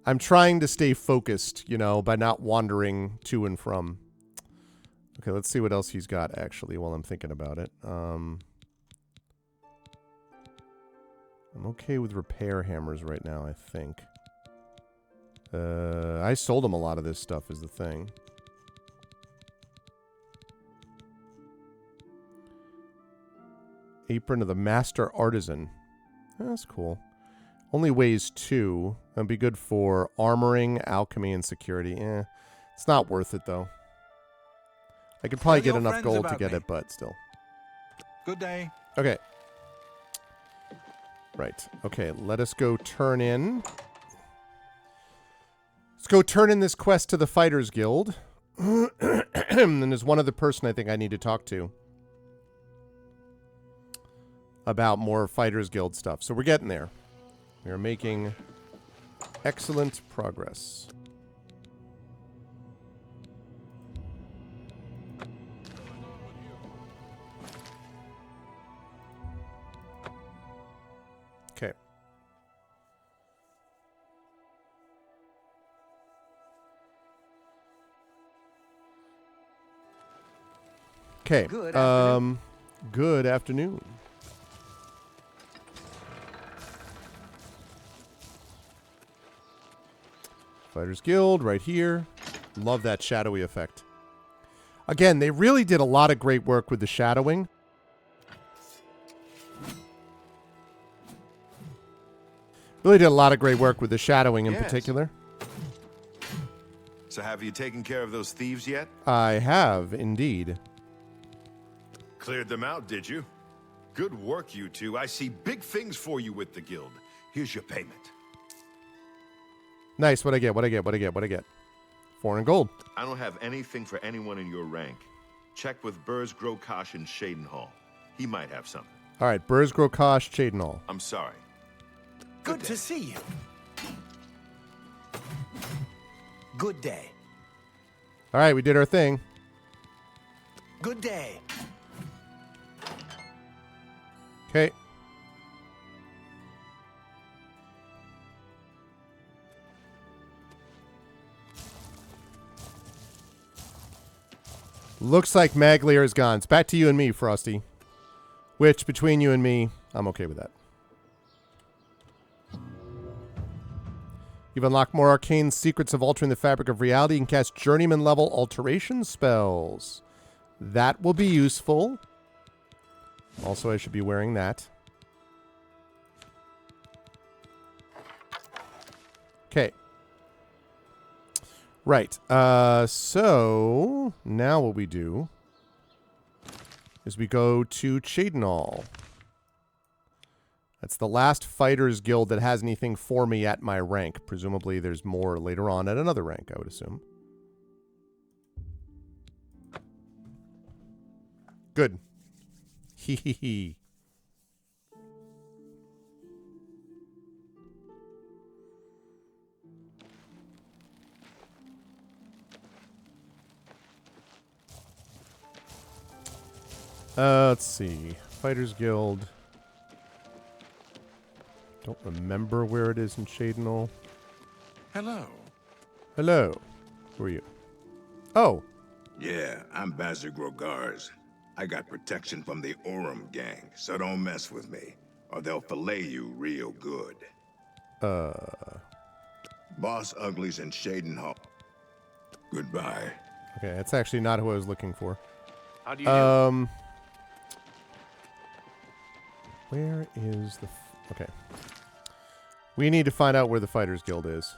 I'm trying to stay focused, you know, by not wandering to and from. Okay, let's see what else he's got, actually, while I'm thinking about it. I'm okay with repair hammers right now, I think. I sold him a lot of this stuff, is the thing. Apron of the Master Artisan. That's cool. Only weighs 2. That'd be good for armoring, alchemy, and security. It's not worth it, though. I could probably get enough gold to get it, but still. Good day. Okay. Right. Okay, let us go turn in. Let's go turn in this quest to the Fighters Guild. And there's one other person I think I need to talk to about more Fighters Guild stuff. So we're getting there. We are making excellent progress. Okay. Okay. Good afternoon. Fighters Guild right here. Love that shadowy effect. Again, they really did a lot of great work with the shadowing. Really did a lot of great work with the shadowing in particular. So have you taken care of those thieves yet? I have, indeed. Cleared them out, did you? Good work, you two. I see big things for you with the guild. Here's your payment. Nice. What'd I get? 4 in gold. I don't have anything for anyone in your rank. Check with Burrs, Grokosh, and Shadenhall. He might have something. All right, Burrs, Grokosh, Shadenhall. I'm sorry. Good to see you. Good day. All right, we did our thing. Good day. Okay. Looks like Maglier is gone. It's back to you and me, Frosty. Which, between you and me, I'm okay with that. You've unlocked more arcane secrets of altering the fabric of reality and cast journeyman-level alteration spells. That will be useful. Also, I should be wearing that. Okay. Right. So now what we do is we go to Shadenhall. That's the last Fighters Guild that has anything for me at my rank. Presumably there's more later on at another rank, I would assume. Good. Hee hee hee. Let's see. Fighters Guild. Don't remember where it is in Shadenal. Hello. Hello. Who are you? Oh. Yeah, I'm Bazir Grogars. I got protection from the Orem gang, so don't mess with me, or they'll fillet you real good. Boss Uglies in Shadenhall. Goodbye. Okay, that's actually not who I was looking for. How do you do? Where is the... okay. We need to find out where the Fighters Guild is.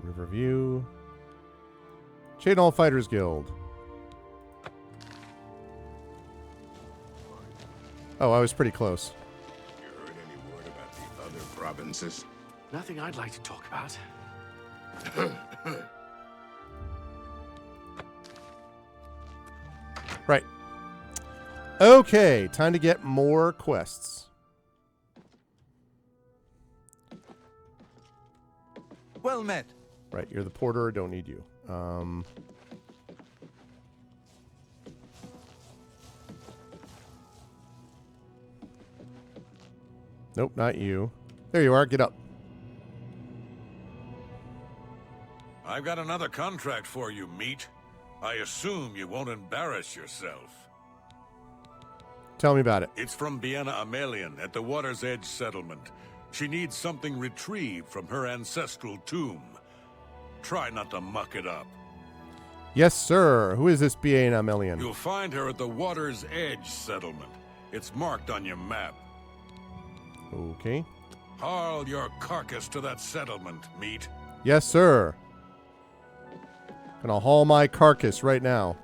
Riverview. Shadenhall Fighters Guild. Oh, I was pretty close. You heard any word about the other provinces? Nothing I'd like to talk about. Right. Okay, time to get more quests. Well met. Right, you're the porter, don't need you. Nope, not you. There you are, get up. I've got another contract for you, meat. I assume you won't embarrass yourself. Tell me about it. It's from Biena Amelian at the Water's Edge settlement. She needs something retrieved from her ancestral tomb. Try not to muck it up. Yes, sir. Who is this Biena Amelian? You'll find her at the Water's Edge settlement. It's marked on your map. Okay. Haul your carcass to that settlement, meat. Yes, sir. Gonna haul my carcass right now.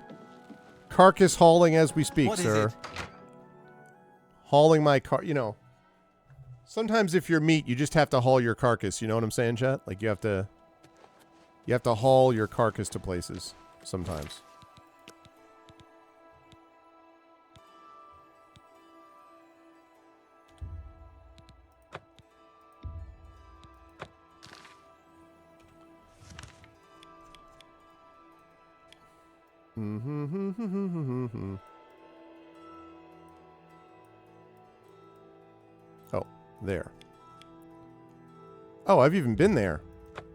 Carcass hauling as we speak, What is sir. it? Hauling my car. You know, sometimes if you're meat, you just have to haul your carcass. You know what I'm saying, chat? Like you have to haul your carcass to places sometimes. Oh, there. Oh, I've even been there.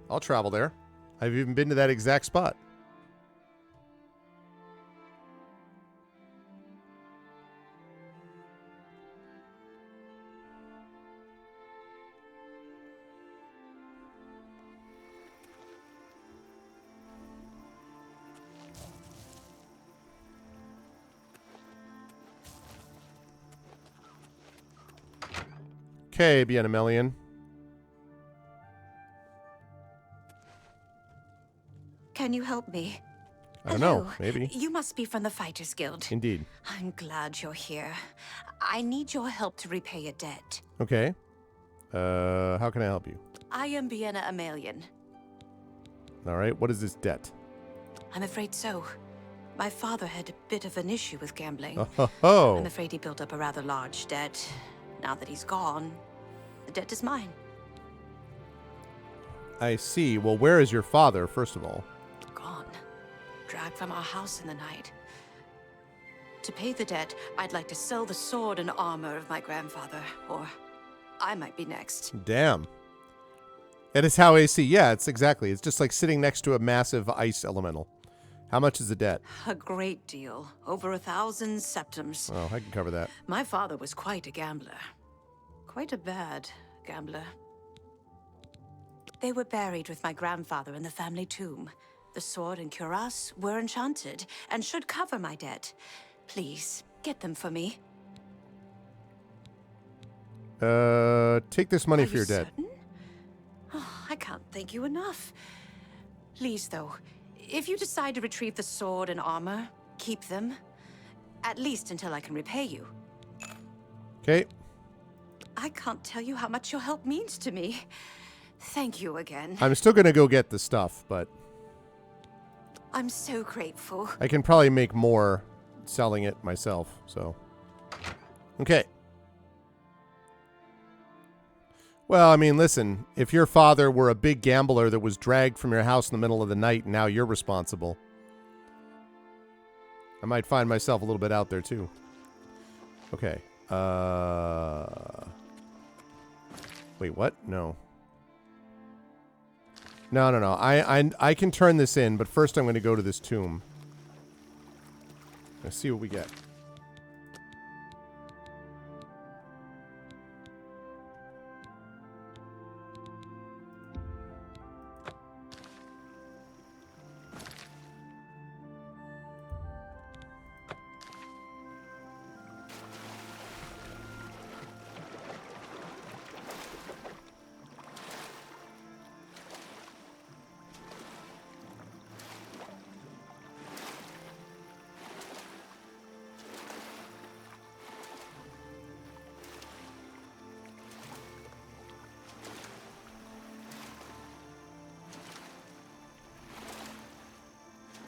I'll travel there. I've even been to that exact spot. Okay, Biena Amelian. Can you help me? I don't know. Hello. Maybe. You must be from the Fighters Guild. Indeed. I'm glad you're here. I need your help to repay a debt. Okay. How can I help you? I am Biena Amelian. All right. What is this debt? I'm afraid so. My father had a bit of an issue with gambling. Oh. I'm afraid he built up a rather large debt. Now that he's gone, the debt is mine. I see. Well, where is your father, first of all? Gone. Dragged from our house in the night. To pay the debt, I'd like to sell the sword and armor of my grandfather, or I might be next. Damn. That is how AC. Yeah, it's exactly. It's just like sitting next to a massive ice elemental. How much is the debt? A great deal. Over 1,000 septums. Oh, I can cover that. My father was quite a gambler. Quite a bad gambler. They were buried with my grandfather in the family tomb. The sword and cuirass were enchanted and should cover my debt. Please, get them for me. Take this money Are for your you debt. certain? Oh, I can't thank you enough. Please, though, if you decide to retrieve the sword and armor, keep them. At least until I can repay you. Okay. I can't tell you how much your help means to me. Thank you again. I'm still going to go get the stuff, but I'm so grateful. I can probably make more selling it myself, so. Okay. Well, I mean, listen, if your father were a big gambler that was dragged from your house in the middle of the night and now you're responsible, I might find myself a little bit out there too. Okay. Wait, what? No. No. I can turn this in, but first I'm going to go to this tomb. Let's see what we get.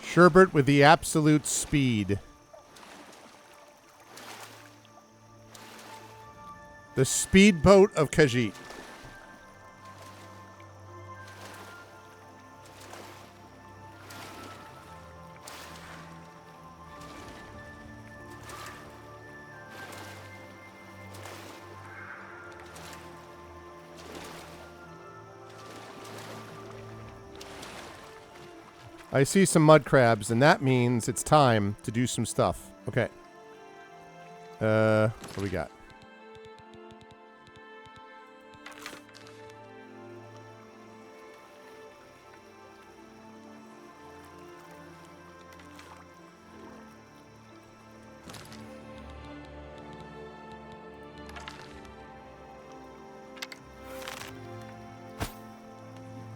Sherbert with the absolute speed. The speedboat of Khajiit. I see some mud crabs, and that means it's time to do some stuff. Okay. What do we got?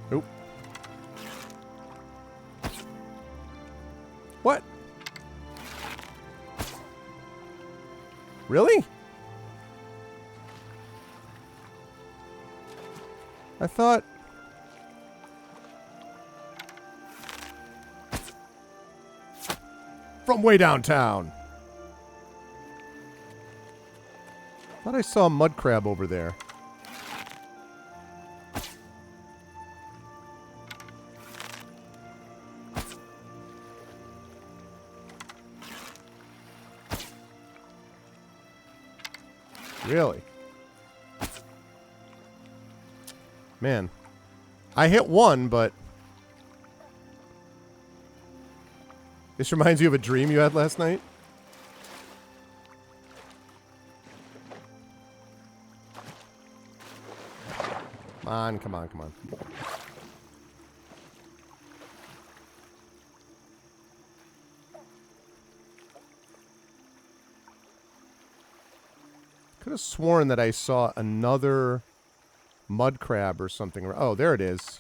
Nope. What? Really? I thought... From way downtown. Thought I saw a mud crab over there. Really? Man. I hit one, but... This reminds you of a dream you had last night? Come on, come on, come on. Could have sworn that I saw another mud crab or something. Oh, there it is.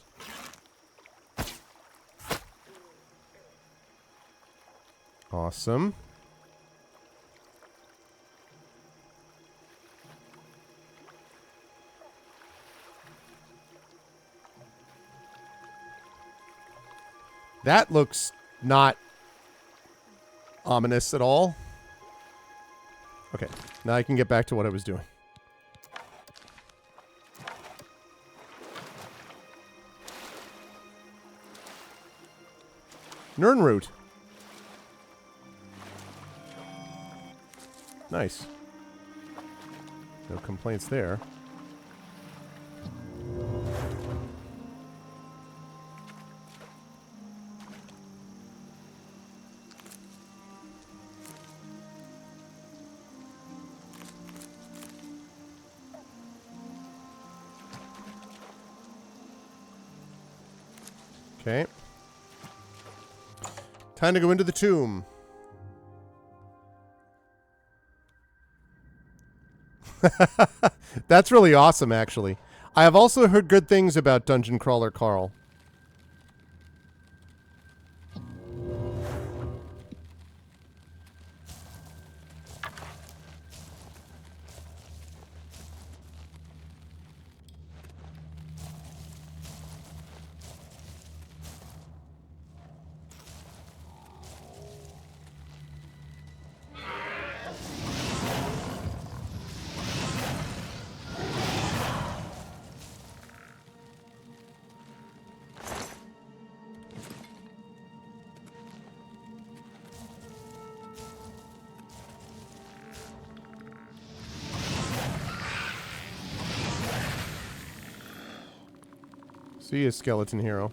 Awesome. That looks not ominous at all. Okay, now I can get back to what I was doing. Nirnroot. Nice. No complaints there. Okay. Time to go into the tomb. That's really awesome, actually. I have also heard good things about Dungeon Crawler Carl. See you, skeleton hero.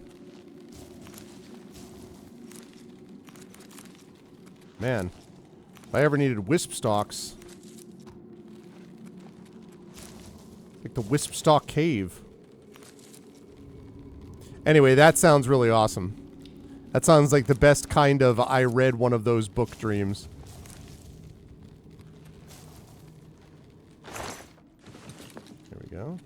Man, if I ever needed wisp stalks, like the wisp stalk cave. Anyway, that sounds really awesome. That sounds like the best kind of I read one of those book dreams. There we go.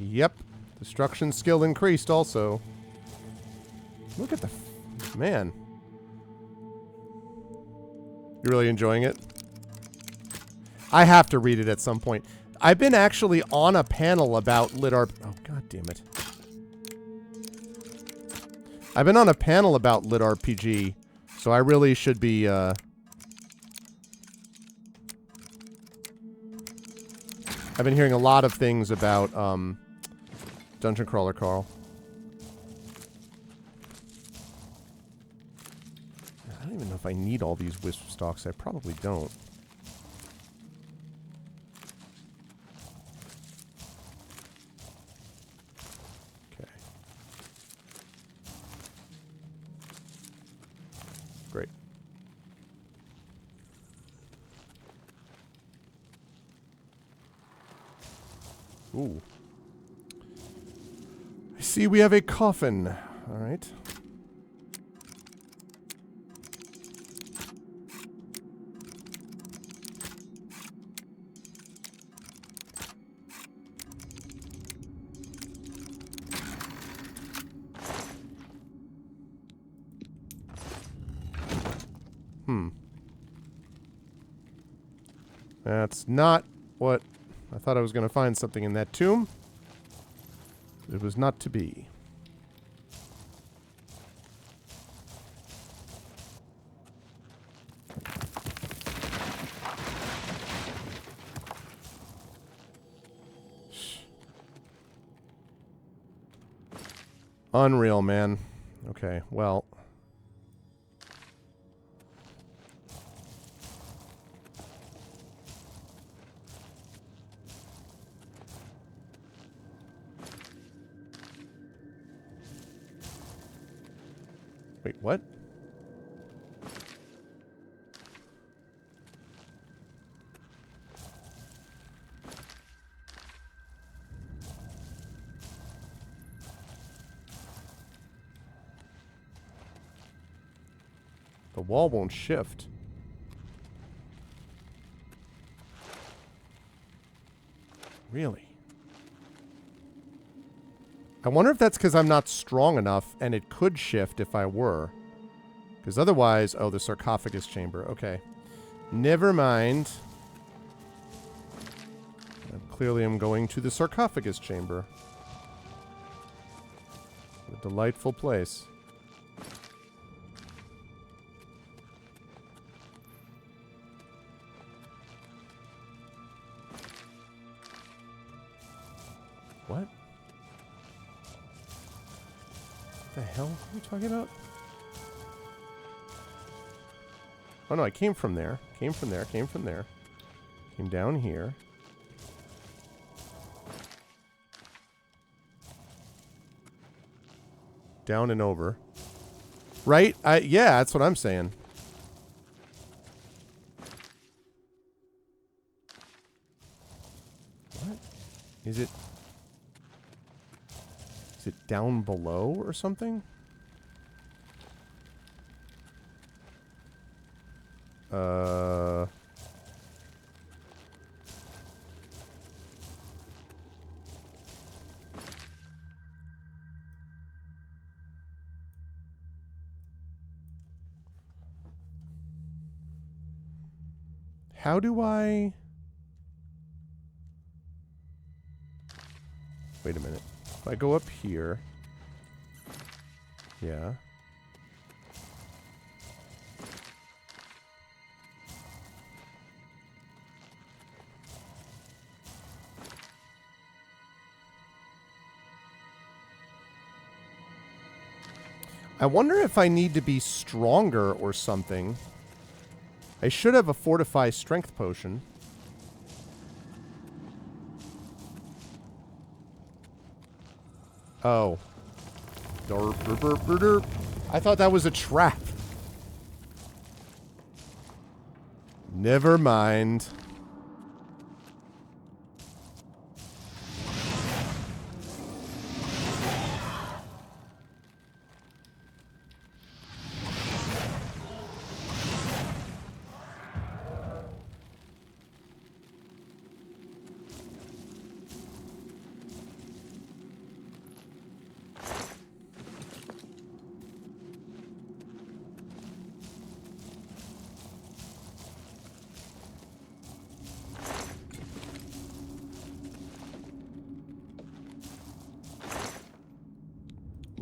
Yep. Destruction skill increased also. Look at the... man. You really enjoying it? I have to read it at some point. I've been actually on a panel about lit RP... oh, god damn it. I've been on a panel about lit RPG, so I really should be, I've been hearing a lot of things about, Dungeon Crawler Carl. I don't even know if I need all these wisp stalks. I probably don't. Okay. Great. Ooh. I see we have a coffin. All right. That's not what... I thought I was going to find something in that tomb. It was not to be. Unreal, man. Okay, well... Wait, what? The wall won't shift. Really? I wonder if that's because I'm not strong enough and it could shift if I were. Because otherwise... oh, the sarcophagus chamber. Okay. Never mind. I clearly am going to the sarcophagus chamber. A delightful place. What? The hell are you talking about? Oh no, I came from there. Came from there, came from there. Came down here. Down and over. Right? Yeah, that's what I'm saying. What? Is it... is it down below or something? How do I... Wait a minute. If I go up here... Yeah. I wonder if I need to be stronger or something. I should have a Fortify Strength Potion. Oh. Derp, derp, derp, derp, derp. I thought that was a trap. Never mind.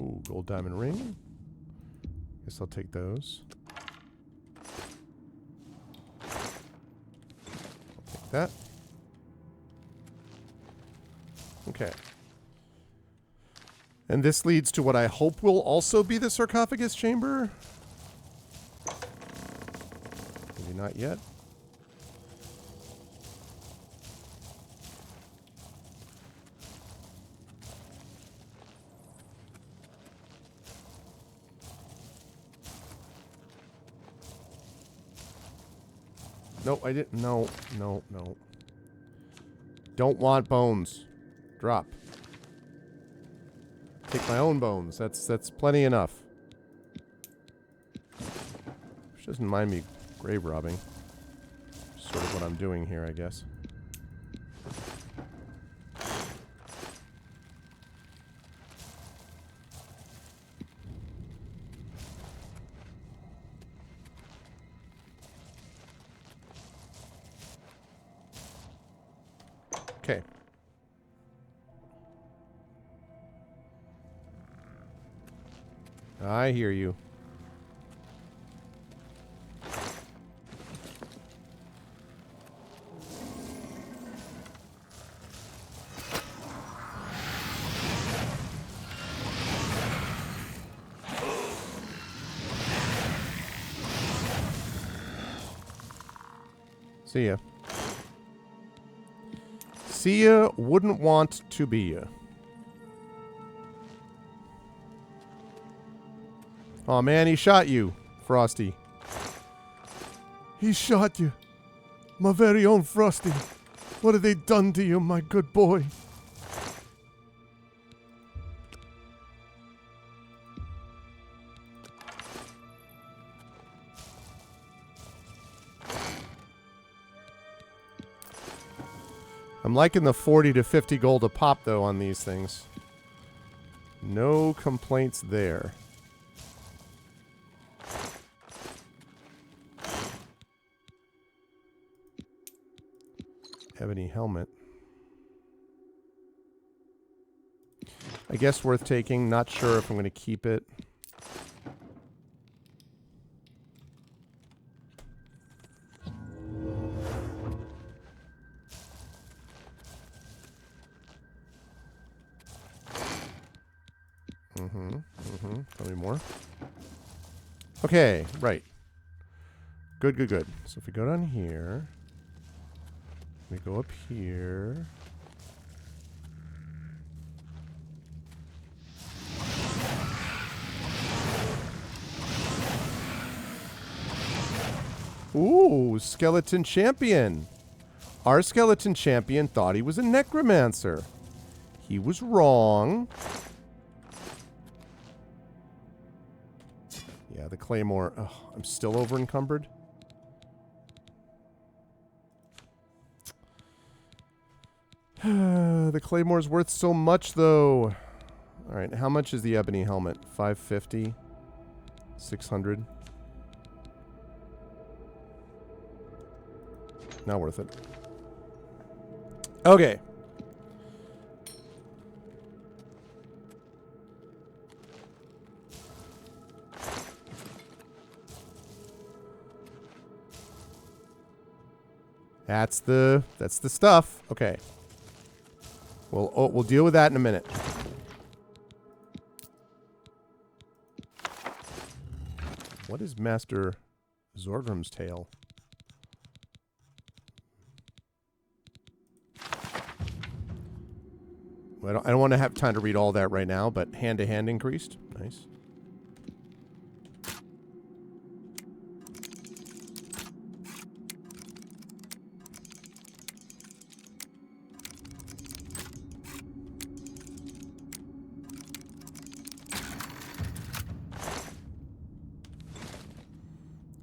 Ooh, gold diamond ring. Guess I'll take those. I'll take that. Okay. And this leads to what I hope will also be the sarcophagus chamber. Maybe not yet. No, I didn't. No, no, no. Don't want bones. Drop. Take my own bones. That's plenty enough. Which doesn't mind me grave robbing. Sort of what I'm doing here, I guess. Okay. I hear you. See ya. See ya, wouldn't want to be ya. Aw, man, he shot you, Frosty. He shot you. My very own Frosty. What have they done to you, my good boy? I'm liking the 40 to 50 gold a pop, though, on these things. No complaints there. Ebony helmet. I guess worth taking. Not sure if I'm going to keep it. Tell me more. Okay, right. Good, good, good. So if we go down here, we go up here. Ooh, skeleton champion. Our skeleton champion thought he was a necromancer. He was wrong. Yeah, the claymore. Oh, I'm still over encumbered. The claymore's worth so much, though. All right, how much is the ebony helmet? 550? 600? Not worth it. Okay. That's the stuff. Okay. We'll deal with that in a minute. What is Master Zorgrim's tail? Well, I don't want to have time to read all that right now, but hand-to-hand increased. Nice.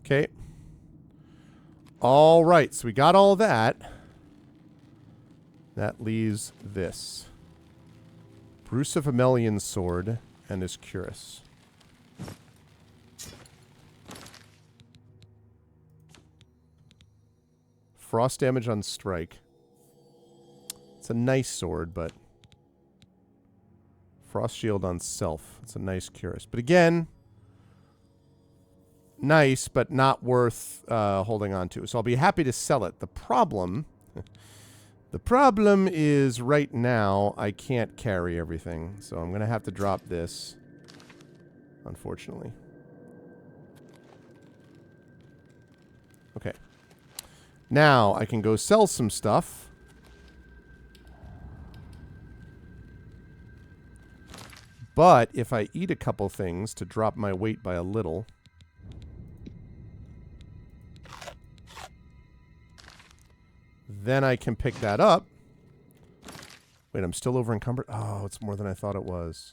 Okay. All right, so we got all that. That leaves this. Bruce of Amelion's sword and his cuirass. Frost damage on strike. It's a nice sword, but frost shield on self. It's a nice cuirass. But again, nice, but not worth holding on to. So I'll be happy to sell it. The problem is right now I can't carry everything. So I'm going to have to drop this, unfortunately. Okay. Now I can go sell some stuff. But if I eat a couple things to drop my weight by a little... then I can pick that up. Wait, I'm still over encumbered? Oh, it's more than I thought it was.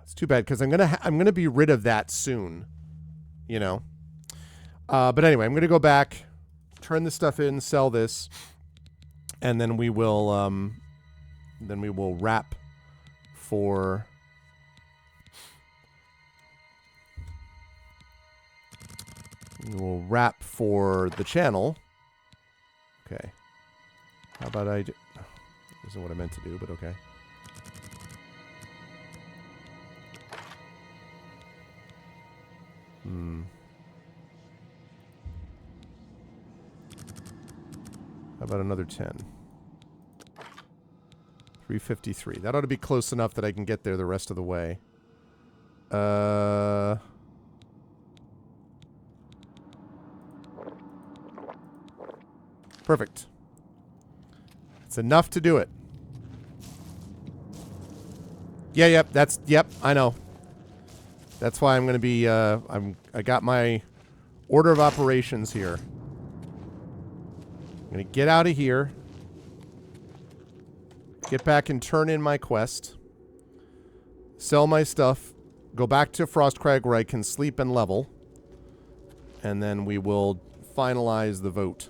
It's too bad because I'm gonna be rid of that soon, you know. But anyway, I'm gonna go back, turn this stuff in, sell this, and then we will wrap for the channel. Okay. How about I do? Isn't what I meant to do, but okay. How about another 10? 353. That ought to be close enough that I can get there the rest of the way. Perfect. It's enough to do it. Yeah, yep, I know. That's why I'm going to be, I got my order of operations here. I'm going to get out of here. Get back and turn in my quest. Sell my stuff. Go back to Frostcrag where I can sleep and level. And then we will finalize the vote.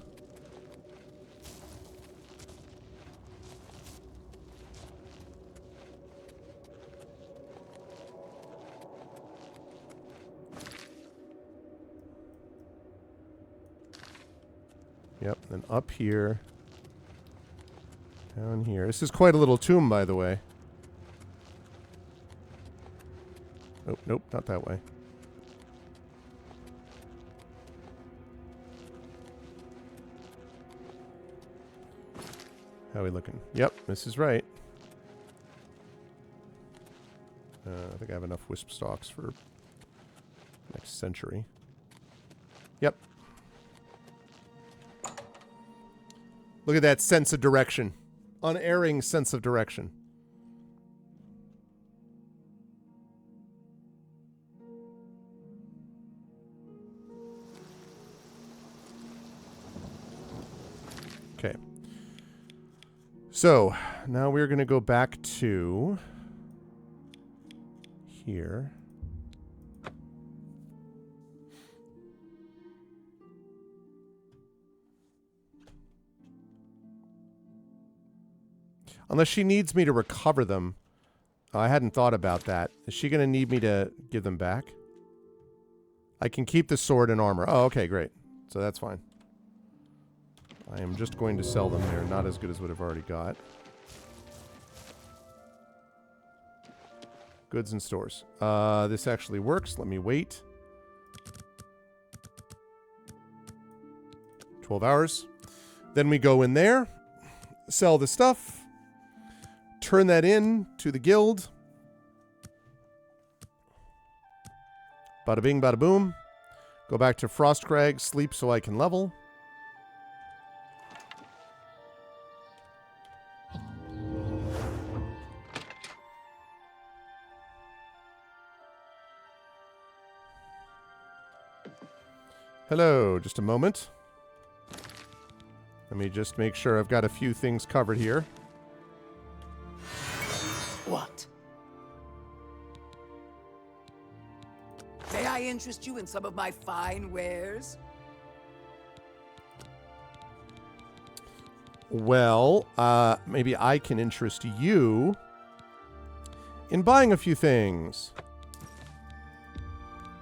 Yep, and up here. Down here. This is quite a little tomb, by the way. Oh, nope, not that way. How are we looking? Yep, this is right. I think I have enough wisp stalks for next century. Yep. Look at that sense of direction. Unerring sense of direction. Okay. So, now we're going to go back to here. Unless she needs me to recover them. Oh, I hadn't thought about that. Is she going to need me to give them back? I can keep the sword and armor. Oh, okay, great. So that's fine. I am just going to sell them. They're not as good as what I've already got. Goods and stores. This actually works. Let me wait. 12 hours. Then we go in there, sell the stuff, turn that in to the guild. Bada bing, bada boom. Go back to Frostcrag, sleep so I can level. Hello, just a moment. Let me just make sure I've got a few things covered here. What? May I interest you in some of my fine wares? Well, maybe I can interest you in buying a few things.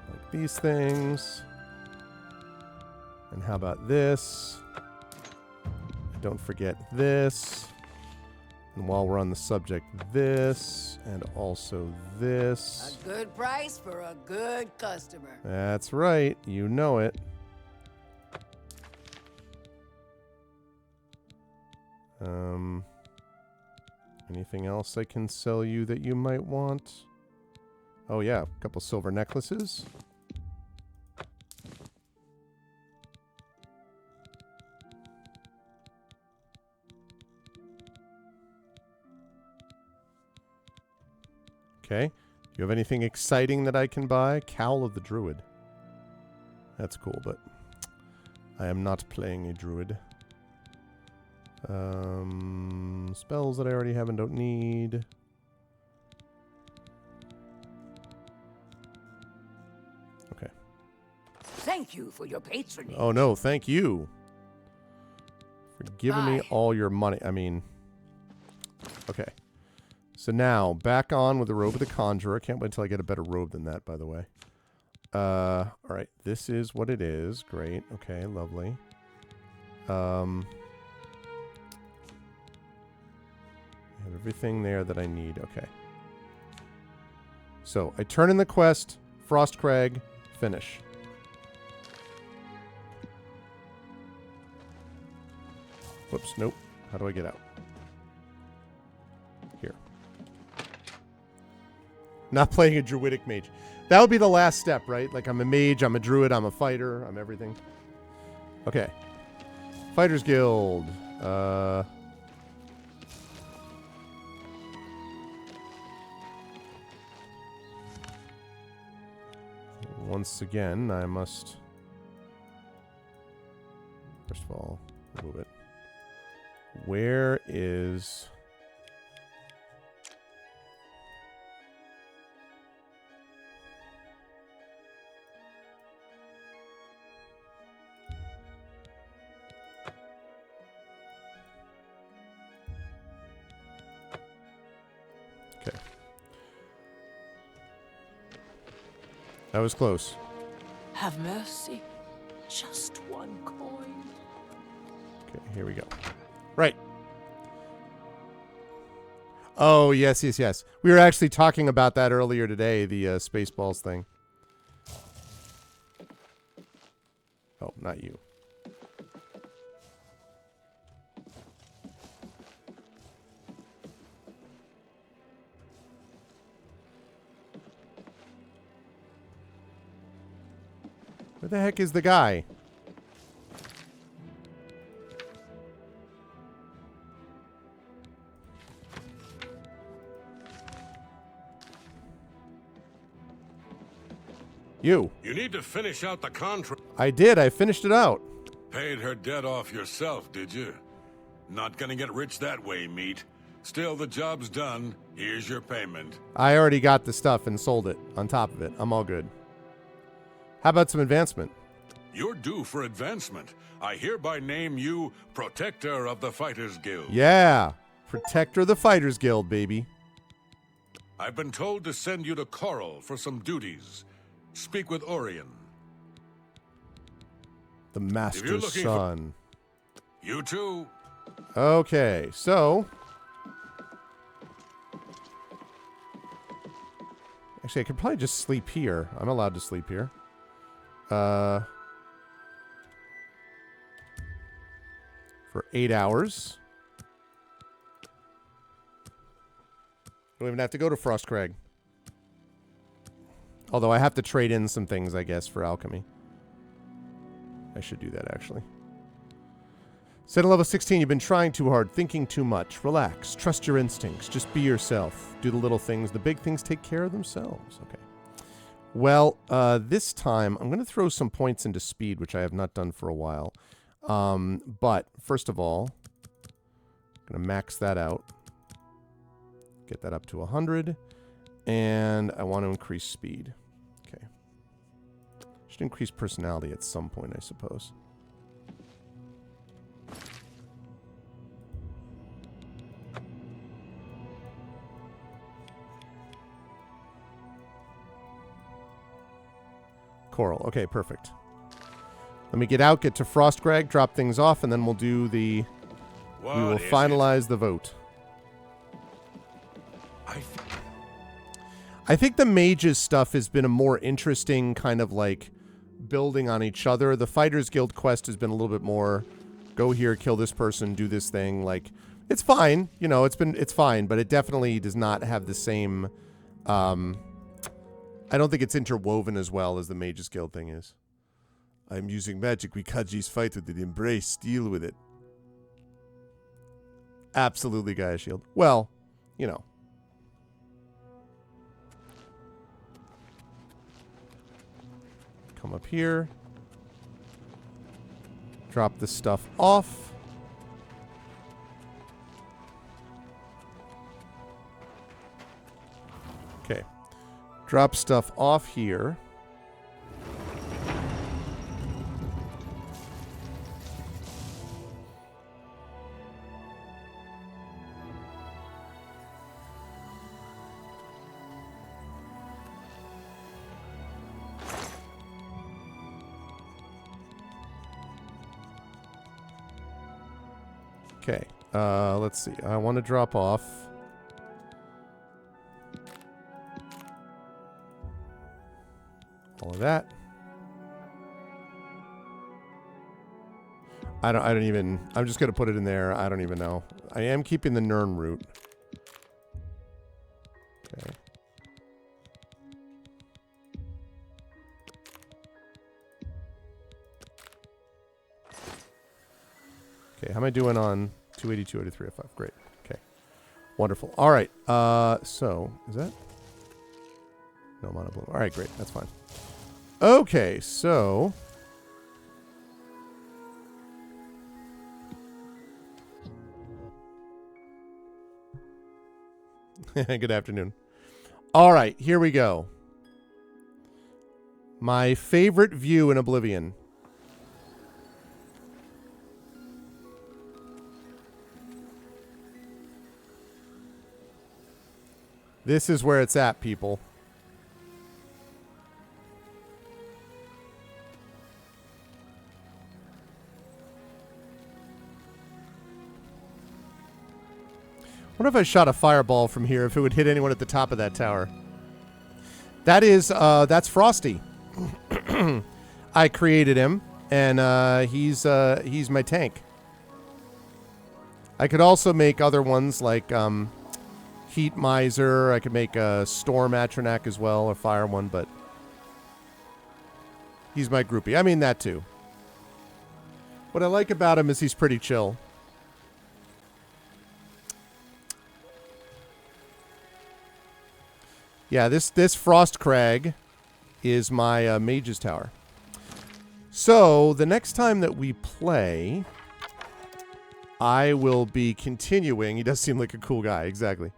Like these things. And how about this? Don't forget this. And while we're on the subject, this. And also this. A good price for a good customer. That's right. You know it. Anything else I can sell you that you might want? Oh yeah, a couple silver necklaces. Okay. Do you have anything exciting that I can buy? Cowl of the Druid. That's cool, but I am not playing a druid. Spells that I already have and don't need. Okay. Thank you for your patronage. Oh no, thank you for giving me all your money. I mean, okay. So now, back on with the Robe of the Conjurer. Can't wait until I get a better robe than that, by the way. Alright, this is what it is. Great. Okay, lovely. I have everything there that I need. Okay. So, I turn in the quest, Frostcrag, finish. Whoops, nope. How do I get out? Here. Not playing a druidic mage. That would be the last step, right? Like, I'm a mage, I'm a druid, I'm a fighter, I'm everything. Okay. Fighters Guild. Once again, I must... First of all, move it. Where is... Okay. That was close. Have mercy. Just one coin. Okay, here we go. Right. Oh, yes, yes, yes. We were actually talking about that earlier today, the Spaceballs thing. Oh, not you. Where the heck is the guy? You. You need to finish out the contract. I did. I finished it out. Paid her debt off yourself, did you? Not gonna get rich that way, meat. Still, the job's done. Here's your payment. I already got the stuff and sold it on top of it. I'm all good. How about some advancement? You're due for advancement. I hereby name you Protector of the Fighters Guild. Yeah. Protector of the Fighters Guild, baby. I've been told to send you to Coral for some duties. Speak with Orion. The Master's Son. You too. Okay, so... Actually, I could probably just sleep here. I'm allowed to sleep here. For 8 hours. Don't even have to go to Frostcrag. Although I have to trade in some things, I guess, for alchemy. I should do that, actually. Set at level 16, you've been trying too hard, thinking too much. Relax. Trust your instincts. Just be yourself. Do the little things. The big things take care of themselves. Okay. Well, this time, I'm going to throw some points into speed, which I have not done for a while. But, first of all, I'm going to max that out. Get that up to 100. And I want to increase speed. Okay. Should increase personality at some point, I suppose. Coral. Okay, perfect. Let me get out, get to Frostcrag, drop things off, and then we'll do the... we will finalize the vote. I think the mages stuff has been a more interesting kind of like building on each other. The Fighters Guild quest has been a little bit more go here, kill this person, do this thing. Like, it's fine. You know, it's fine, but it definitely does not have the same... I don't think it's interwoven as well as the Mages Guild thing is. I'm using magic. We Kajis fight with it. Embrace. Deal with it. Absolutely, Gaia Shield. Well, you know. Come up here. Drop this stuff off. Okay. Drop stuff off here. Okay, let's see. I want to drop off. All of that. I don't even, I'm just going to put it in there. I don't even know. I am keeping the Nern root. Okay. Okay, how am I doing on 282 out of 305? Great. Okay. Wonderful. All right. So, is that? No mono bloom. All right, great. That's fine. Okay, so... Good afternoon. All right, here we go. My favorite view in Oblivion. This is where it's at, people. I wonder if I shot a fireball from here, if it would hit anyone at the top of that tower. That is, that's Frosty. I created him, and he's my tank. I could also make other ones like Heat Miser. I could make a Storm Atronak as well, a fire one, but he's my groupie. I mean that too. What I like about him is he's pretty chill. Yeah, this Frostcrag is my Mage's Tower. So, the next time that we play, I will be continuing. He does seem like a cool guy, exactly.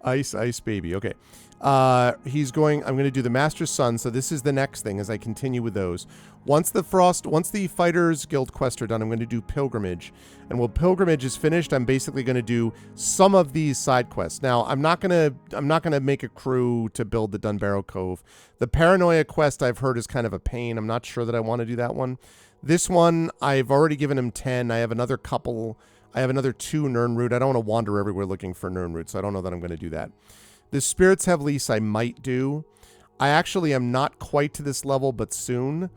Ice Baby, okay. I'm going to do the Master's Son, so this is the next thing as I continue with those. Once the Fighters Guild quests are done, I'm going to do Pilgrimage. And while Pilgrimage is finished, I'm basically going to do some of these side quests. Now, I'm not going to make a crew to build the Dunbarrow Cove. The Paranoia quest I've heard is kind of a pain. I'm not sure that I want to do that one. This one, I've already given him 10. I have another 2 Nirnroot. I don't want to wander everywhere looking for Nirnroot, so I don't know that I'm going to do that. The Spirits Have Lease I might do. I actually am not quite to this level, but soon.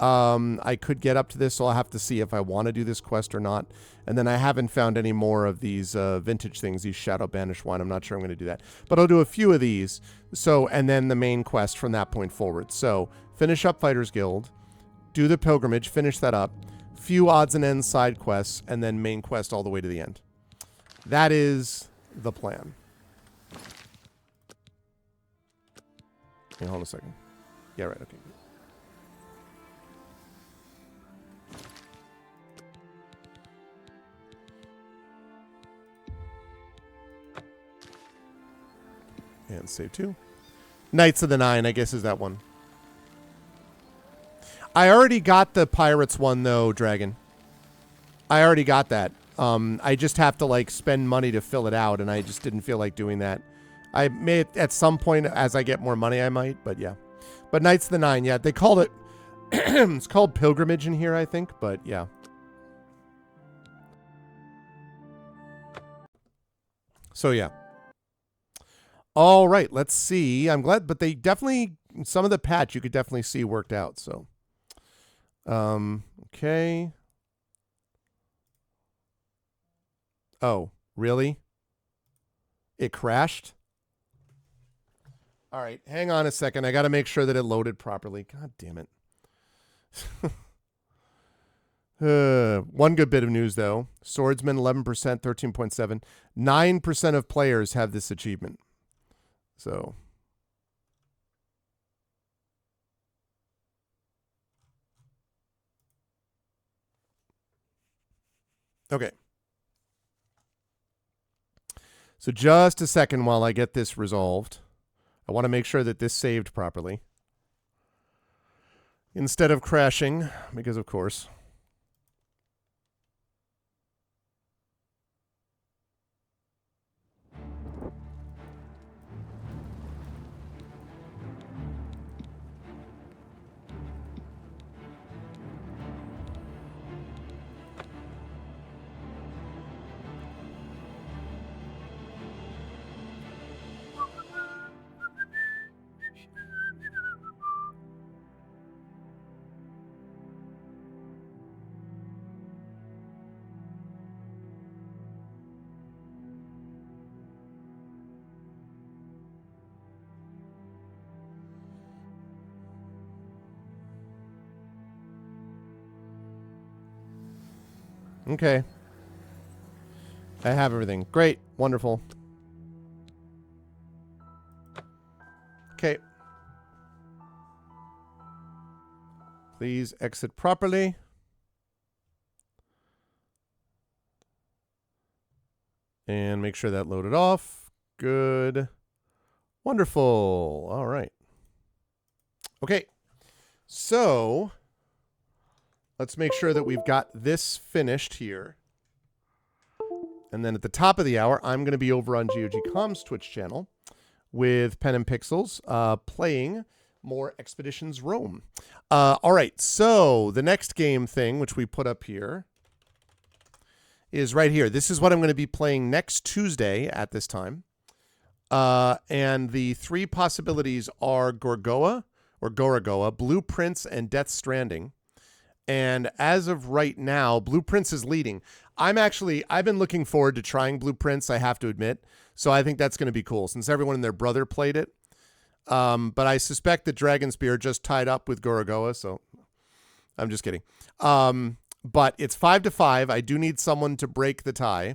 I could get up to this, so I'll have to see if I want to do this quest or not. And then I haven't found any more of these vintage things, these Shadow Banished Wine. I'm not sure I'm going to do that. But I'll do a few of these. So, and then the main quest from that point forward. So, finish up Fighters Guild, do the Pilgrimage, finish that up, few odds and ends side quests, and then main quest all the way to the end. That is the plan. Hey, hold on a second. Yeah, right, okay. And save 2. Knights of the Nine, I guess, is that one. I already got the Pirates one, though, Dragon. I already got that. I just have to, like, spend money to fill it out, and I just didn't feel like doing that. I may, at some point, as I get more money, I might, but yeah. But Knights of the Nine, yeah, they called it, it's called Pilgrimage in here, I think, but yeah. So, yeah. All right, let's see. I'm glad, but they definitely, some of the patch you could definitely see worked out, so. Okay. Oh, really? It crashed? All right, hang on a second. I got to make sure that it loaded properly. God damn it. One good bit of news, though. Swordsman, 11%, 13.7. 9% of players have this achievement. So. Okay. So just a second while I get this resolved. I want to make sure that this saved properly. Instead of crashing, because of course. Okay. I have everything. Great. Wonderful. Okay. Please exit properly. And make sure that loaded off. Good. Wonderful. All right. Okay. So let's make sure that we've got this finished here. And then at the top of the hour, I'm going to be over on GOG.com's Twitch channel with Pen and Pixels playing more Expeditions Rome. All right, so the next game thing, which we put up here, is right here. This is what I'm going to be playing next Tuesday at this time. And the 3 possibilities are Gorogoa, Blueprints, and Death Stranding. And as of right now, Blueprints is leading. I've been looking forward to trying Blueprints, I have to admit. So I think that's going to be cool since everyone and their brother played it. But I suspect that Dragonspear just tied up with Gorogoa, so I'm just kidding. But it's 5-5. I do need someone to break the tie.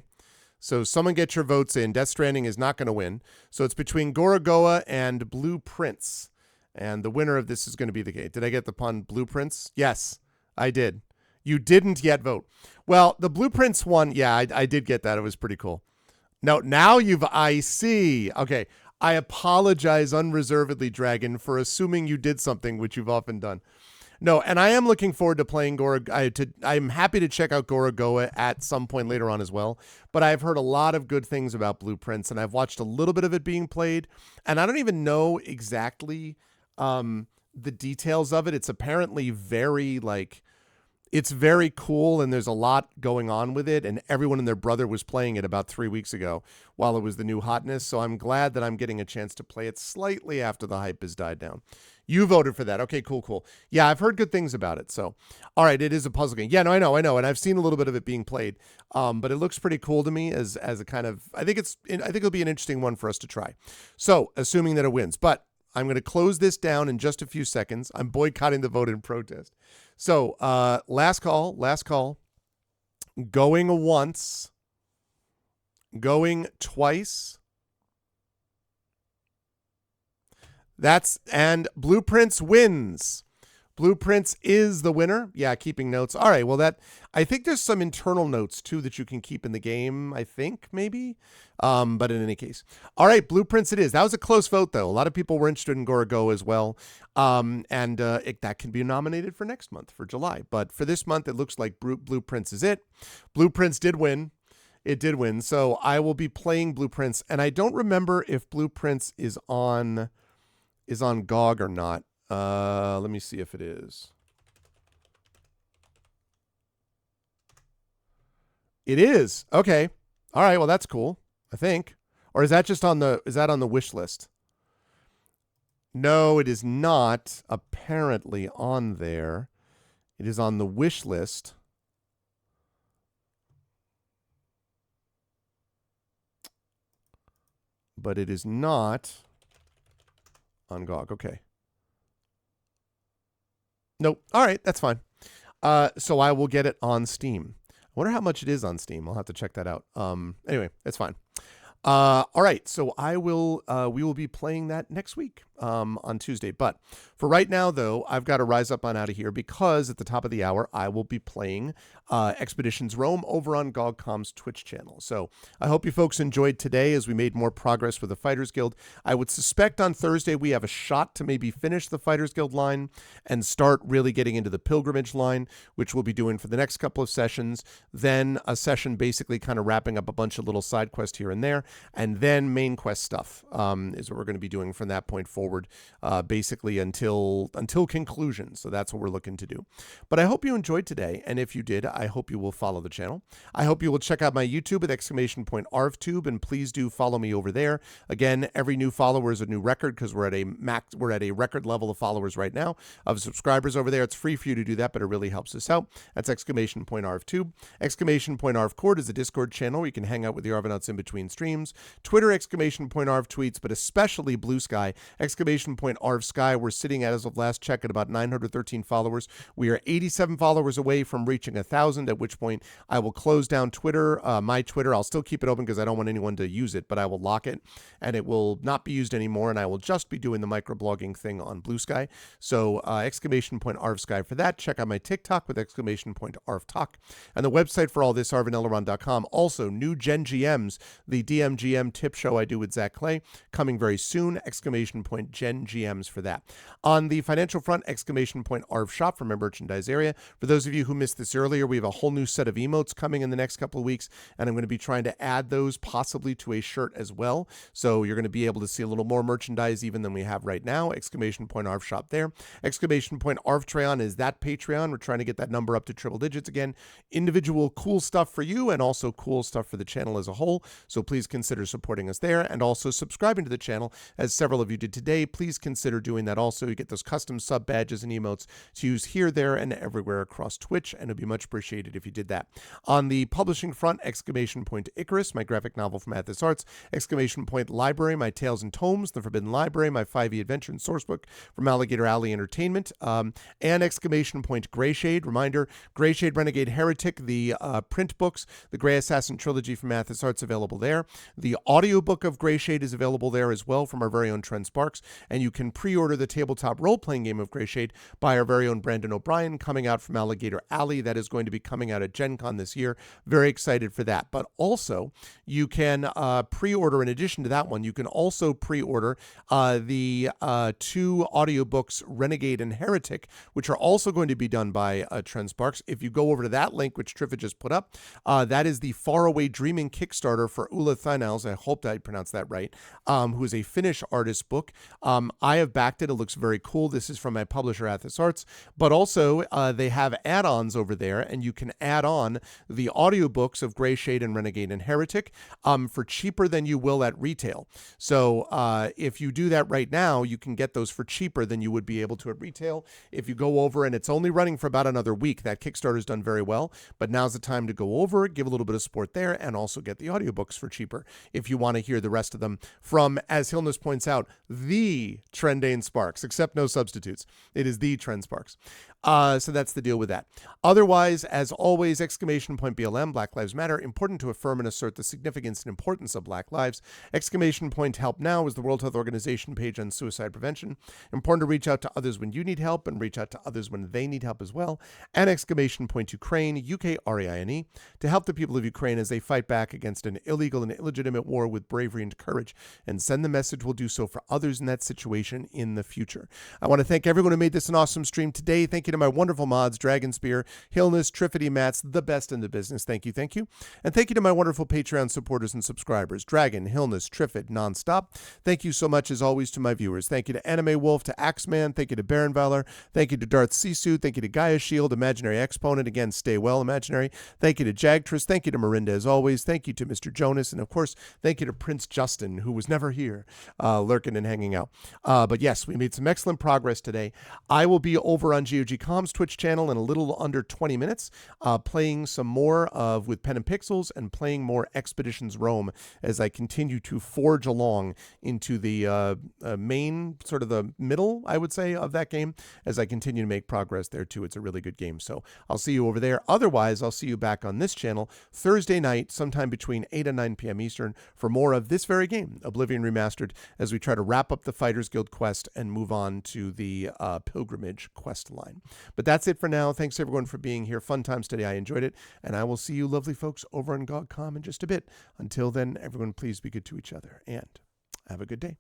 So someone get your votes in. Death Stranding is not going to win. So it's between Gorogoa and Blueprints. And the winner of this is going to be the game. Did I get the pun Blueprints? Yes, I did. You didn't yet vote. Well, the Blueprints one, yeah, I did get that. It was pretty cool. No, now I see. Okay, I apologize unreservedly, Dragon, for assuming you did something, which you've often done. No, and I am looking forward to playing I'm happy to check out Gorogoa at some point later on as well. But I've heard a lot of good things about Blueprints, and I've watched a little bit of it being played. And I don't even know exactly the details of it. It's apparently very, like, it's very cool, and there's a lot going on with it, and everyone and their brother was playing it about 3 weeks ago while it was the new hotness, so I'm glad that I'm getting a chance to play it slightly after the hype has died down. You voted for that. Okay, cool. Yeah, I've heard good things about it, so. All right, it is a puzzle game. Yeah, no, I know, and I've seen a little bit of it being played, but it looks pretty cool to me as a kind of, I think it'll be an interesting one for us to try. So, assuming that it wins, but I'm going to close this down in just a few seconds. I'm boycotting the vote in protest. So, last call. Going once. Going twice. And Blueprints wins. Blueprints is the winner. Yeah, keeping notes. All right, well, I think there's some internal notes, too, that you can keep in the game, I think, maybe. But in any case. All right, Blueprints it is. That was a close vote, though. A lot of people were interested in Gorogoa as well. That can be nominated for next month, for July. But for this month, it looks like Blueprints is it. Blueprints did win. It did win. So I will be playing Blueprints. And I don't remember if Blueprints is on GOG or not. Let me see if it is. It is. Okay. All right. Well, that's cool, I think. Or is that just on the wish list? No, it is not apparently on there. It is on the wish list. But it is not on GOG. Okay. Nope. All right, that's fine. So I will get it on Steam. I wonder how much it is on Steam. I'll have to check that out. Anyway, it's fine. All right, so we will be playing that next week on Tuesday. But for right now, though, I've got to rise up on out of here because at the top of the hour, I will be playing Expeditions Rome over on GOG.com's Twitch channel. So I hope you folks enjoyed today as we made more progress with the Fighters Guild. I would suspect on Thursday we have a shot to maybe finish the Fighters Guild line and start really getting into the Pilgrimage line, which we'll be doing for the next couple of sessions. Then a session basically kind of wrapping up a bunch of little side quests here and there. And then main quest stuff is what we're going to be doing from that point forward, basically until conclusion. So that's what we're looking to do. But I hope you enjoyed today. And if you did, I hope you will follow the channel. I hope you will check out my YouTube at !ArvTube, and please do follow me over there. Again, every new follower is a new record because we're at a record level of followers right now of subscribers over there. It's free for you to do that, but it really helps us out. That's !ArvTube. !ArvCourt is a Discord channel where you can hang out with the Arvanauts in between streams. Twitter, !Arv tweets, but especially Blue Sky, !Arv Sky. We're sitting at, as of last check, at about 913 followers. We are 87 followers away from reaching 1,000, at which point I will close down Twitter, my Twitter. I'll still keep it open because I don't want anyone to use it, but I will lock it, and it will not be used anymore, and I will just be doing the microblogging thing on Blue Sky. So, !Arv Sky for that. Check out my TikTok with !Arv Talk. And the website for all this, arvanelleron.com. Also, new Gen GMs, the DMGM tip show I do with Zach Clay, coming very soon, Gen GMs for that. On the financial front, !Arv Shop for my merchandise area. For those of you who missed this earlier, we have a whole new set of emotes coming in the next couple of weeks, and I'm going to be trying to add those possibly to a shirt as well. So you're going to be able to see a little more merchandise even than we have right now, !Arv Shop there. !Arvtreon is that Patreon. We're trying to get that number up to triple digits again. Individual cool stuff for you and also cool stuff for the channel as a whole. So please consider supporting us there and also subscribing to the channel, as several of you did today. Please consider doing that also. You get those custom sub badges and emotes to use here, there, and everywhere across Twitch, and it'd be much appreciated if you did that. On the publishing front, Icarus, my graphic novel from Athos Arts, Library, my Tales and Tomes, The Forbidden Library, my 5e adventure and sourcebook from Alligator Alley Entertainment, and Greyshade. Reminder, Greyshade Renegade Heretic, the print books, the Grey Assassin trilogy from Athos Arts available there. The audiobook of Greyshade is available there as well from our very own Trent Sparks. Sparks, and you can pre-order the tabletop role-playing game of Greyshade by our very own Brandon O'Brien, coming out from Alligator Alley. That is going to be coming out at Gen Con this year. Very excited for that. But also, you can pre-order, in addition to that one, you can also pre-order the 2 audiobooks, Renegade and Heretic, which are also going to be done by Trent Sparks. If you go over to that link, which Triffa just put up, that is the Faraway Dreaming Kickstarter for Ulla Thynals. I hope I pronounced that right. Who is a Finnish artist book. I have backed it. It looks very cool. This is from my publisher, Athos Arts. But also, they have add-ons over there, and you can add on the audiobooks of Greyshade and Renegade and Heretic for cheaper than you will at retail. So if you do that right now, you can get those for cheaper than you would be able to at retail. If you go over, and it's only running for about another week, that Kickstarter's done very well, but now's the time to go over, give a little bit of support there, and also get the audiobooks for cheaper if you want to hear the rest of them from, as Hilness points out, the Trendane Sparks, except no substitutes. It is the Trend Sparks. So that's the deal with that. Otherwise, as always, !BLM, Black Lives Matter, important to affirm and assert the significance and importance of Black lives. !Help Now is the World Health Organization page on suicide prevention. Important to reach out to others when you need help and reach out to others when they need help as well. And !Ukraine, UKRAINE, to help the people of Ukraine as they fight back against an illegal and illegitimate war with bravery and courage, and send the message we'll do so for others in that situation in the future. I want to thank everyone who made this an awesome stream today. Thank you to my wonderful mods, Dragon Spear, Hilness, Triffity Mats, the best in the business. Thank you, thank you. And thank you to my wonderful Patreon supporters and subscribers, Dragon, Hilness, Triffid, Nonstop. Thank you so much, as always, to my viewers. Thank you to Anime Wolf, to Axeman. Thank you to Baron Valor. Thank you to Darth Sisu. Thank you to Gaia Shield, Imaginary Exponent. Again, stay well, Imaginary. Thank you to Jagtress. Thank you to Marinda, as always. Thank you to Mr. Jonas. And, of course, thank you to Prince Justin, who was never here, lurking and hanging out. But, yes, we made some excellent progress today. I will be over on GOG.com's Twitch channel in a little under 20 minutes, playing some more of With Pen and Pixels and playing more Expeditions Rome as I continue to forge along into the main, sort of the middle, I would say, of that game as I continue to make progress there too. It's a really good game. So I'll see you over there. Otherwise, I'll see you back on this channel Thursday night, sometime between 8 and 9 p.m. Eastern, for more of this very game, Oblivion Remastered, as we try to wrap up the Fighters Guild quest and move on to the Pilgrimage quest line. But that's it for now. Thanks everyone for being here. Fun times today. I enjoyed it. And I will see you lovely folks over on GOG.com in just a bit. Until then, everyone, please be good to each other and have a good day.